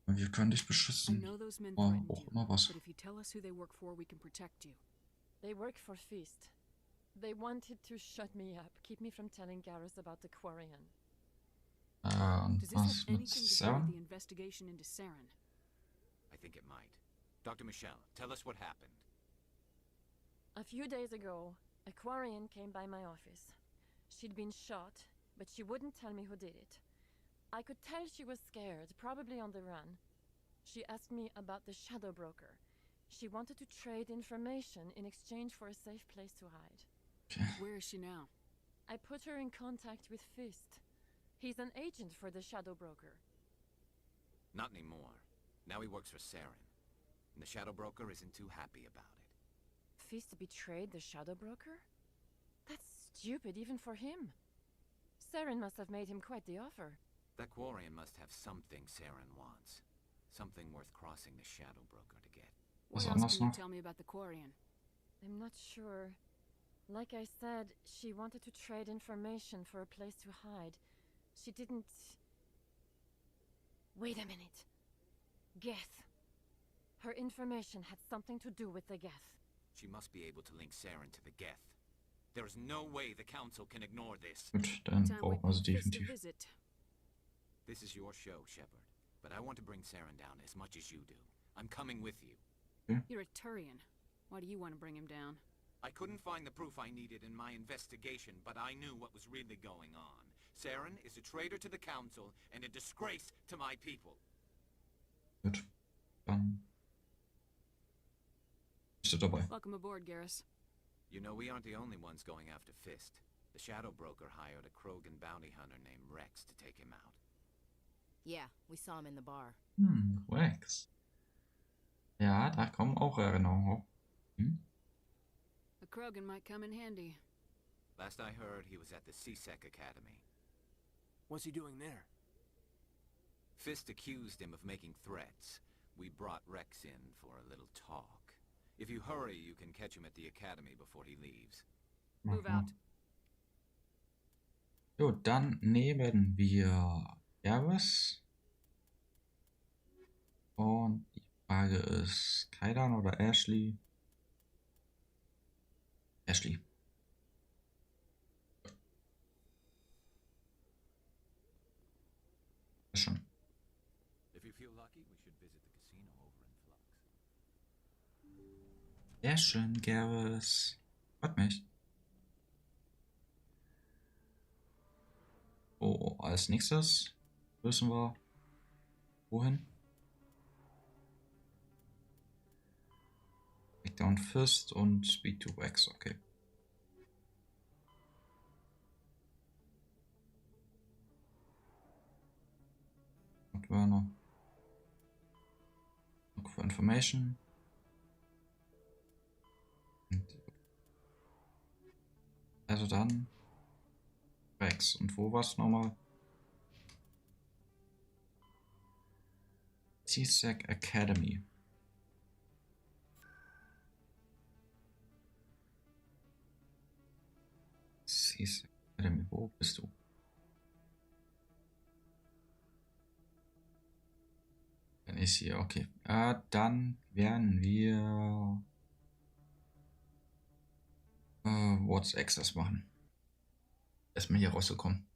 Wir können dich beschützen. Oh, auch immer was. But if you tell us who they work for, we can protect you. They work for Feast. They wanted to shut me up, keep me from telling Garrus about the Quarian. Und Does this have was mit anything to do with Sarah? the investigation into Saren? I think it might. Dr. Michelle, tell us what happened. A few days ago, a Quarian came by my office. She'd been shot, but she wouldn't tell me who did it. I could tell she was scared, probably on the run. She asked me about the Shadow Broker. She wanted to trade information in exchange for a safe place to hide. Where is she now? I put her in contact with Fist. He's an agent for the Shadow Broker. Not anymore. Now he works for Saren. And the Shadow Broker isn't too happy about it. Fist betrayed the Shadow Broker? That's stupid even for him. Saren must have made him quite the offer. That Quarian must have something Saren wants. Something worth crossing the Shadow Broker to get. What else can you tell me about the Quarian? I'm not sure. Like I said, she wanted to trade information for a place to hide. She didn't... Wait a minute. Geth. Her information had something to do with the Geth. She must be able to link Saren to the Geth. There is no way the Council can ignore this. Gut, dann brauchen wir sie definitiv. This is your show, Shepard. But I want to bring Saren down as much as you do. I'm coming with you. You're a Turian. Why do you want to bring him down? I couldn't find the proof I needed in my investigation, but I knew what was really going on. Saren is a traitor to the Council and a disgrace to my people. Gut, dann bist du dabei. Welcome aboard, Garrus. You know, we aren't the only ones going after Fist. The Shadow Broker hired a Krogan bounty hunter named Rex to take him out. Yeah, we saw him in the bar. Rex. Ja, da kommen auch Erinnerungen hoch. A Krogan might come in handy. Last I heard, he was at the CSEC Academy. What's he doing there? Fist accused him of making threats. We brought Rex in for a little talk. If you hurry, you can catch him at the Academy before he leaves. Move out. So, dann nehmen wir Garrus. Und die Frage ist, Kaidan oder Ashley? Ashley. Schon. If you feel lucky, we should visit the casino over in Flux. Sehr schön, Garrus. Freut mich. So, als nächstes müssen wir wohin? Takedown Fist und Speed to Wax, okay. Und Werner. Look for information. Also dann Wax. Und wo war's nochmal? CSEC Academy. CSEC Academy, wo bist du? Dann ist hier, okay. Dann werden wir What's Access machen. Erstmal hier rausgekommen.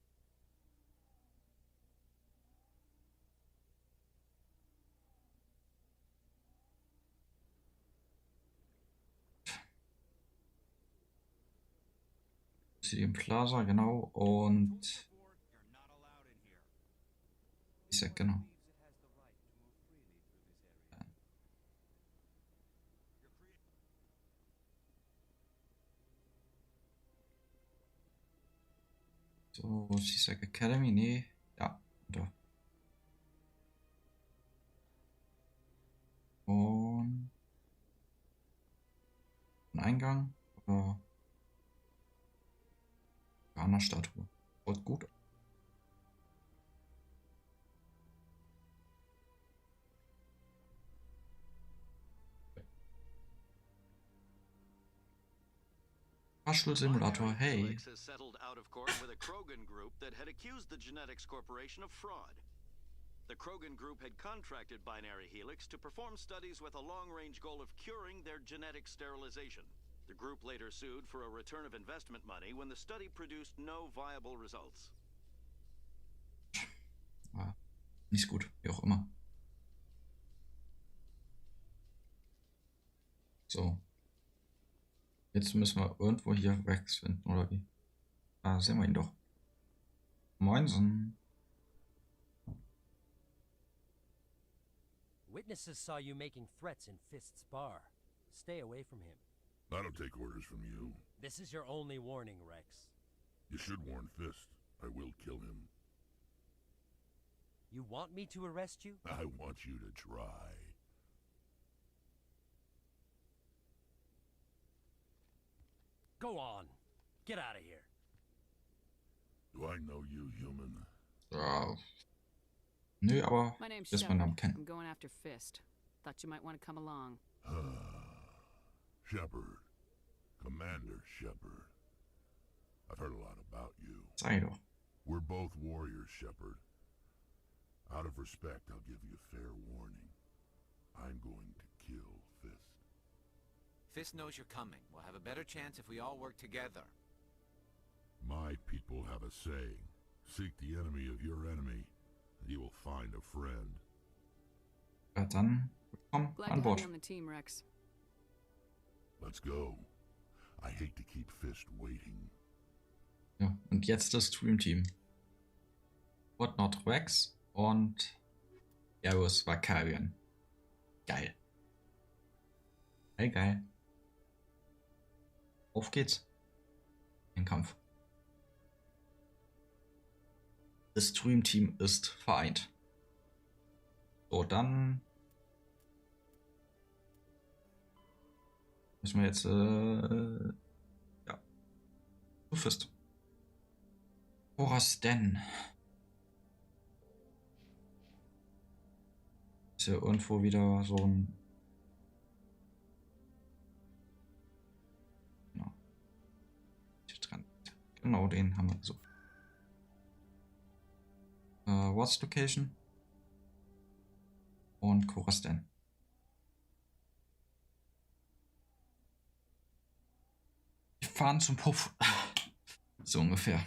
Im Plaza, genau, und ich sag genau. So, CSEC Academy, nee, ja, da. Und ein Eingang oder eine Statue. Schaut gut. Fahrstuhlsimulator, hey. Helix has settled out of court with a Krogan group that had accused the Genetics Corporation of fraud. The Krogan group had contracted Binary Helix to perform studies with a long-range goal of curing their genetic sterilization. The group later sued for a return of investment money when the study produced no viable results. Nicht gut, wie auch immer. So. Jetzt müssen wir irgendwo hier Wax finden, oder wie? Da sehen wir ihn doch. Moinsen. Witnesses saw you making threats in Fist's bar. Stay away from him. I don't take orders from you. This is your only warning, Rex. You should warn Fist. I will kill him. You want me to arrest you? I want you to try. Go on. Get out of here. Do I know you, human? Nö, aber My name's bis man Namen Shepard. kennt. I'm going after Fist. Thought you might want to come along. Shepard. Commander Shepard. I've heard a lot about you. Sei doch. We're both warriors, Shepard. Out of respect, I'll give you a fair warning. I'm going to kill Fist. Fist knows you're coming. We'll have a better chance if we all work together. My people have a saying. Seek the enemy of your enemy, and you will find a friend. Ja, dann komm Glad an to have Bord. you on the team, Rex. Let's go. I hate to keep Fist waiting. Ja, und jetzt das Stream-Team. Whatnot Rex und Garrus Vakarian. Geil. Geil, geil. Auf geht's. Den Kampf. Das Stream-Team ist vereint. So, dann müssen wir jetzt ja. Du Fist. Woras denn? Ist hier irgendwo wieder so ein. Genau. Genau, den haben wir gesucht. What's Location? Und Korastan. fahren zum Puff. So ungefähr.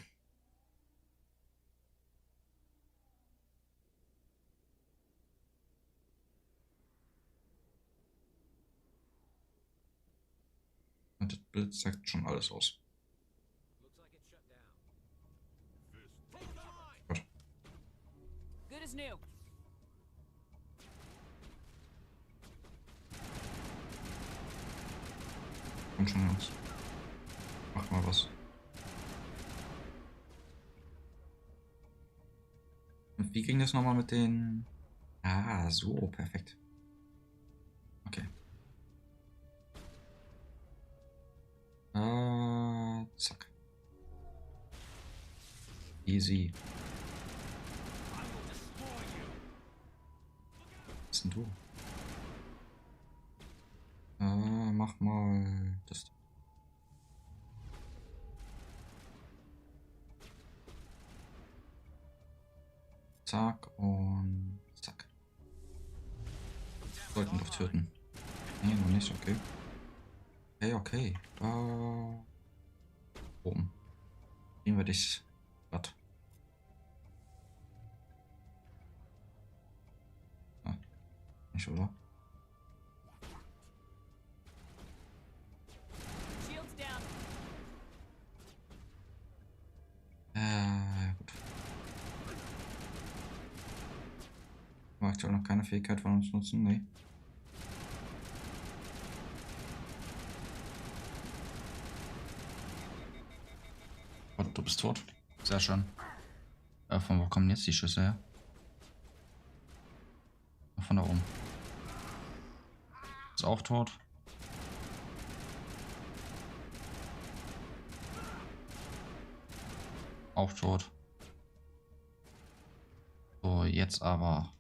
Und das Bild sagt schon alles aus. Gut. Good as new. Komm schon, Jungs. Mach mal was. Und wie ging das nochmal mit den... Ah, so, perfekt. Okay. Zack. Easy. Was ist denn du? Mach mal das. Zack und zack. Sollten doch töten. Nee, noch nicht, okay. Okay. Oben. Nehmen wir dich. Gott. Ah, nicht, oder? Gut. Aber aktuell noch keine Fähigkeit von uns nutzen, nee. Oh, du bist tot. Sehr schön. Von wo kommen jetzt die Schüsse her? Von da oben. Ist auch tot. Auch tot. So, jetzt aber.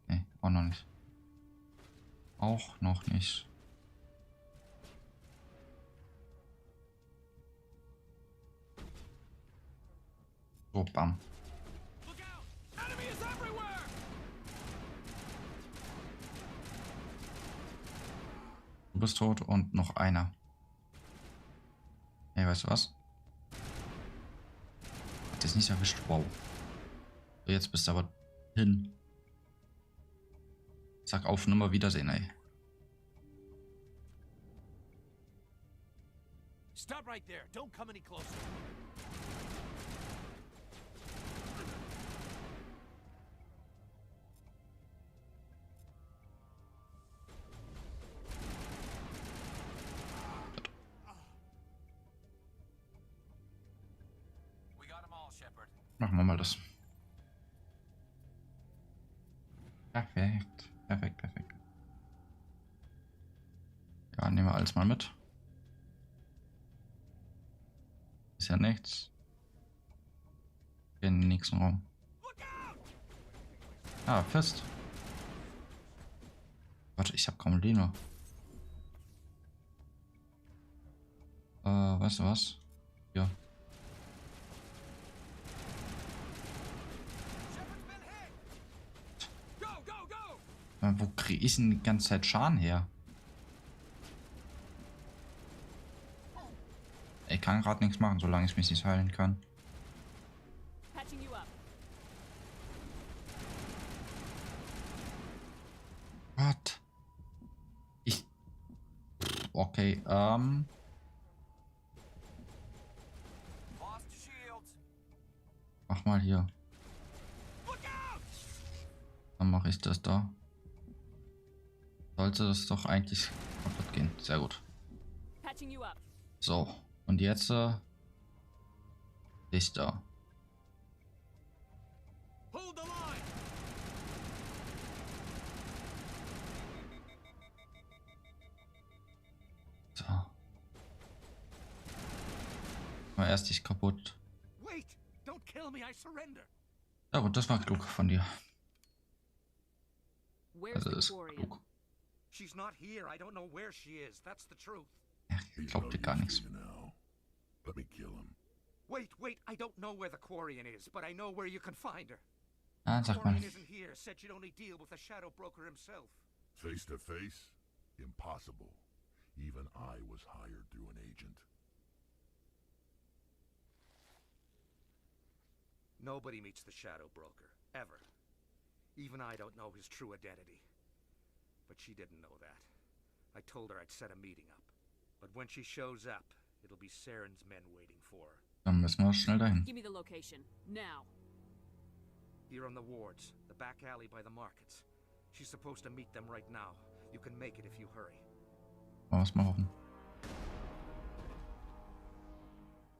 Nee, auch noch nicht. Auch noch nicht. So, bam. Du bist tot und noch einer. Hey, weißt du was? Hat jetzt nicht erwischt. Wow. So, jetzt bist du aber hin. Sag auf Nummer Wiedersehen, ey. Stop right there. Don't come any closer. Machen wir mal das. Perfekt. Perfekt, perfekt. Ja, nehmen wir alles mal mit. Ist ja nichts. In den nächsten Raum. Ah, Fist. Warte, ich habe kaum Lino. Weißt du was? Ja. Wo kriege ich denn die ganze Zeit Schaden her? Ich kann gerade nichts machen, solange ich mich nicht heilen kann. What? Okay, mach mal hier. Dann mache ich das da. Sollte das doch eigentlich kaputt gehen. Sehr gut. So, und jetzt ich da. So. Mal erst dich kaputt. Ja gut, das war klug von dir. Also ist klug. She's not here. I don't know where she is. That's the truth. Ich glaub dir gar nichts. Let me kill him. Wait. I don't know where the Quarian is, but I know where you can find her. Ah, sag mal. Quarian isn't here. Said she'd only deal with the Shadow Broker himself. Face to face? Impossible. Even I was hired through an agent. Nobody meets the Shadow Broker, ever. Even I don't know his true identity. But she didn't know that. I told her I'd set a meeting up. But when she shows up, it'll be Saren's men waiting for her. Dann müssen wir schnell dahin. Give me the location, now. Here on the wards, the back alley by the markets. She's supposed to meet them right now. You can make it if you hurry. Was mal hoffen.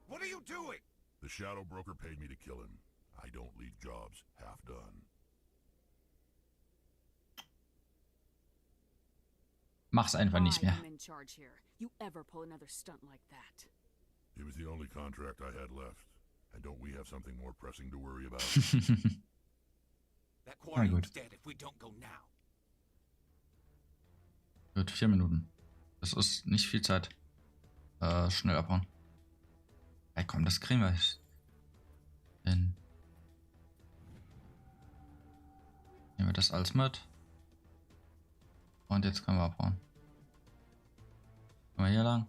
What are you doing? The Shadow Broker paid me to kill him. I don't leave jobs half done. Mach's einfach nicht mehr. I'm in charge here. You ever pull another stunt like that? It was the only contract I had left. And don't we have something more pressing to worry about? That quarry's dead if we don't go now. Gut, 4 Minuten. Das ist nicht viel Zeit. Schnell abhauen. Ey, komm, das kriegen wir hin. Nehmen wir das alles mit. Und jetzt können wir abhauen. Können wir hier lang?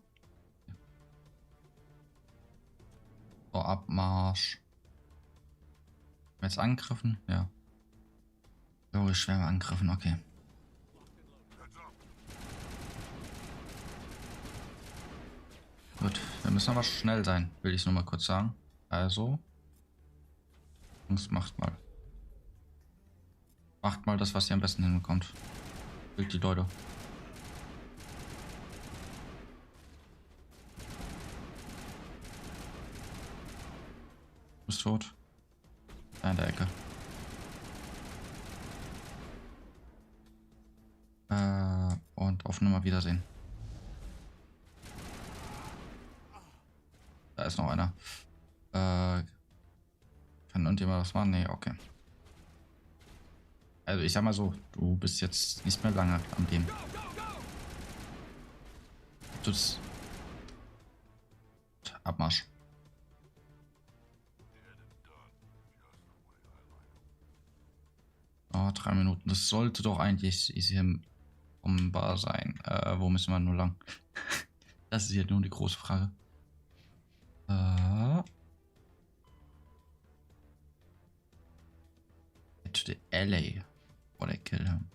So, Abmarsch. Haben wir jetzt angegriffen? Ja. Logisch, wir haben angegriffen, okay. Gut, wir müssen aber schnell sein, will ich nur mal kurz sagen. Also, Jungs, macht mal. Macht mal das, was ihr am besten hinbekommt. Bild die Leute. Du bist tot. Da in der Ecke. Und auf Nummer Wiedersehen. Da ist noch einer. Kann irgendjemand was machen? Nee, okay. Also ich sag mal so, du bist jetzt nicht mehr lange am Leben. Das Abmarsch. Oh, 3 Minuten. Das sollte doch eigentlich easy umbar sein. Wo müssen wir nur lang? Das ist jetzt nur die große Frage. To the LA. Or they kill him.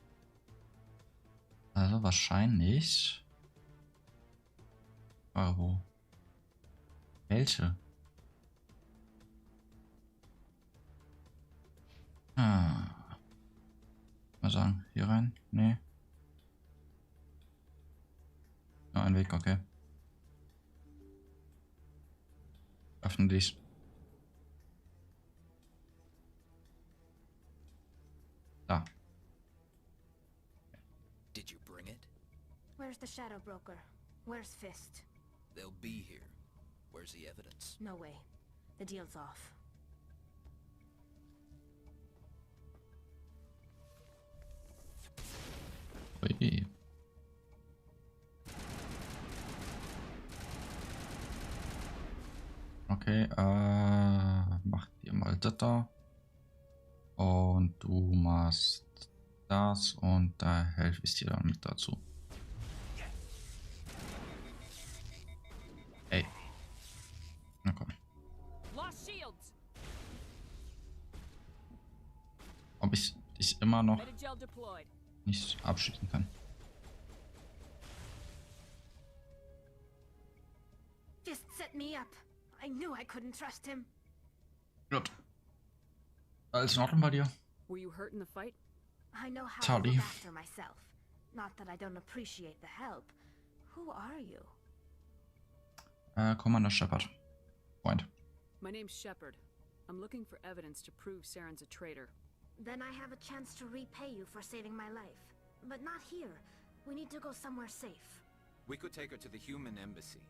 Also wahrscheinlich. Aber wo? Welche? Mal sagen, hier rein? Nee. Nur ein Weg, okay. Öffne dich. Da. Did you bring it? Where's the Shadow Broker? Where's Fist? They'll be here. Where's the evidence? No way. The deal's off. Ui. Okay, mach dir mal das da. Und du machst das und da helfe ich dir dann mit dazu. Ey. Na komm. Ob ich dich immer noch nicht abschießen kann. Just set me up. I knew I couldn't trust him. Gut. Alles in Ordnung bei dir? Were you hurt in the fight? I know how Sorry. to look after myself. Not that I don't appreciate the help. Who are you? Commander Shepard. Point. My name's Shepard. I'm looking for evidence to prove Saren's a traitor. Then I have a chance to repay you for saving my life. But not here. We need to go somewhere safe. We could take her to the human embassy.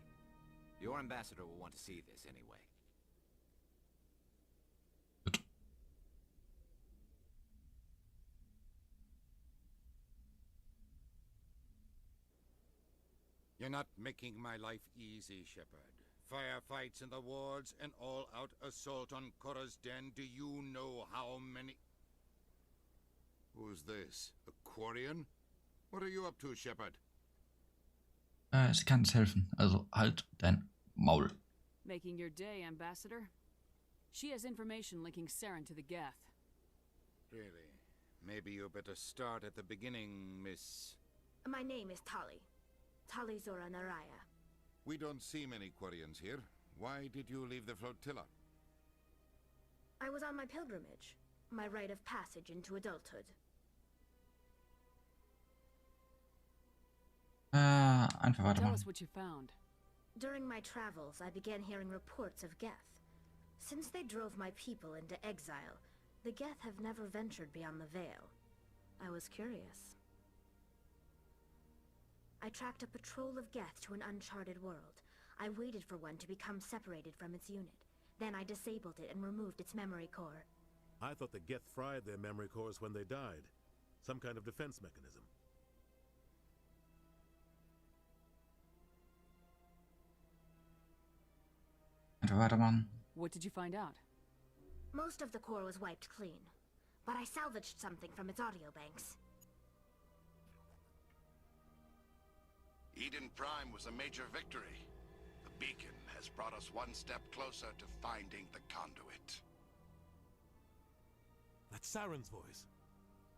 Your ambassador will want to see this anyway. You're not making my life easy, Shepard. Firefights in the wards, an all-out assault on Korra's den. Do you know how many... Who's this? A Quarian? What are you up to, Shepard? Sie kann uns helfen. Also halt dein Maul. Making your day, Ambassador? She has information linking Saren to the Geth. Really? Maybe you better start at the beginning, Miss... My name is Tali. Tali Zora Naraya. We don't see many Quarians here. Why did you leave the flotilla? I was on my pilgrimage. My rite of passage into adulthood. Einfach Tell weitermachen. us what you found. During my travels, I began hearing reports of Geth. Since they drove my people into exile, the Geth have never ventured beyond the Veil. I was curious. I tracked a patrol of Geth to an uncharted world. I waited for one to become separated from its unit. Then I disabled it and removed its memory core. I thought the Geth fried their memory cores when they died. Some kind of defense mechanism. Einfach weitermachen. What did you find out? Most of the core was wiped clean, but I salvaged something from its audio banks. Eden Prime was a major victory. The beacon has brought us one step closer to finding the conduit. That's Saren's voice.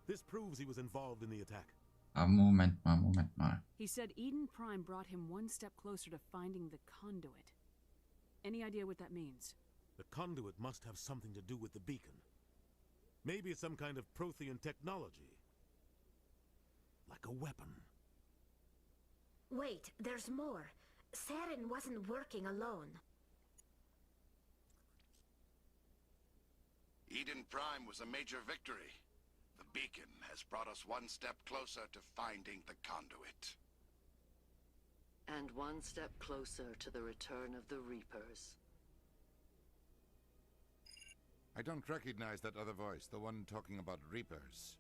This proves he was involved in the attack. Moment mal. He said Eden Prime brought him one step closer to finding the conduit. Any idea what that means? The conduit must have something to do with the beacon. Maybe it's some kind of Prothean technology. Like a weapon. Wait, there's more. Saren wasn't working alone. Eden Prime was a major victory. The beacon has brought us one step closer to finding the conduit. And one step closer to the return of the Reapers. I don't recognize that other voice, the one talking about Reapers.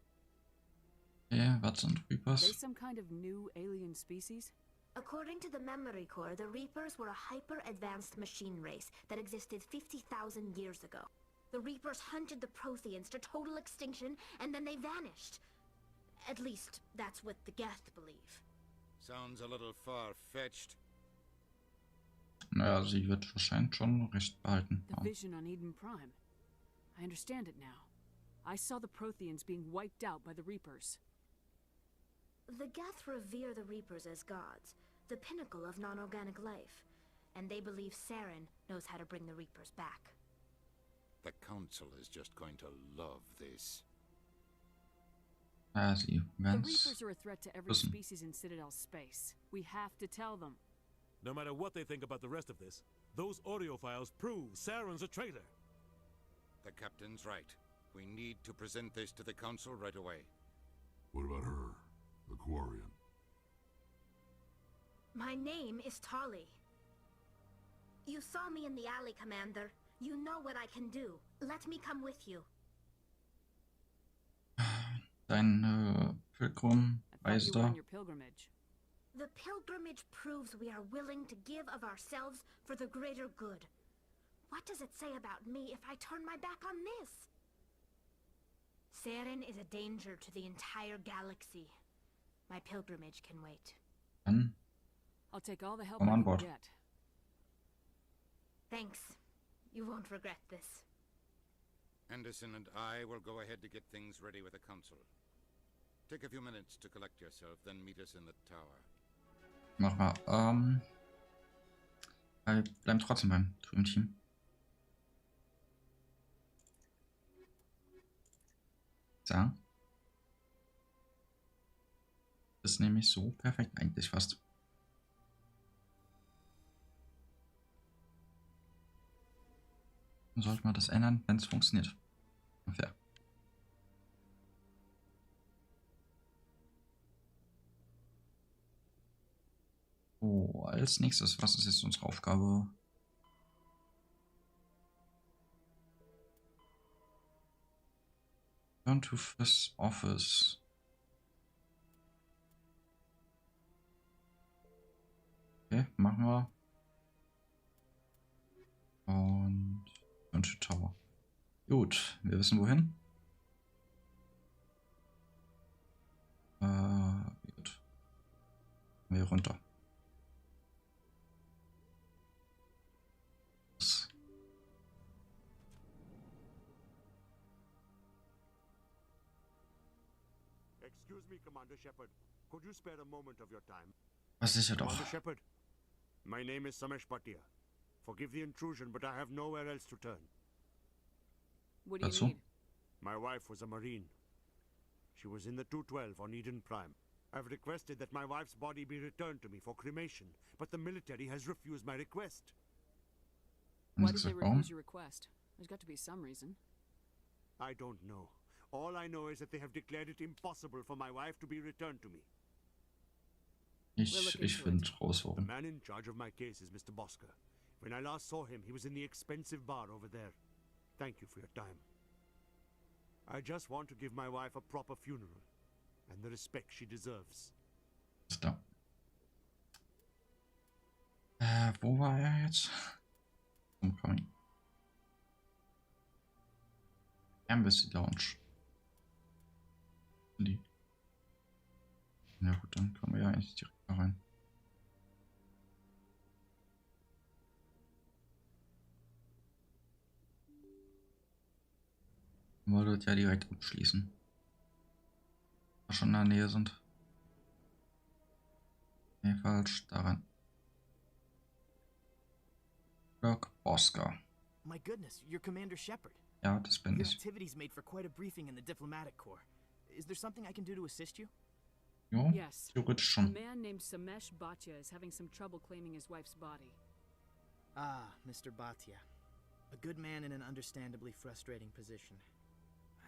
Yeah, was sind Are they Reapers? some kind of new alien species? According to the memory core, the Reapers were a hyper-advanced machine race that existed 50,000 years ago. The Reapers hunted the Protheans to total extinction, and then they vanished. At least, that's what the Geth believe. Sounds a little far-fetched. Naja, sie wird wahrscheinlich schon recht behalten. The vision on Eden Prime. I understand it now. I saw the Protheans being wiped out by the Reapers. The Geth revere the Reapers as gods, the pinnacle of non-organic life, and they believe Saren knows how to bring the Reapers back. The Council is just going to love this. Ja, sie The werden's Reapers are a threat to every wissen. species in Citadel space. We have to tell them. No matter what they think about the rest of this, those audio files prove Saren's a traitor. The Captain's right. We need to present this to the Council right away. What about her? The Quarian? My name is Tali. You saw me in the alley, Commander. You know what I can do. Let me come with you. Dein Pilgrimreise You were da. on your pilgrimage. The pilgrimage proves we are willing to give of ourselves for the greater good. What does it say about me if I turn my back on this? Saren is a danger to the entire galaxy. My pilgrimage can wait. Dann I'll take all the help komm I an can Bord. get. Thanks. You won't regret this. Anderson and I will go ahead to get things ready with the Council. Take a few minutes to collect yourself, then meet us in the tower. Mach mal. Wir bleiben trotzdem beim Dream Team. So. Das ist nämlich so perfekt eigentlich fast. Dann sollte man das ändern, wenn es funktioniert. Ungefähr. So, als nächstes, was ist jetzt unsere Aufgabe? Turn to first office. Okay, machen wir. Und Turn to Tower. Gut, wir wissen wohin. Gut. Wir runter. Excuse me, Commander Shepard. Could you spare a moment of your time? Was sicher doch. Commander Shepard, my name is Samesh Bhatia. Forgive the intrusion, but I have nowhere else to turn. What do you need? My wife was a Marine. She was in the 212 on Eden Prime. I've requested that my wife's body be returned to me for cremation, but the military has refused my request. Why did they refuse your request? There's got to be some reason. I don't know. All I know is that they have declared it impossible for my wife to be returned to me. Ich finde raus, The warum. man in charge of my case is Mr. Bosker. When I last saw him, he was in the expensive bar over there. Thank you for your time. I just want to give my wife a proper funeral and the respect she deserves. Da. Wo war er jetzt? Homecoming. Embassy Lounge. Die. Na gut, dann kommen wir ja eigentlich direkt da rein. Wir dort ja direkt abschließen. Wenn wir schon in der Nähe sind. Nee, falsch, daran. Doc Oscar. My goodness, you're Commander Shepard. Ja, das bin Your ich. activities made for quite a briefing in the diplomatic corps. Is there something I can do to assist you? Jo, Yes. theoretisch A schon. man named Samesh Bhatia is having some trouble claiming his wife's body. Ah, Mr. Bhatia. A good man in an understandably frustrating position.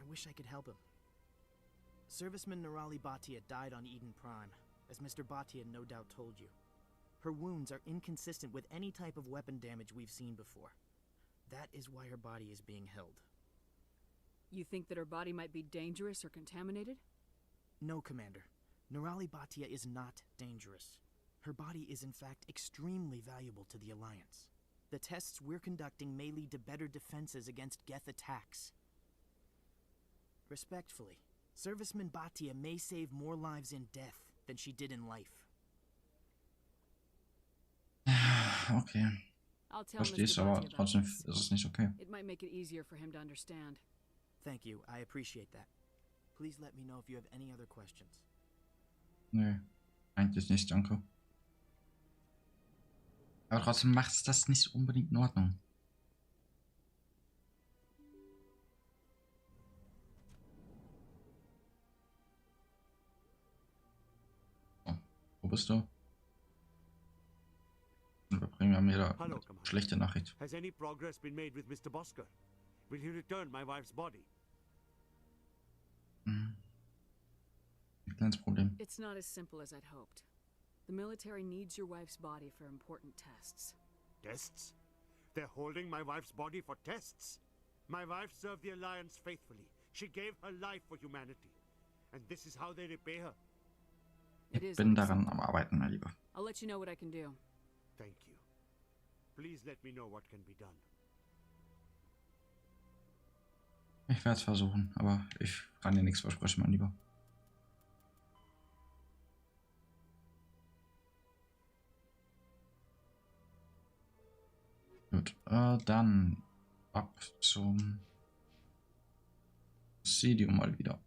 I wish I could help him. Serviceman Nirali Bhatia died on Eden Prime, as Mr. Bhatia no doubt told you. Her wounds are inconsistent with any type of weapon damage we've seen before. That is why her body is being held. You think that her body might be dangerous or contaminated? No, Commander. Nirali Bhatia is not dangerous. Her body is in fact extremely valuable to the Alliance. The tests we're conducting may lead to better defenses against Geth attacks. Respectfully, Serviceman Bhatia may save more lives in death than she did in life. Okay. I'll tell Verstehst, Mr. aber Bhatia about trotzdem this. ist es nicht okay. It might make it easier for him to understand. Thank you, I appreciate that. Please let me know if you have any other questions. Nee, eigentlich nicht, danke. Aber trotzdem macht das nicht unbedingt in Ordnung. So, wo bist du? Und wir bringen mir da Hello, eine Commander. schlechte Nachricht. Has any progress been made with Mr. Bosker? Will he return my wife's body? Ein kleines Problem. It's not as simple as I'd hoped. The military needs your wife's body for important tests. Tests? They're holding my wife's body for tests? My wife served the Alliance faithfully. She gave her life for humanity. And this is how they repay her. It Ich is bin daran unacceptable. am Arbeiten, mein Lieber. I'll let you know what I can do. Thank you. Please let me know what can be done. Ich werde es versuchen, aber ich kann dir nichts versprechen, mein Lieber. Gut, dann ab zum Presidium mal wieder.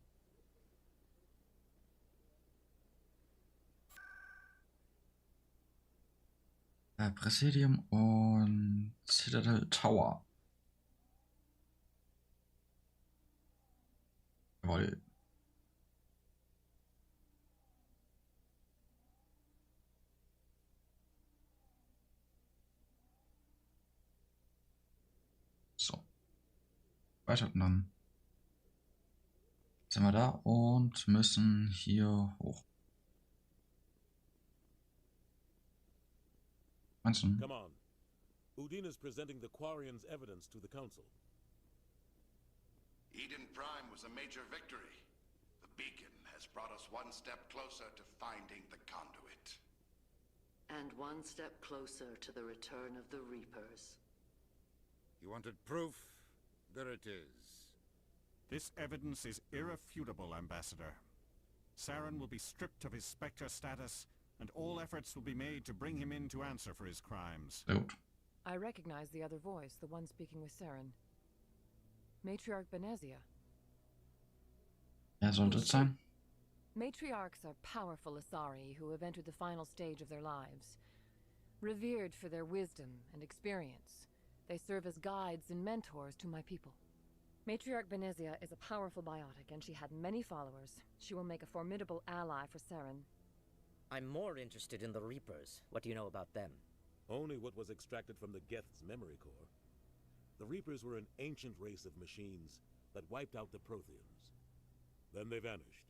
Präsidium und Citadel Tower. Jawohl. So. Weiter und dann sind wir da und müssen hier hoch. Meinst du? Come on. Udine is presenting the Quarians' evidence to the Council. Eden Prime was a major victory. The beacon has brought us one step closer to finding the conduit. And one step closer to the return of the Reapers. You wanted proof? There it is. This evidence is irrefutable, Ambassador. Saren will be stripped of his Spectre status, and all efforts will be made to bring him in to answer for his crimes. I recognize the other voice, the one speaking with Saren. Matriarch Benezia. Wer sollte es sein? Matriarchs are powerful Asari who have entered the final stage of their lives. Revered for their wisdom and experience, they serve as guides and mentors to my people. Matriarch Benezia is a powerful biotic, and she had many followers. She will make a formidable ally for Saren. I'm more interested in the Reapers. What do you know about them? Only what was extracted from the Geth's memory core. The Reapers were an ancient race of machines that wiped out the Protheans. Then they vanished.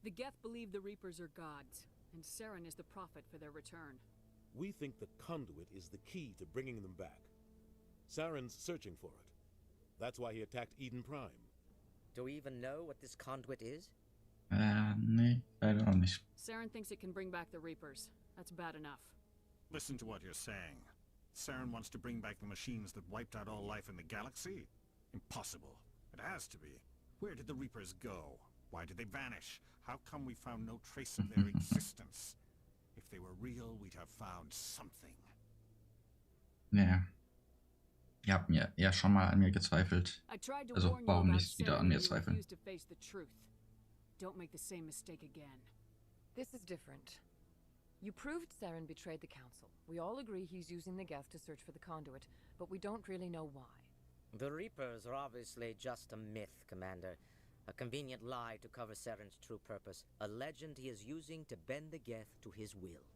The Geth believe the Reapers are gods, and Saren is the prophet for their return. We think the conduit is the key to bringing them back. Saren's searching for it. That's why he attacked Eden Prime. Do we even know what this conduit is? Nee, leider noch nicht. Saren thinks it can bring back the Reapers. That's bad enough. Listen to what you're saying. Saren wants to bring back the machines that wiped out all life in the galaxy? Impossible. It has to be. Where did the Reapers go? Why did they vanish? How come we found no trace of their existence? If they were real, we'd have found something. Naja. Ihr habt mir ja schon mal an mir gezweifelt. Also warum nicht wieder an mir zweifeln? Don't make the same mistake again. This is different. You proved Saren betrayed the Council. We all agree he's using the Geth to search for the conduit, but we don't really know why. The Reapers are obviously just a myth, Commander. A convenient lie to cover Saren's true purpose. A legend he is using to bend the Geth to his will.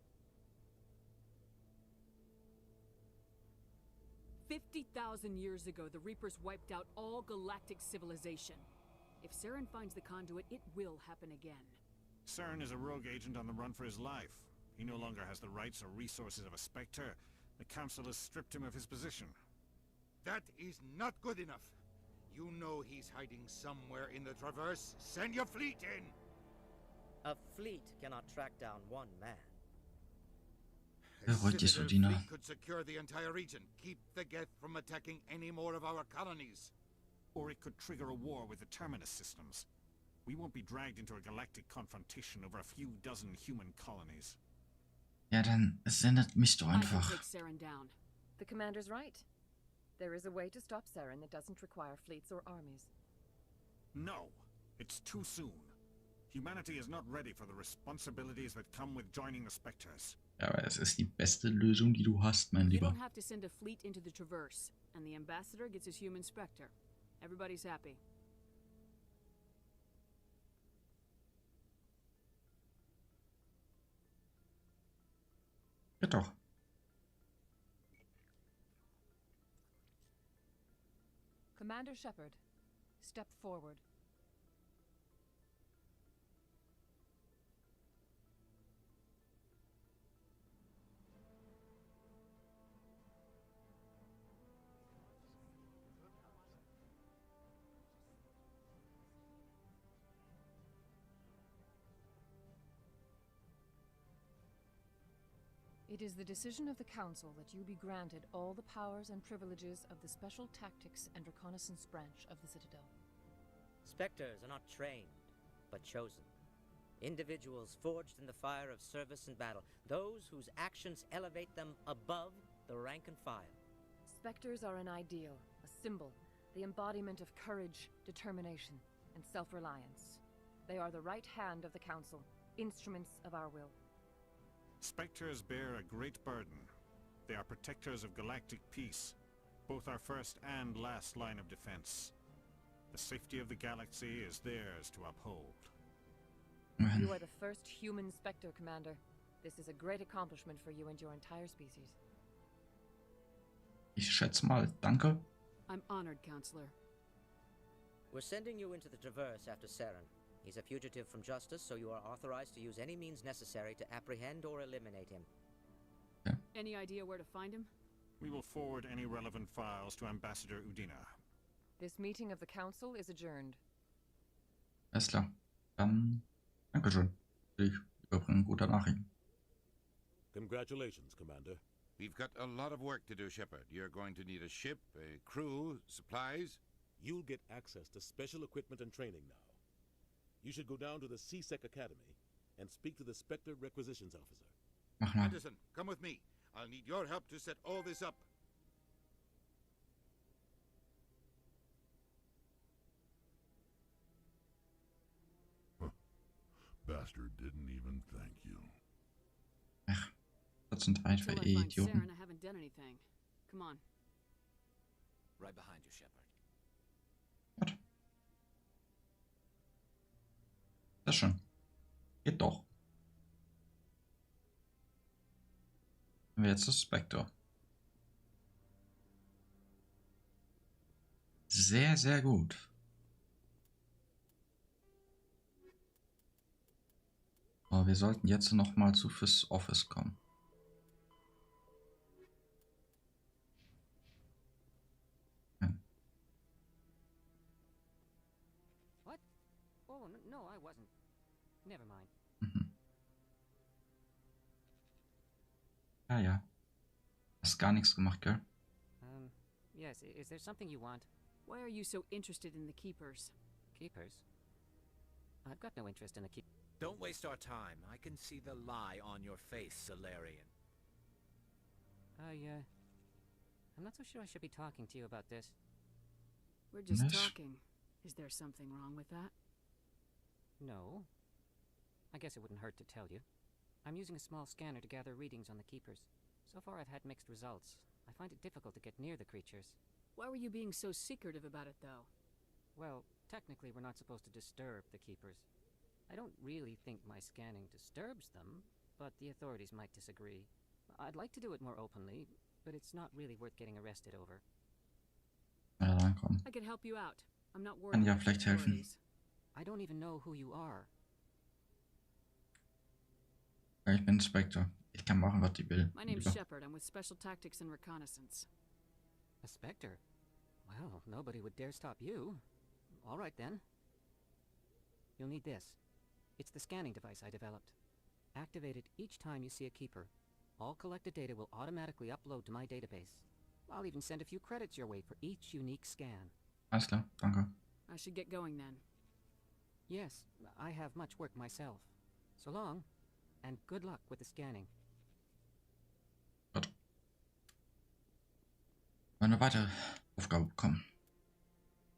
50,000 years ago, the Reapers wiped out all galactic civilization. If Saren finds the conduit, it will happen again. Saren is a rogue agent on the run for his life. He no longer has the rights or resources of a Spectre. The Council has stripped him of his position. That is not good enough. You know he's hiding somewhere in the Traverse. Send your fleet in! A fleet cannot track down one man. Beruhigt dich, A Udina. fleet could secure the entire region. Keep the Geth from attacking any more of our colonies. Or it could trigger a war with the Terminus systems. We won't be dragged into a galactic confrontation over a few dozen human colonies. Ja, dann sendet mich doch I can einfach. take Saren down. The Commander's right. There is a way to stop Saren that doesn't require fleets or armies. No, it's too soon. Humanity is not ready for the responsibilities that come with joining the Spectres. Ja, aber es ist die beste Lösung, die du hast, mein You Lieber. don't have to send a fleet into the Traverse, and the Ambassador gets his human Spectre. Everybody's happy. Ja, doch. Commander Shepard, step forward. It is the decision of the Council that you be granted all the powers and privileges of the Special Tactics and Reconnaissance Branch of the Citadel. Spectres are not trained, but chosen. Individuals forged in the fire of service and battle. Those whose actions elevate them above the rank and file. Spectres are an ideal, a symbol, the embodiment of courage, determination, and self-reliance. They are the right hand of the Council, instruments of our will. Spectres bear a great burden. They are protectors of galactic peace, both our first and last line of defense. The safety of the galaxy is theirs to uphold. You are the first human Spectre, Commander. This is a great accomplishment for you and your entire species. Ich schätze mal, danke. I'm honored, Counselor. We're sending you into the Traverse after Saren. He's a fugitive from justice, so you are authorized to use any means necessary to apprehend or eliminate him. Any idea where to find him? We will forward any relevant files to Ambassador Udina. This meeting of the Council is adjourned. Alles klar. Dann, Dankeschön. Ich überbringe gute Nachrichten. Congratulations, Commander. We've got a lot of work to do, Shepard. You're going to need a ship, a crew, supplies. You'll get access to special equipment and training now. You should go down to the C-Sec Academy and speak to the Spectre Requisitions Officer. Mach mal. Anderson, come with me. I'll need your help to set all this up. Bastard didn't even thank you. Ach, das sind einfach Until I find Idioten. Saren, I haven't done anything. Come on. Right behind you, Shepard. Das schon. Geht doch. Und jetzt ist Spectre. Sehr, sehr gut. Aber wir sollten jetzt noch mal zu fürs Office kommen. What? Oh, no, I wasn't. Never mind. Ja, ja. Hast gar nichts gemacht, gell? Yes, is there something you want? Why are you so interested in the Keepers? Keepers? I've got no interest in the keep. Don't waste our time. I can see the lie on your face, Solarian. I'm not so sure I should be talking to you about this. We're just Yes. talking. Is there something wrong with that? No. I guess it wouldn't hurt to tell you. I'm using a small scanner to gather readings on the Keepers. So far I've had mixed results. I find it difficult to get near the creatures. Why were you being so secretive about it, though? Well, technically we're not supposed to disturb the Keepers. I don't really think my scanning disturbs them, but the authorities might disagree. I'd like to do it more openly, but it's not really worth getting arrested over. Ja, dann komm. I could help you out. I'm not worried Kann ja about the vielleicht helfen. authorities. I don't even know who you are. Ja, ich bin Spectre. Ich kann machen, was ich will. My name's Lieber. Shepard. I'm with Special Tactics and Reconnaissance. A Spectre? Well, nobody would dare stop you. All right, then. You'll need this. It's the scanning device I developed. Activate it each time you see a Keeper. All collected data will automatically upload to my database. I'll even send a few credits your way for each unique scan. Alles klar, danke. I should get going then. Yes, I have much work myself. So long, and good luck with the scanning. Gut. Eine weitere Aufgabe bekommen.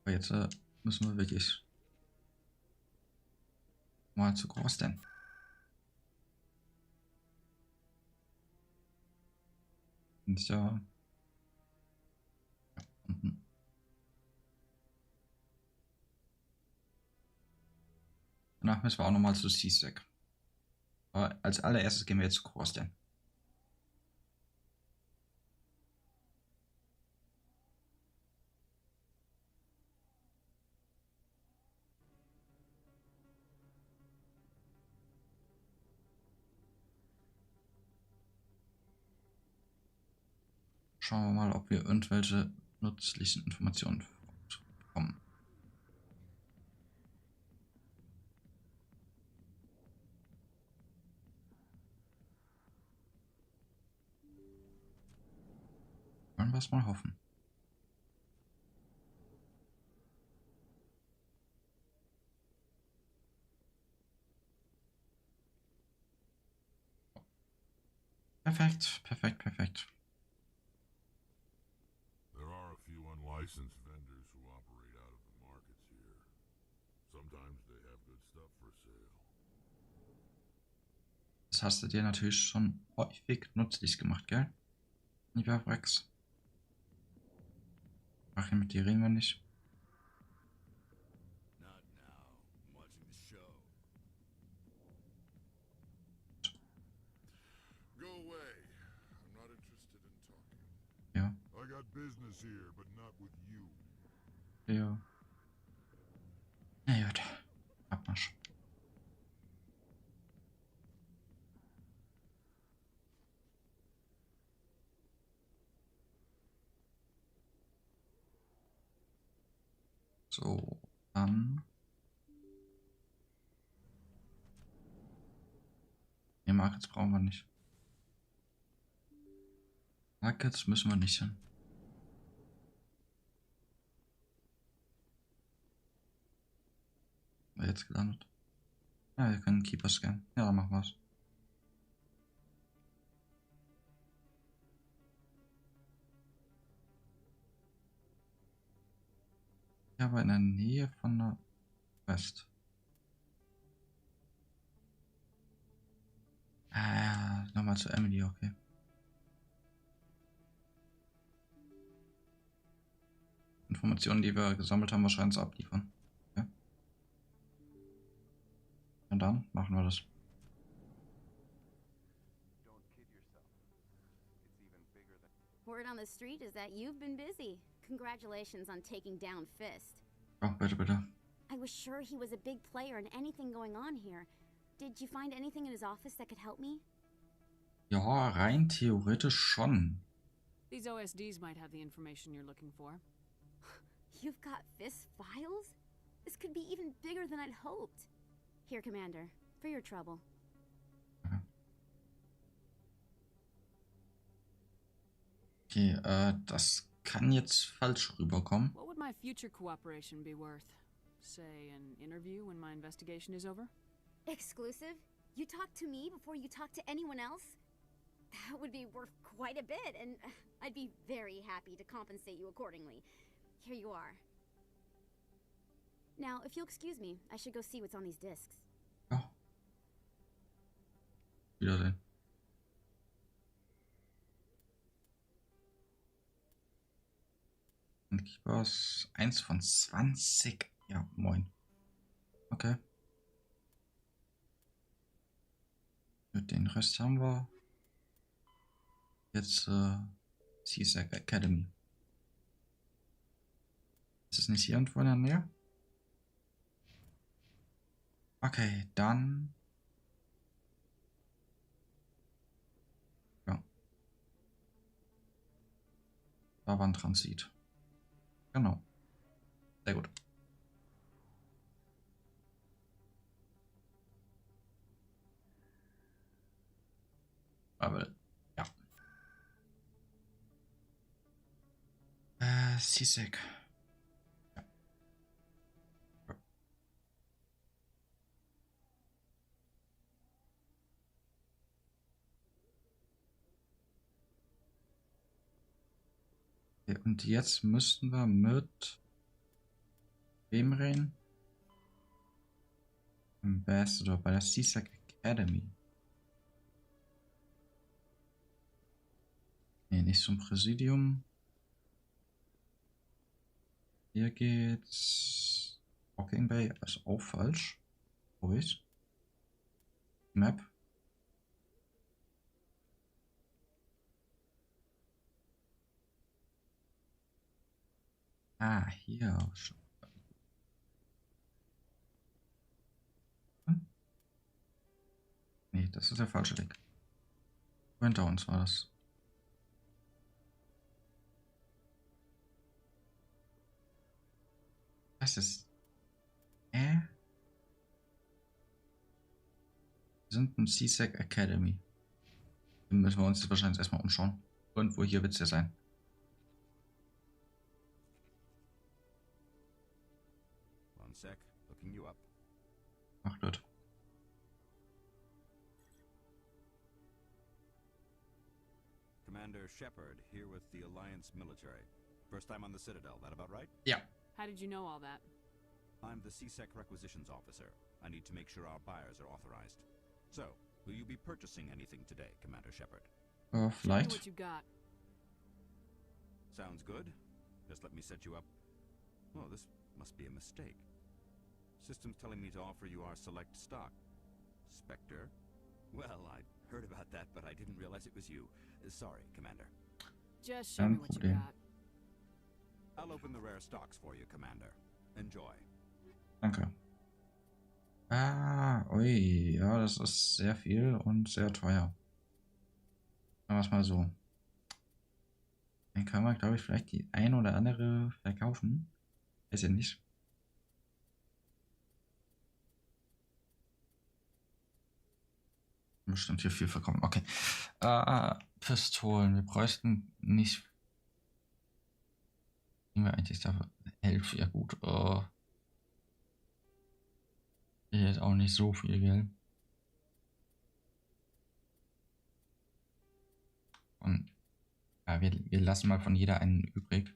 Aber jetzt müssen wir wirklich mal zu groß denn. Ist ja unten. Danach müssen wir auch nochmal zu CSEC. Aber als allererstes gehen wir jetzt zu Crossden. Schauen wir mal, ob wir irgendwelche nützlichen Informationen bekommen. Wollen wir es mal hoffen. Perfekt, perfekt, perfekt. There are a few unlicensed vendors who operate out of the markets here. Sometimes they have good stuff for sale. Das hast du dir natürlich schon häufig nützlich gemacht, gell? Lieber Rex. Ach, mit dir reden wir nicht. Not now. I'm watching the show. Go away. I'm not interested in talking. Ja. I got business here, but not with you. Ja. Na gut. Abmarsch. So, dann. Ne, Markets brauchen wir nicht. Markets müssen wir nicht hin. War jetzt gelandet. Ja, wir können Keeper scannen. Ja, dann machen wir's. Ja, aber in der Nähe von der West. Ah, zu Emily, okay. Informationen, die wir gesammelt haben, wahrscheinlich abliefern. Okay. Und dann machen wir das. Word on the street is that you've been busy. Congratulations on taking down Fist. Oh, bitte, bitte. I was sure he was a big player in anything going on here. Did you find anything in his office that could help me? Ja, rein theoretisch schon. These OSDs might have the information you're looking for. You've got Fist's files? This could be even bigger than I'd hoped. Here, Commander, for your trouble. Okay, das kann jetzt falsch rüberkommen. What would my future cooperation be worth? Say, an interview when my investigation is over? Exclusive? You talk to me before you talk to anyone else? That would be worth quite a bit, and I'd be very happy to compensate you accordingly. Here you are. Now, if you'll excuse me, I should go see what's on these discs. Ja. Wiedersehen. Und Keepers 1 von 20. Ja, moin. Okay. Mit den Rest haben wir. Jetzt CSAC Academy. Ist es nicht hier irgendwo in der Nähe? Okay, dann. Ja. Da war ein Transit. Genau. Sehr gut. Aber ja. CSAC. Ja. Okay, und jetzt müssten wir mit wem reden? Ambassador bei der CSAC Academy. Nee, nicht zum Präsidium. Hier geht's. Walking Bay ist auch falsch. Ruhig. Map. Ah, hier. Nee, das ist der falsche Weg. Hinter uns war das. Das ist. Wir sind ein CSAC Academy. Dann müssen wir uns das wahrscheinlich erstmal umschauen. Irgendwo hier wird es ja sein. One sec, looking you up. Ach, dort. Commander Shepard, here with the Alliance military. First time on the Citadel, that about right? Yeah. How did you know all that? I'm the CSEC requisitions officer. I need to make sure our buyers are authorized. So, will you be purchasing anything today, Commander Shepard? Flight. What you got? Sounds good. Just let me set you up. Oh, this must be a mistake. System's telling me to offer you our select stock. Spectre? Well, I heard about that, but I didn't realize it was you. Sorry, Commander. Just show me what you got. I'll open the rare stocks for you, Commander. Enjoy. Danke. Ah, ui, ja, das ist sehr viel und sehr teuer. Sagen wir es mal so. Dann können wir, glaube ich, vielleicht die ein oder andere verkaufen. Weiß ja nicht. Bestimmt hier viel verkaufen. Okay. Pistolen. Wir bräuchten nicht. Nehmen wir eigentlich dafür 11. Ja gut. Hier ist auch nicht so viel Geld. Und ja, wir lassen mal von jeder einen übrig.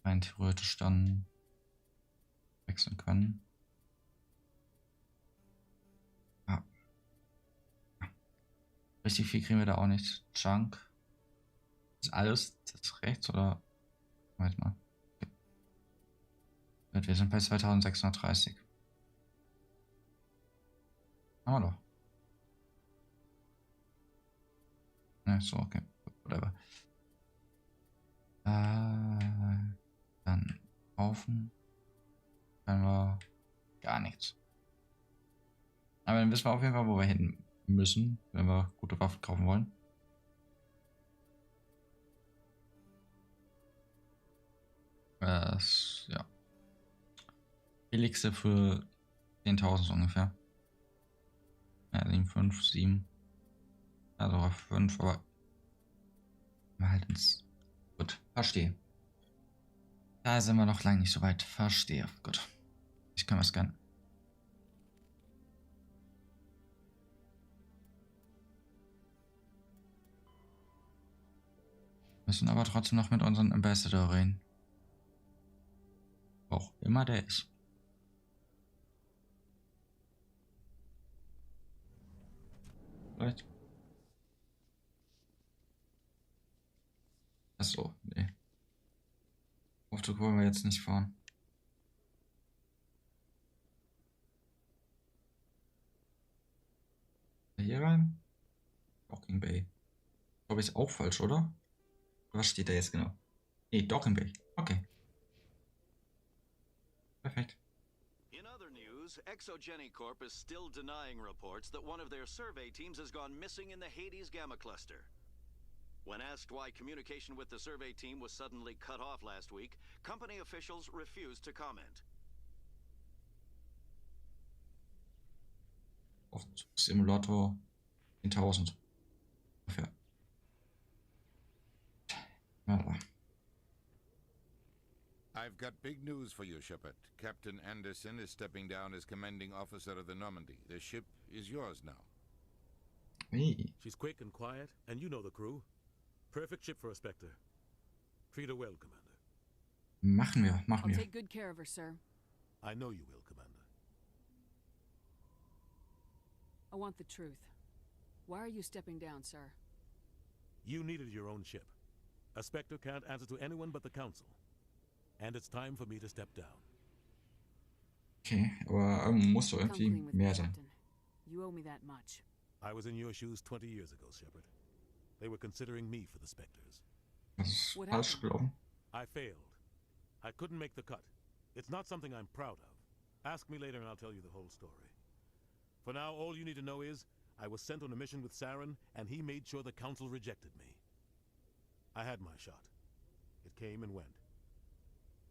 Rein theoretisch dann wechseln können. Richtig viel kriegen wir da auch nicht. Junk. Ist alles das rechts oder? Warte mal. Okay. Wir sind bei 2630. Haben wir doch. Ne, so, okay. Whatever. Dann kaufen. Können wir gar nichts. Aber dann wissen wir auf jeden Fall, wo wir hin müssen, wenn wir gute Waffen kaufen wollen. Ja. Billigste für 10.000 ungefähr. Ja, 7, 5, 7. Also 5, aber mal halt ins. Gut, verstehe. Da sind wir noch lange nicht so weit. Verstehe. Gut. Ich kann was scannen. Müssen aber trotzdem noch mit unserem Ambassador reden. Auch immer der ist. Vielleicht. Achso, nee. Aufzug wollen wir jetzt nicht fahren. Hier rein? Docking Bay. Glaube ich auch falsch, oder? Was steht da jetzt genau? Nee, Docking Bay. Okay. Perfekt. In other news, Exogeny Corp is still denying reports that one of their survey teams has gone missing in the Hades Gamma Cluster. When asked why communication with the survey team was suddenly cut off last week, company officials refused to comment. Simulator 10.000. Ungefähr. Ja. I've got big news for you, Shepard. Captain Anderson is stepping down as commanding officer of the Normandy. The ship is yours now. Hey. She's quick and quiet, and you know the crew. Perfect ship for a Spectre. Treat her well, Commander. Machen wir. I'll take good care of her, sir. I know you will, Commander. I want the truth. Why are you stepping down, sir? You needed your own ship. A Spectre can't answer to anyone but the Council. And it's time for me to step down. Okay, aber muss doch irgendwie mehr sein. You owe me that much. I was in your shoes 20 years ago, Shepard. They were considering me for the Spectres. Das ist falsch gelaufen. I failed. I couldn't make the cut. It's not something I'm proud of. Ask me later and I'll tell you the whole story. For now, all you need to know is, I was sent on a mission with Saren, and he made sure the Council rejected me. I had my shot. It came and went.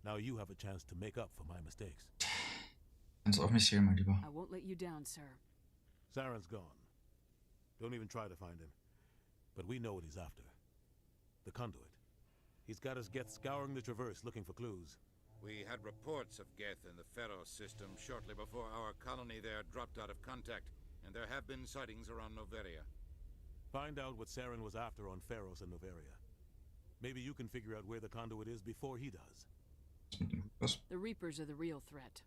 Now you have a chance to make up for my mistakes. Kannst auf mich zählen, mein Lieber. I won't let you down, sir. Saren's gone. Don't even try to find him. But we know what he's after. The conduit. He's got his Geth scouring the Traverse looking for clues. We had reports of Geth in the Pharos system shortly before our colony there dropped out of contact, and there have been sightings around Noveria. Find out what Saren was after on Pharos and Noveria. Maybe you can figure out where the conduit is before he does. The Reapers are the real threat.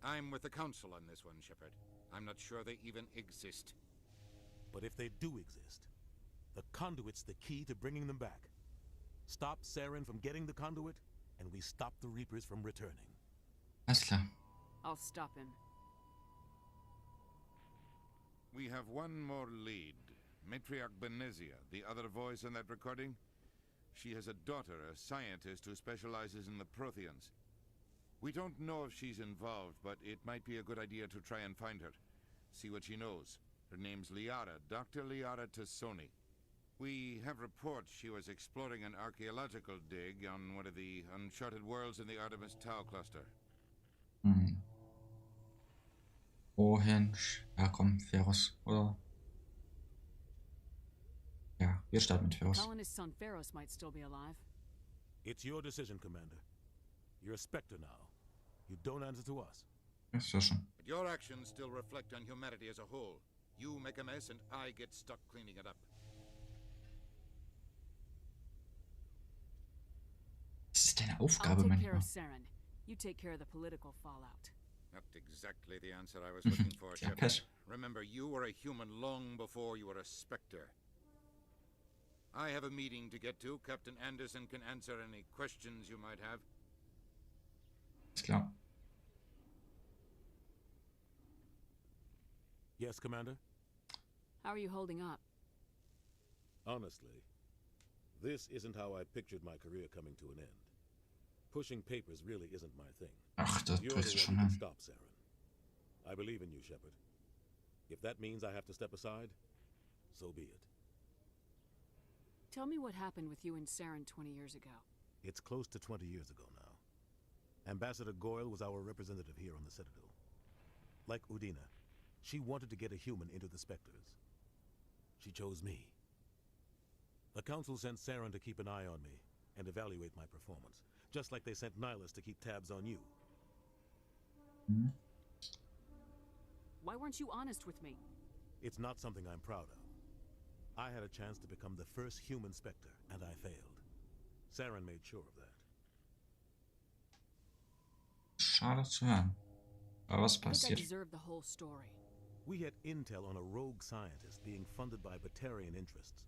I'm with the Council on this one, Shepard. I'm not sure they even exist. But if they do exist, the conduit's the key to bringing them back. Stop Saren from getting the conduit, and we stop the Reapers from returning. Alles klar. I'll stop him. We have one more lead. Matriarch Benezia, the other voice in that recording. She has a daughter, a scientist who specializes in the Protheans. We don't know if she's involved, but it might be a good idea to try and find her. See what she knows. Her name's Liara, Dr. Liara Tassoni. We have reports she was exploring an archaeological dig on one of the uncharted worlds in the Artemis Tau cluster. Wohin? Ja, komm, Pharos, oder? Ja, wir starten mit Pharos. Colonist son Pharos might still be alive. It's your decision, Commander. You're a Spectre now. You don't answer to us. Ist ja schon. But your actions still reflect on humanity as a whole. You make a mess and I get stuck cleaning it up. Das ist deine Aufgabe, I'll mein take care Lieber. of Saren. You take care of the political fallout. Not exactly the answer I was looking for, Ja, Shepard. Pech. Remember, you were a human long before you were a Spectre. I have a meeting to get to. Captain Anderson can answer any questions you might have. Ist klar. Yes, Commander? How are you holding up? Honestly, this isn't how I pictured my career coming to an end. Pushing papers really isn't my thing. Ach, das You're kriegst du the schon one who can hin. stop Saren. I believe in you, Shepard. If that means I have to step aside, so be it. Tell me what happened with you and Saren 20 years ago. It's close to 20 years ago now. Ambassador Goyle was our representative here on the Citadel. Like Udina, she wanted to get a human into the Spectres. She chose me. The Council sent Saren to keep an eye on me and evaluate my performance, just like they sent Nihilus to keep tabs on you. Mhm. Why weren't you honest with me? It's not something I'm proud of. I had a chance to become the first human Spectre, and I failed. Saren made sure of that. Schade zu hören. Aber was I think I passiert? deserve the whole story. We had intel on a rogue scientist being funded by Batarian interests.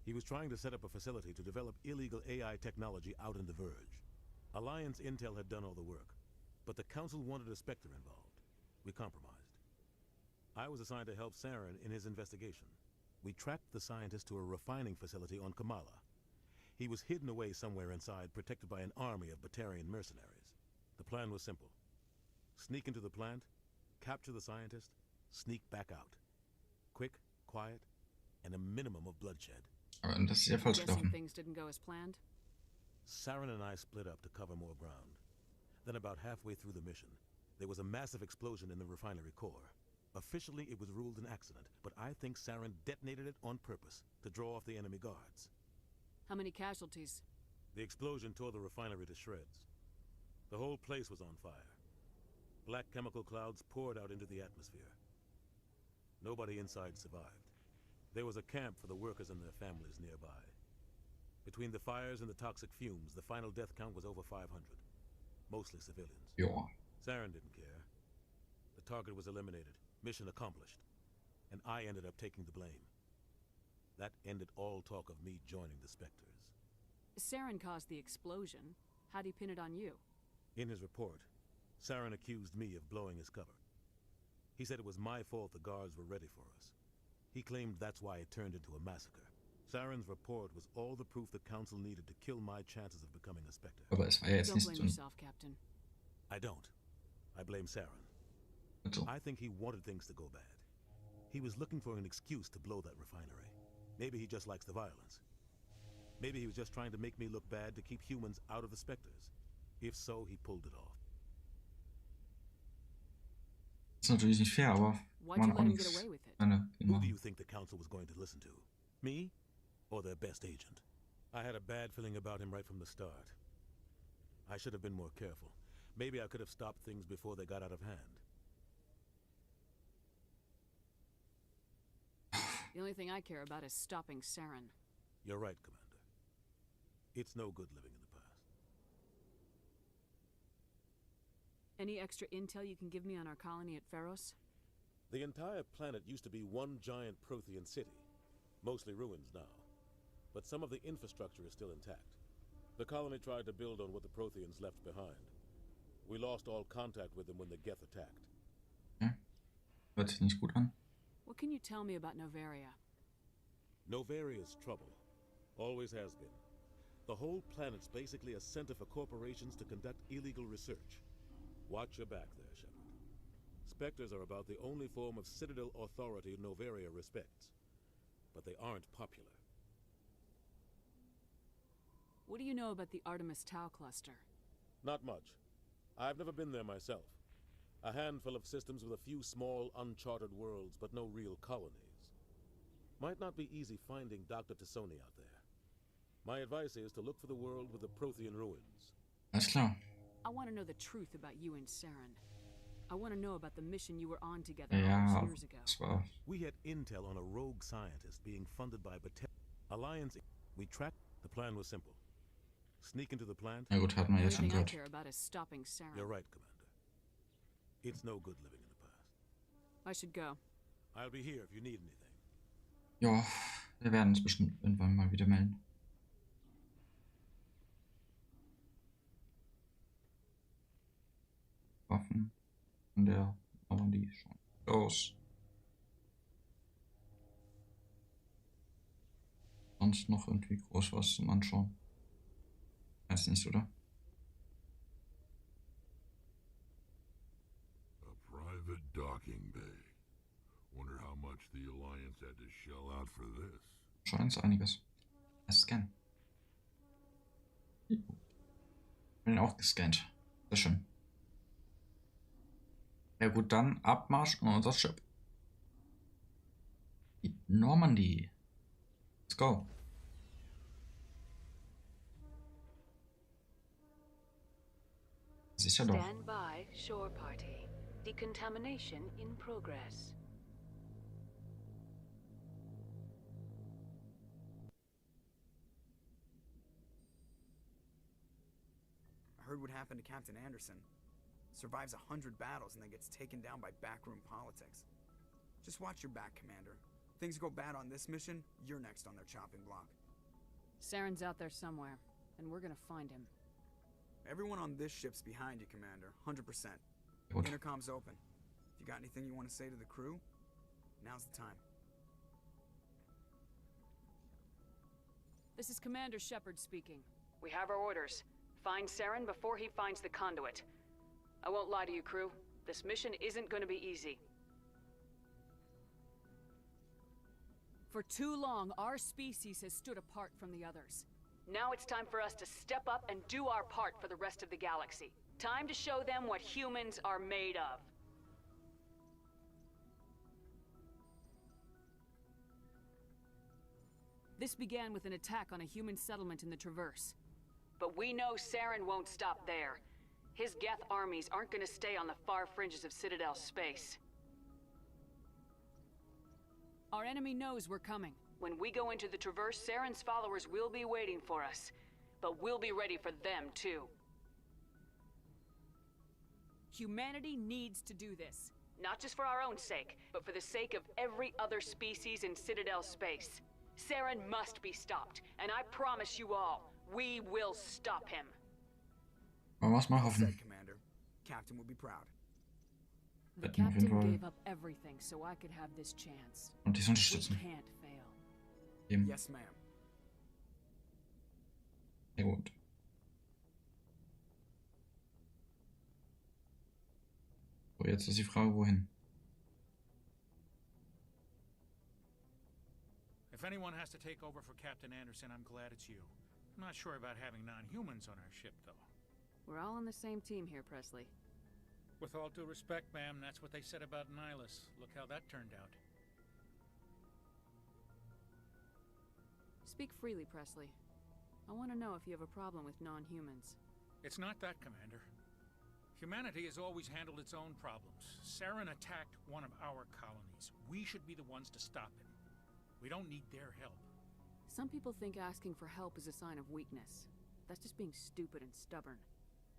He was trying to set up a facility to develop illegal AI technology out in the Verge. Alliance intel had done all the work, but the Council wanted a Spectre involved. We compromised. I was assigned to help Saren in his investigation. We tracked the scientist to a refining facility on Kamala. He was hidden away somewhere inside, protected by an army of Batarian mercenaries. The plan was simple. Sneak into the plant, capture the scientist, sneak back out. Quick, quiet, and a minimum of bloodshed. Aber das ist ja falsch Guessing gelaufen. things didn't go as planned? Saren and I split up to cover more ground. Then about halfway through the mission, there was a massive explosion in the refinery core. Officially, it was ruled an accident, but I think Saren detonated it on purpose to draw off the enemy guards. How many casualties? The explosion tore the refinery to shreds. The whole place was on fire. Black chemical clouds poured out into the atmosphere. Nobody inside survived. There was a camp for the workers and their families nearby. Between the fires and the toxic fumes, the final death count was over 500. Mostly civilians. Ja. Saren didn't care. The target was eliminated. Mission accomplished. And I ended up taking the blame. That ended all talk of me joining the Spectres. Saren caused the explosion. How'd he pin it on you? In his report, Saren accused me of blowing his cover. He said it was my fault the guards were ready for us. He claimed that's why it turned into a massacre. Saren's report was all the proof the Council needed to kill my chances of becoming a Spectre. Aber es war ja jetzt Don't nicht blame so. yourself, Captain. I don't. I blame Saren. Also, I think he wanted things to go bad. He was looking for an excuse to blow that refinery. Maybe he just likes the violence. Maybe he was just trying to make me look bad to keep humans out of the Spectres. If so, he pulled it off. ist natürlich nicht fair, aber Why'd man you auch let him get nichts. away with it? Meine, Who do you think the Council was going to listen to? Me? Or their best agent? I had a bad feeling about him right from the start. I should have been more careful. Maybe I could have stopped things before they got out of hand. The only thing I care about is stopping Saren. You're right, Commander. It's no good living in the past. Any extra intel you can give me on our colony at Pharos? The entire planet used to be one giant Prothean city. Mostly ruins now. But some of the infrastructure is still intact. The colony tried to build on what the Protheans left behind. We lost all contact with them when the Geth attacked. Hört sich nicht gut an. What can you tell me about Novaria? Novaria's trouble. Always has been. The whole planet's basically a center for corporations to conduct illegal research. Watch your back there, Shepard. Spectres are about the only form of Citadel authority Novaria respects. But they aren't popular. What do you know about the Artemis Tau cluster? Not much. I've never been there myself. A handful of systems with a few small, uncharted worlds, but no real colonies. Might not be easy finding Dr. Tassoni out there. My advice is to look for the world with the Prothean ruins. Alles klar. I want to know the truth about you and Saren. I want to know about the mission you were on together Ja, all those years ago. das war. We had intel on a rogue scientist being funded by Alliance. We tracked. The plan was simple. Sneak into the plant. Na gut, hat man The jetzt only schon thing I gehört. care about is stopping Saren. You're right, Commander. It's no good living in the past. I should go. I'll be here if you need anything. Ja, wir werden uns bestimmt irgendwann mal wieder melden. Waffen von der Normandie schon aus. Sonst noch irgendwie groß was zum Anschauen? Weiß nicht, oder? A private docking bay. Wonder how much the Alliance had to shell out for this. Scheint einiges. Scan. Bin auch gescannt. Sehr schön. Ja gut, dann Abmarsch und unser Schiff. Die Normandie. Let's go. Sicher doch. Stand by, shore party. Decontamination in progress. I heard what happened to Captain Anderson. Survives 100 battles and then gets taken down by backroom politics. Just watch your back, Commander. Things go bad on this mission, you're next on their chopping block. Saren's out there somewhere, and we're gonna find him. Everyone on this ship's behind you, Commander. 100%. Gut. Intercom's open. If you got anything you want to say to the crew, now's the time. This is Commander Shepard speaking. We have our orders. Find Saren before he finds the conduit. I won't lie to you, crew. This mission isn't going to be easy. For too long, our species has stood apart from the others. Now it's time for us to step up and do our part for the rest of the galaxy. Time to show them what humans are made of. This began with an attack on a human settlement in the Traverse. But we know Saren won't stop there. His Geth armies aren't going to stay on the far fringes of Citadel space. Our enemy knows we're coming. When we go into the Traverse, Saren's followers will be waiting for us. But we'll be ready for them, too. Humanity needs to do this. Not just for our own sake, but for the sake of every other species in Citadel space. Saren must be stopped, and I promise you all, we will stop him. Wollen wir es mal hoffen. Said, Commander. Captain would be proud. The Hätten wir auf jeden captain Fall gave up everything so I could have this chance. und dies We unterstützen. can't fail. Eben. Yes, ma'am. Sehr gut. So, jetzt ist die Frage, wohin? If anyone has to take over for Captain Anderson, I'm glad it's you. I'm not sure about having non-humans on our ship, though. We're all on the same team here, Presley. With all due respect, ma'am, that's what they said about Nihilus. Look how that turned out. Speak freely, Presley. I want to know if you have a problem with non-humans. It's not that, Commander. Humanity has always handled its own problems. Saren attacked one of our colonies. We should be the ones to stop him. We don't need their help. Some people think asking for help is a sign of weakness. That's just being stupid and stubborn.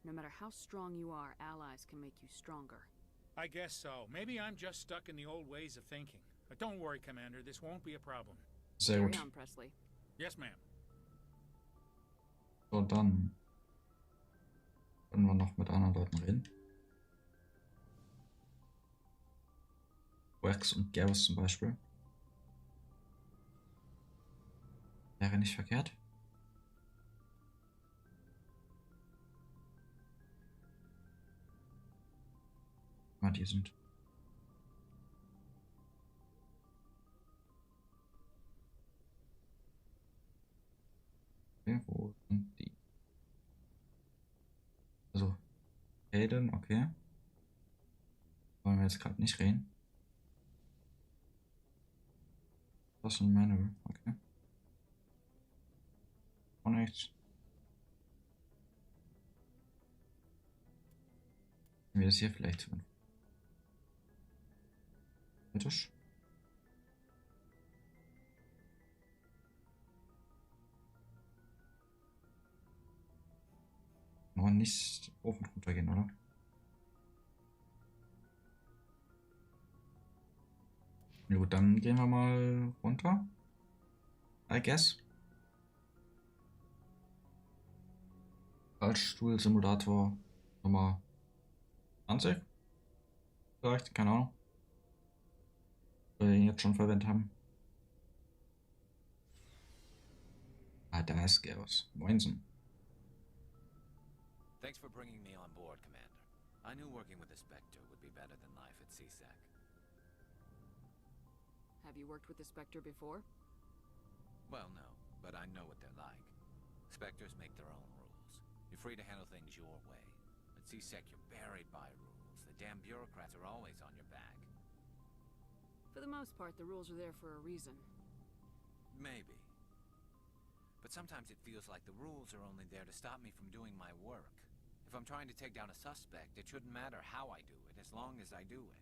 No matter how strong you are, allies can make you stronger. I guess so. Maybe I'm just stuck in the old ways of thinking. But don't worry, Commander. This won't be a problem. Sehr Carry gut. on, Presley. Yes, ma'am. So, dann können wir noch mit anderen Leuten reden. Wax und Garrus zum Beispiel. Wäre nicht verkehrt. Ah, die sind. Okay, wo sind die? Also, Hayden, okay. Wollen wir jetzt gerade nicht reden. Das ist ein Manual, okay. Auch nichts. Nehmen wir das hier vielleicht tun. Kritisch. Noch nicht hoch und runter gehen, oder? Ja gut, dann gehen wir mal runter. I guess. Rollstuhl-Simulator Nummer 20. Vielleicht, keine Ahnung. Weil wir ihn jetzt schon verwendet haben. Ah, da ist Gerus. Moinsen. Thanks for bringing me on board, Commander. I knew working with the Spectre would be better than life at CSAC. Have you worked with the Spectre before? Well, no, but I know what they're like. Spectres make their own rules. You're free to handle things your way. At CSEC, you're buried by rules. The damn bureaucrats are always on your back. For the most part, the rules are there for a reason. Maybe. But sometimes it feels like the rules are only there to stop me from doing my work. If I'm trying to take down a suspect, it shouldn't matter how I do it, as long as I do it.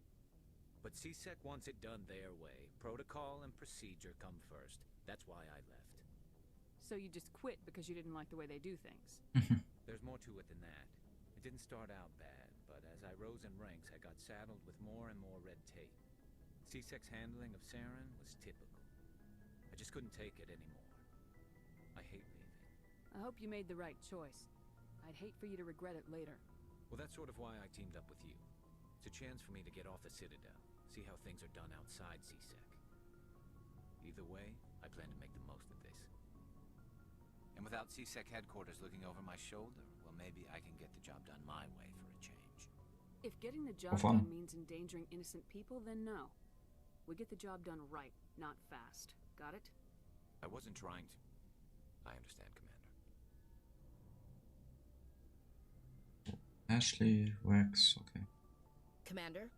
But CSEC wants it done their way. Protocol and procedure come first. That's why I left. So you just quit because you didn't like the way they do things? There's more to it than that. It didn't start out bad, but as I rose in ranks, I got saddled with more and more red tape. CSEC's handling of Saren was typical. I just couldn't take it anymore. I hate leaving. I hope you made the right choice. I'd hate for you to regret it later. Well, that's sort of why I teamed up with you. It's a chance for me to get off the Citadel, see how things are done outside CSEC. Either way, I plan to make the most of this. And without CSEC headquarters looking over my shoulder, well, maybe I can get the job done my way for a change. If getting the job done means endangering innocent people, then no. We get the job done right, not fast. Got it? I wasn't trying to. I understand, Commander. Ashley, Wax, okay. Commander?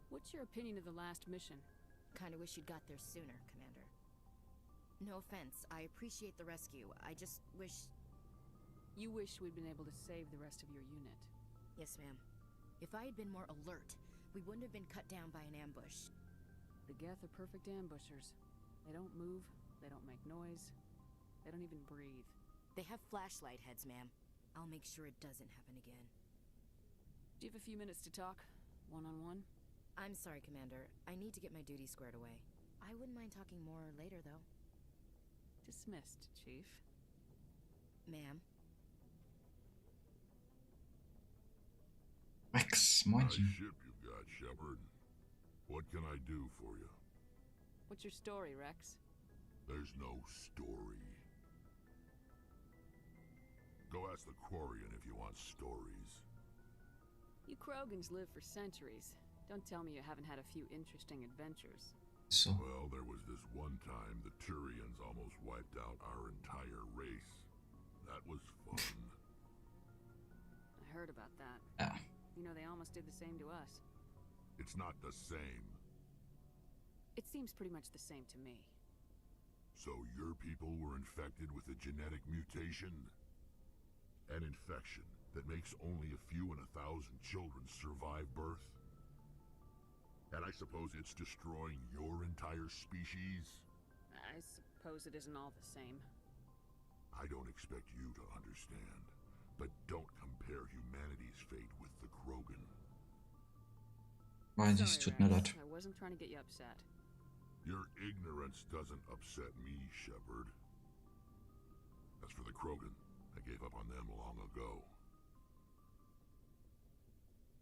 What's your opinion of the last mission? Kinda wish you'd got there sooner, Commander. No offense, I appreciate the rescue. I just wish... You wish we'd been able to save the rest of your unit. Yes, ma'am. If I had been more alert, we wouldn't have been cut down by an ambush. The Geth are perfect ambushers. They don't move, they don't make noise, they don't even breathe. They have flashlight heads, ma'am. I'll make sure it doesn't happen again. Do you have a few minutes to talk? One-on-one? I'm sorry, Commander. I need to get my duty squared away. I wouldn't mind talking more later, though. Dismissed, Chief. Ma'am? Wax, Nice moinsen. ship you've got, Shepard. What can I do for you? What's your story, Rex? There's no story. Go ask the Quarian if you want stories. You Krogans live for centuries. Don't tell me you haven't had a few interesting adventures. So. Well, there was this one time the Turians almost wiped out our entire race. That was fun. I heard about that. Yeah. You know, they almost did the same to us. It's not the same. It seems pretty much the same to me. So your people were infected with a genetic mutation? An infection that makes only a few in 1,000 children survive birth? And I suppose it's destroying your entire species? I suppose it isn't all the same. I don't expect you to understand, but don't compare humanity's fate with the Krogan. Weil es tut mir leid. I wasn't trying to get you upset. Your ignorance doesn't upset me, Shepard. As for the Krogan, I gave up on them long ago.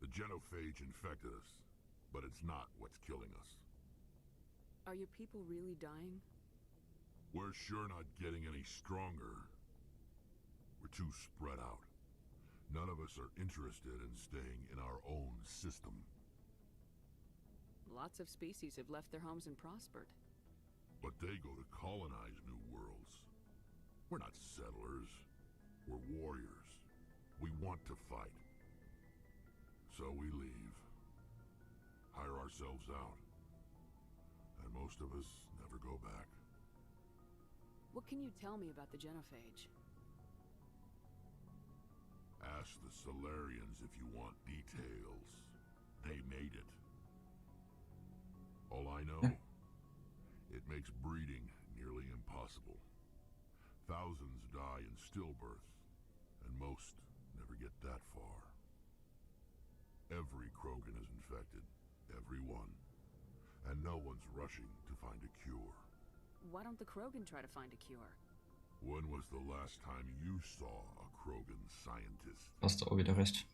The genophage infected us, but it's not what's killing us. Are your people really dying? We're sure not getting any stronger. We're too spread out. None of us are interested in staying in our own system. Lots of species have left their homes and prospered. But they go to colonize new worlds. We're not settlers. We're warriors. We want to fight. So we leave. Hire ourselves out. And most of us never go back. What can you tell me about the genophage? Ask the Solarians if you want details. They made it. All I know, it makes breeding nearly impossible. Thousands die in stillbirth, and most never get that far. Every Krogan is infected. Every one. And no one's rushing to find a cure. Why don't the Krogan try to find a cure? When was the last time you saw a Krogan scientist? Hast du auch wieder recht.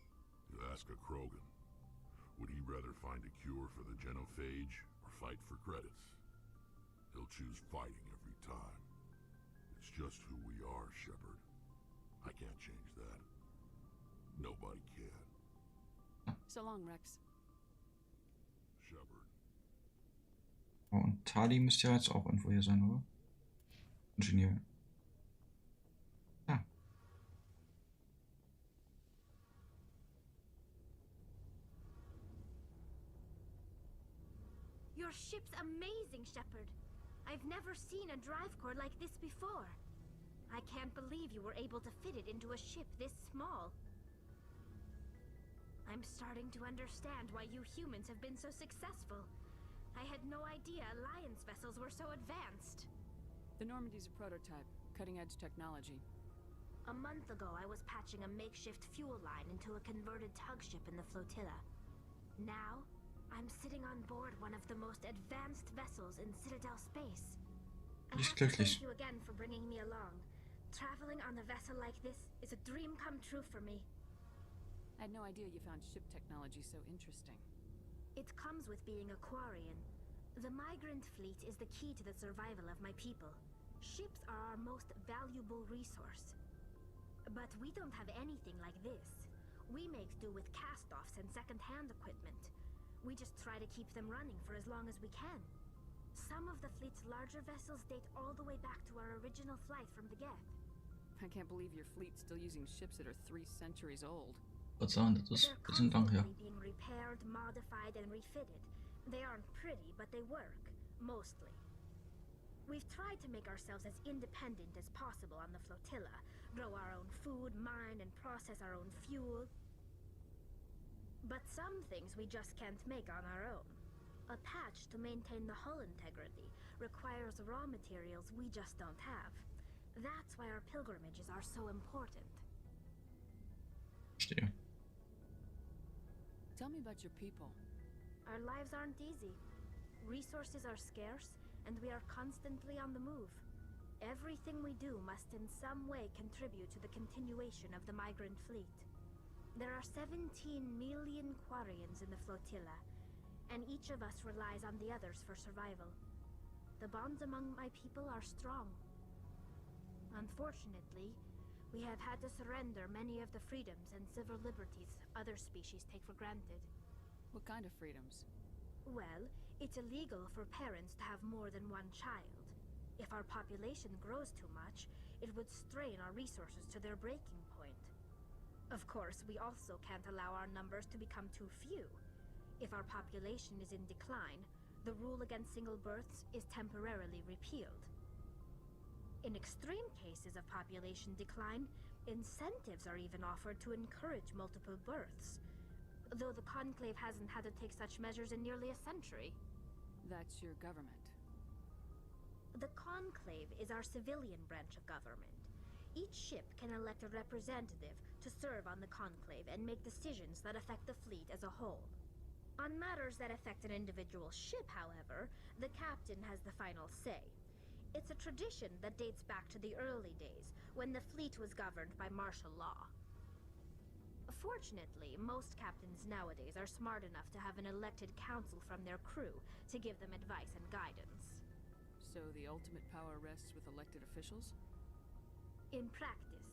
You ask a Krogan, would he rather find a cure for the genophage or fight for credits? He'll choose fighting every time. It's just who we are, Shepard. I can't change that. Nobody can. So long, Rex. Shepard. Oh, und Tali müsste ja jetzt auch irgendwo hier sein, oder? Ingenieur. Ah. Your ship's amazing, Shepard. I've never seen a drive core like this before. I can't believe you were able to fit it into a ship this small. I'm starting to understand why you humans have been so successful. I had no idea Alliance vessels were so advanced. The Normandy's a prototype, cutting-edge technology. A month ago, I was patching a makeshift fuel line into a converted tug ship in the flotilla. Now, I'm sitting on board one of the most advanced vessels in Citadel space. I have to thank you again for bringing me along. Traveling on a vessel like this is a dream come true for me. I had no idea you found ship technology so interesting. It comes with being a Quarian. The migrant fleet is the key to the survival of my people. Ships are our most valuable resource. But we don't have anything like this. We make do with cast-offs and second-hand equipment. We just try to keep them running for as long as we can. Some of the fleet's larger vessels date all the way back to our original flight from the Geth. I can't believe your fleet's still using ships that are 3 centuries old. Wat sagen, das ist ein bisschen lang her. Being repaired, modified, and refitted. They aren't pretty, but they work. Mostly. We've tried to make ourselves as independent as possible on the flotilla. Grow our own food, mine, and process our own fuel. But some things we just can't make on our own. A patch to maintain the hull integrity requires raw materials we just don't have. That's why our pilgrimages are so important. Verstehe. Tell me about your people. Our lives aren't easy. Resources are scarce, and we are constantly on the move. Everything we do must in some way contribute to the continuation of the migrant fleet. There are 17 million Quarians in the flotilla, and each of us relies on the others for survival. The bonds among my people are strong. Unfortunately, we have had to surrender many of the freedoms and civil liberties other species take for granted. What kind of freedoms? Well, it's illegal for parents to have more than one child. If our population grows too much, it would strain our resources to their breaking point. Of course, we also can't allow our numbers to become too few. If our population is in decline, the rule against single births is temporarily repealed. In extreme cases of population decline, incentives are even offered to encourage multiple births. Though the Conclave hasn't had to take such measures in nearly a century. That's your government. The Conclave is our civilian branch of government. Each ship can elect a representative to serve on the Conclave and make decisions that affect the fleet as a whole. On matters that affect an individual ship, however, the captain has the final say. It's a tradition that dates back to the early days, when the fleet was governed by martial law. Fortunately, most captains nowadays are smart enough to have an elected council from their crew to give them advice and guidance. So the ultimate power rests with elected officials? In practice,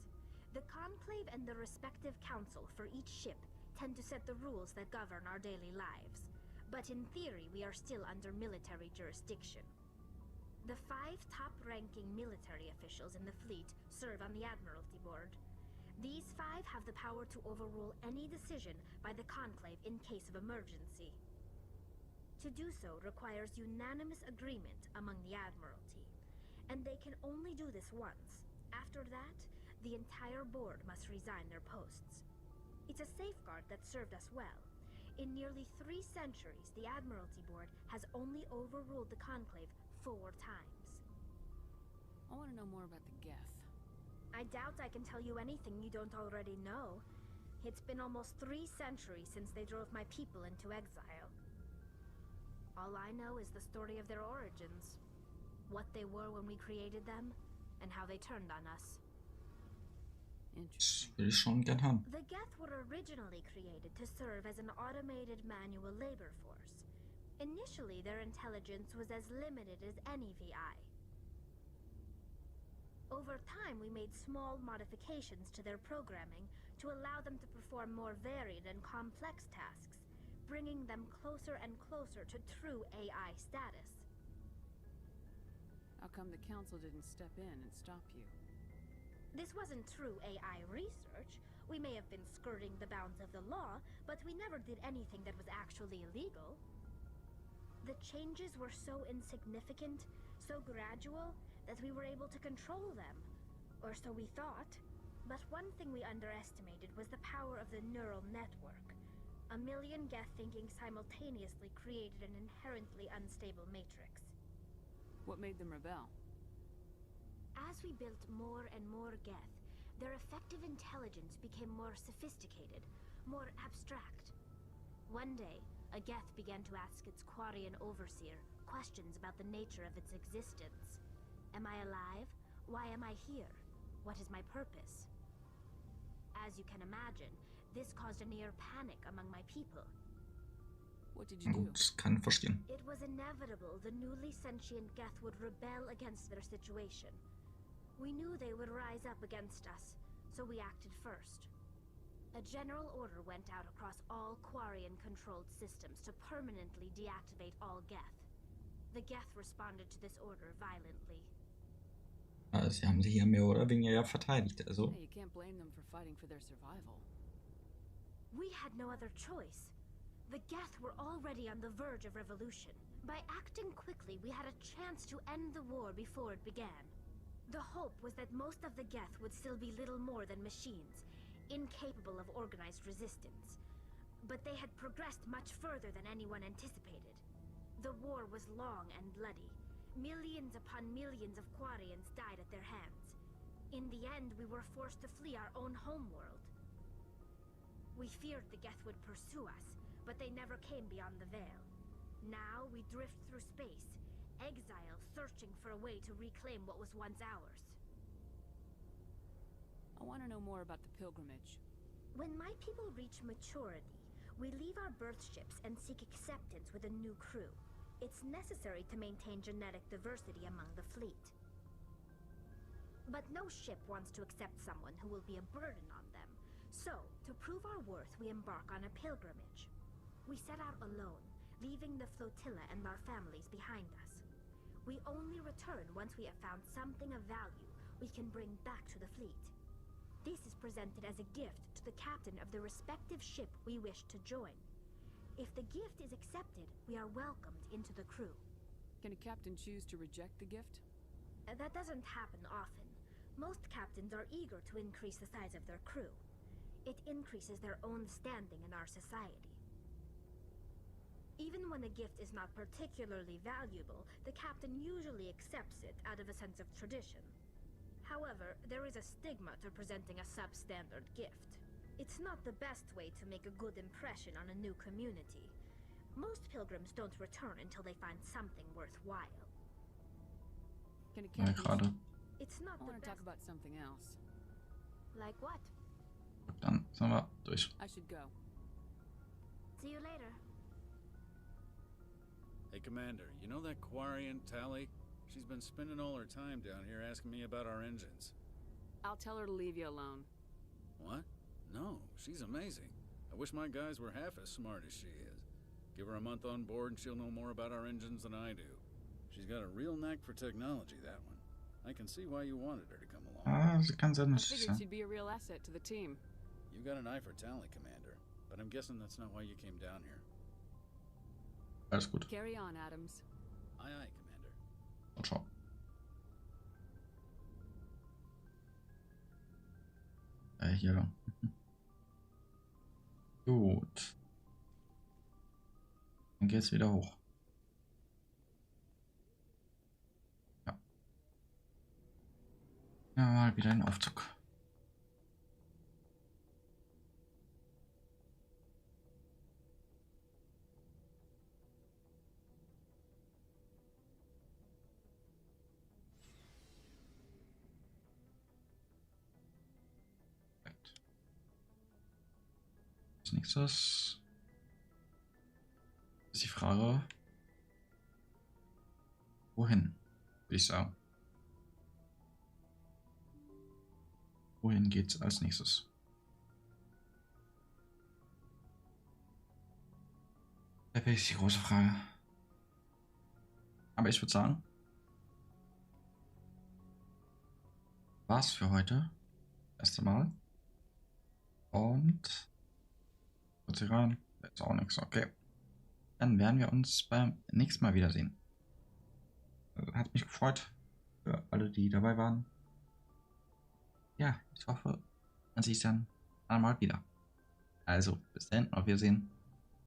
the Conclave and the respective council for each ship tend to set the rules that govern our daily lives. But in theory, we are still under military jurisdiction. The 5 top-ranking military officials in the fleet serve on the Admiralty Board. These 5 have the power to overrule any decision by the Conclave in case of emergency. To do so requires unanimous agreement among the Admiralty, and they can only do this once. After that, the entire board must resign their posts. It's a safeguard that served us well. In nearly 3 centuries, the Admiralty Board has only overruled the Conclave 4 times. I want to know more about the Geth. I doubt I can tell you anything you don't already know. It's been almost 3 centuries since they drove my people into exile. All I know is the story of their origins. What they were when we created them, and how they turned on us. Das will ich schon gern haben. The Geth were originally created to serve as an automated manual labor force. Initially, their intelligence was as limited as any VI. Over time, we made small modifications to their programming to allow them to perform more varied and complex tasks, bringing them closer and closer to true AI status. How come the Council didn't step in and stop you? This wasn't true AI research. We may have been skirting the bounds of the law, but we never did anything that was actually illegal. The changes were so insignificant, so gradual, that we were able to control them. Or so we thought. But one thing we underestimated was the power of the neural network. A million Geth thinking simultaneously created an inherently unstable matrix. What made them rebel? As we built more and more Geth, their effective intelligence became more sophisticated, more abstract. One day, a Geth began to ask its Quarian overseer questions about the nature of its existence. Am I alive? Why am I here? What is my purpose? As you can imagine, this caused a near panic among my people. What did you do? Das kann ich verstehen. It was inevitable the newly sentient Geth would rebel against their situation. We knew they would rise up against us, so we acted first. A general order went out across all Quarian-controlled systems to permanently deactivate all Geth. The Geth responded to this order violently. Sie haben sie hier mehr oder weniger ja verteidigt, also. Hey, you can't blame them for fighting for their survival. We had no other choice. The Geth were already on the verge of revolution. By acting quickly, we had a chance to end the war before it began. The hope was that most of the Geth would still be little more than machines, incapable of organized resistance. But they had progressed much further than anyone anticipated. The war was long and bloody. Millions upon millions of Quarians died at their hands. In the end, we were forced to flee our own homeworld. We feared the Geth would pursue us, but they never came beyond the Veil. Now we drift through space, exile searching for a way to reclaim what was once ours. I want to know more about the pilgrimage. When my people reach maturity, we leave our birth ships and seek acceptance with a new crew. It's necessary to maintain genetic diversity among the fleet. But no ship wants to accept someone who will be a burden on them. So, to prove our worth, we embark on a pilgrimage. We set out alone, leaving the flotilla and our families behind us. We only return once we have found something of value we can bring back to the fleet. This is presented as a gift to the captain of the respective ship we wish to join. If the gift is accepted, we are welcomed into the crew. Can a captain choose to reject the gift? That doesn't happen often. Most captains are eager to increase the size of their crew. It increases their own standing in our society. Even when a gift is not particularly valuable, the captain usually accepts it out of a sense of tradition. However, there is a stigma to presenting a substandard gift. It's not the best way to make a good impression on a new community. Most pilgrims don't return until they find something worthwhile. Can a Ja, captain... gerade. It's not I the want to talk best. about something else. Like what? Dann sind wir durch. I should go. See you later. Hey, Commander, you know that Quarian, Tally? She's been spending all her time down here asking me about our engines. I'll tell her to leave you alone. What? No, she's amazing. I wish my guys were half as smart as she is. Give her a month on board and she'll know more about our engines than I do. She's got a real knack for technology, that one. I can see why you wanted her to come along. Ah, sie kann sehr I nützlich figured sein. she'd be a real asset to the team. You got an eye for Tally, Commander. But I'm guessing that's not why you came down here. Alles gut. Carry on, Adams. Aye, aye, Commander. Und schau. Hier lang. Gut. Dann geht's wieder hoch. Ja. Ja, mal wieder ein Aufzug. Als nächstes ist die Frage, wohin, würde ich sagen. Wohin geht's als nächstes? Das ist die große Frage. Aber ich würde sagen, war's für heute. Erste Mal. Und kurz hier rein. Jetzt auch nichts. Okay. Dann werden wir uns beim nächsten Mal wiedersehen. Hat mich gefreut. Für alle, die dabei waren. Ja, ich hoffe, man sieht sich dann einmal wieder. Also, bis dann, auf Wiedersehen.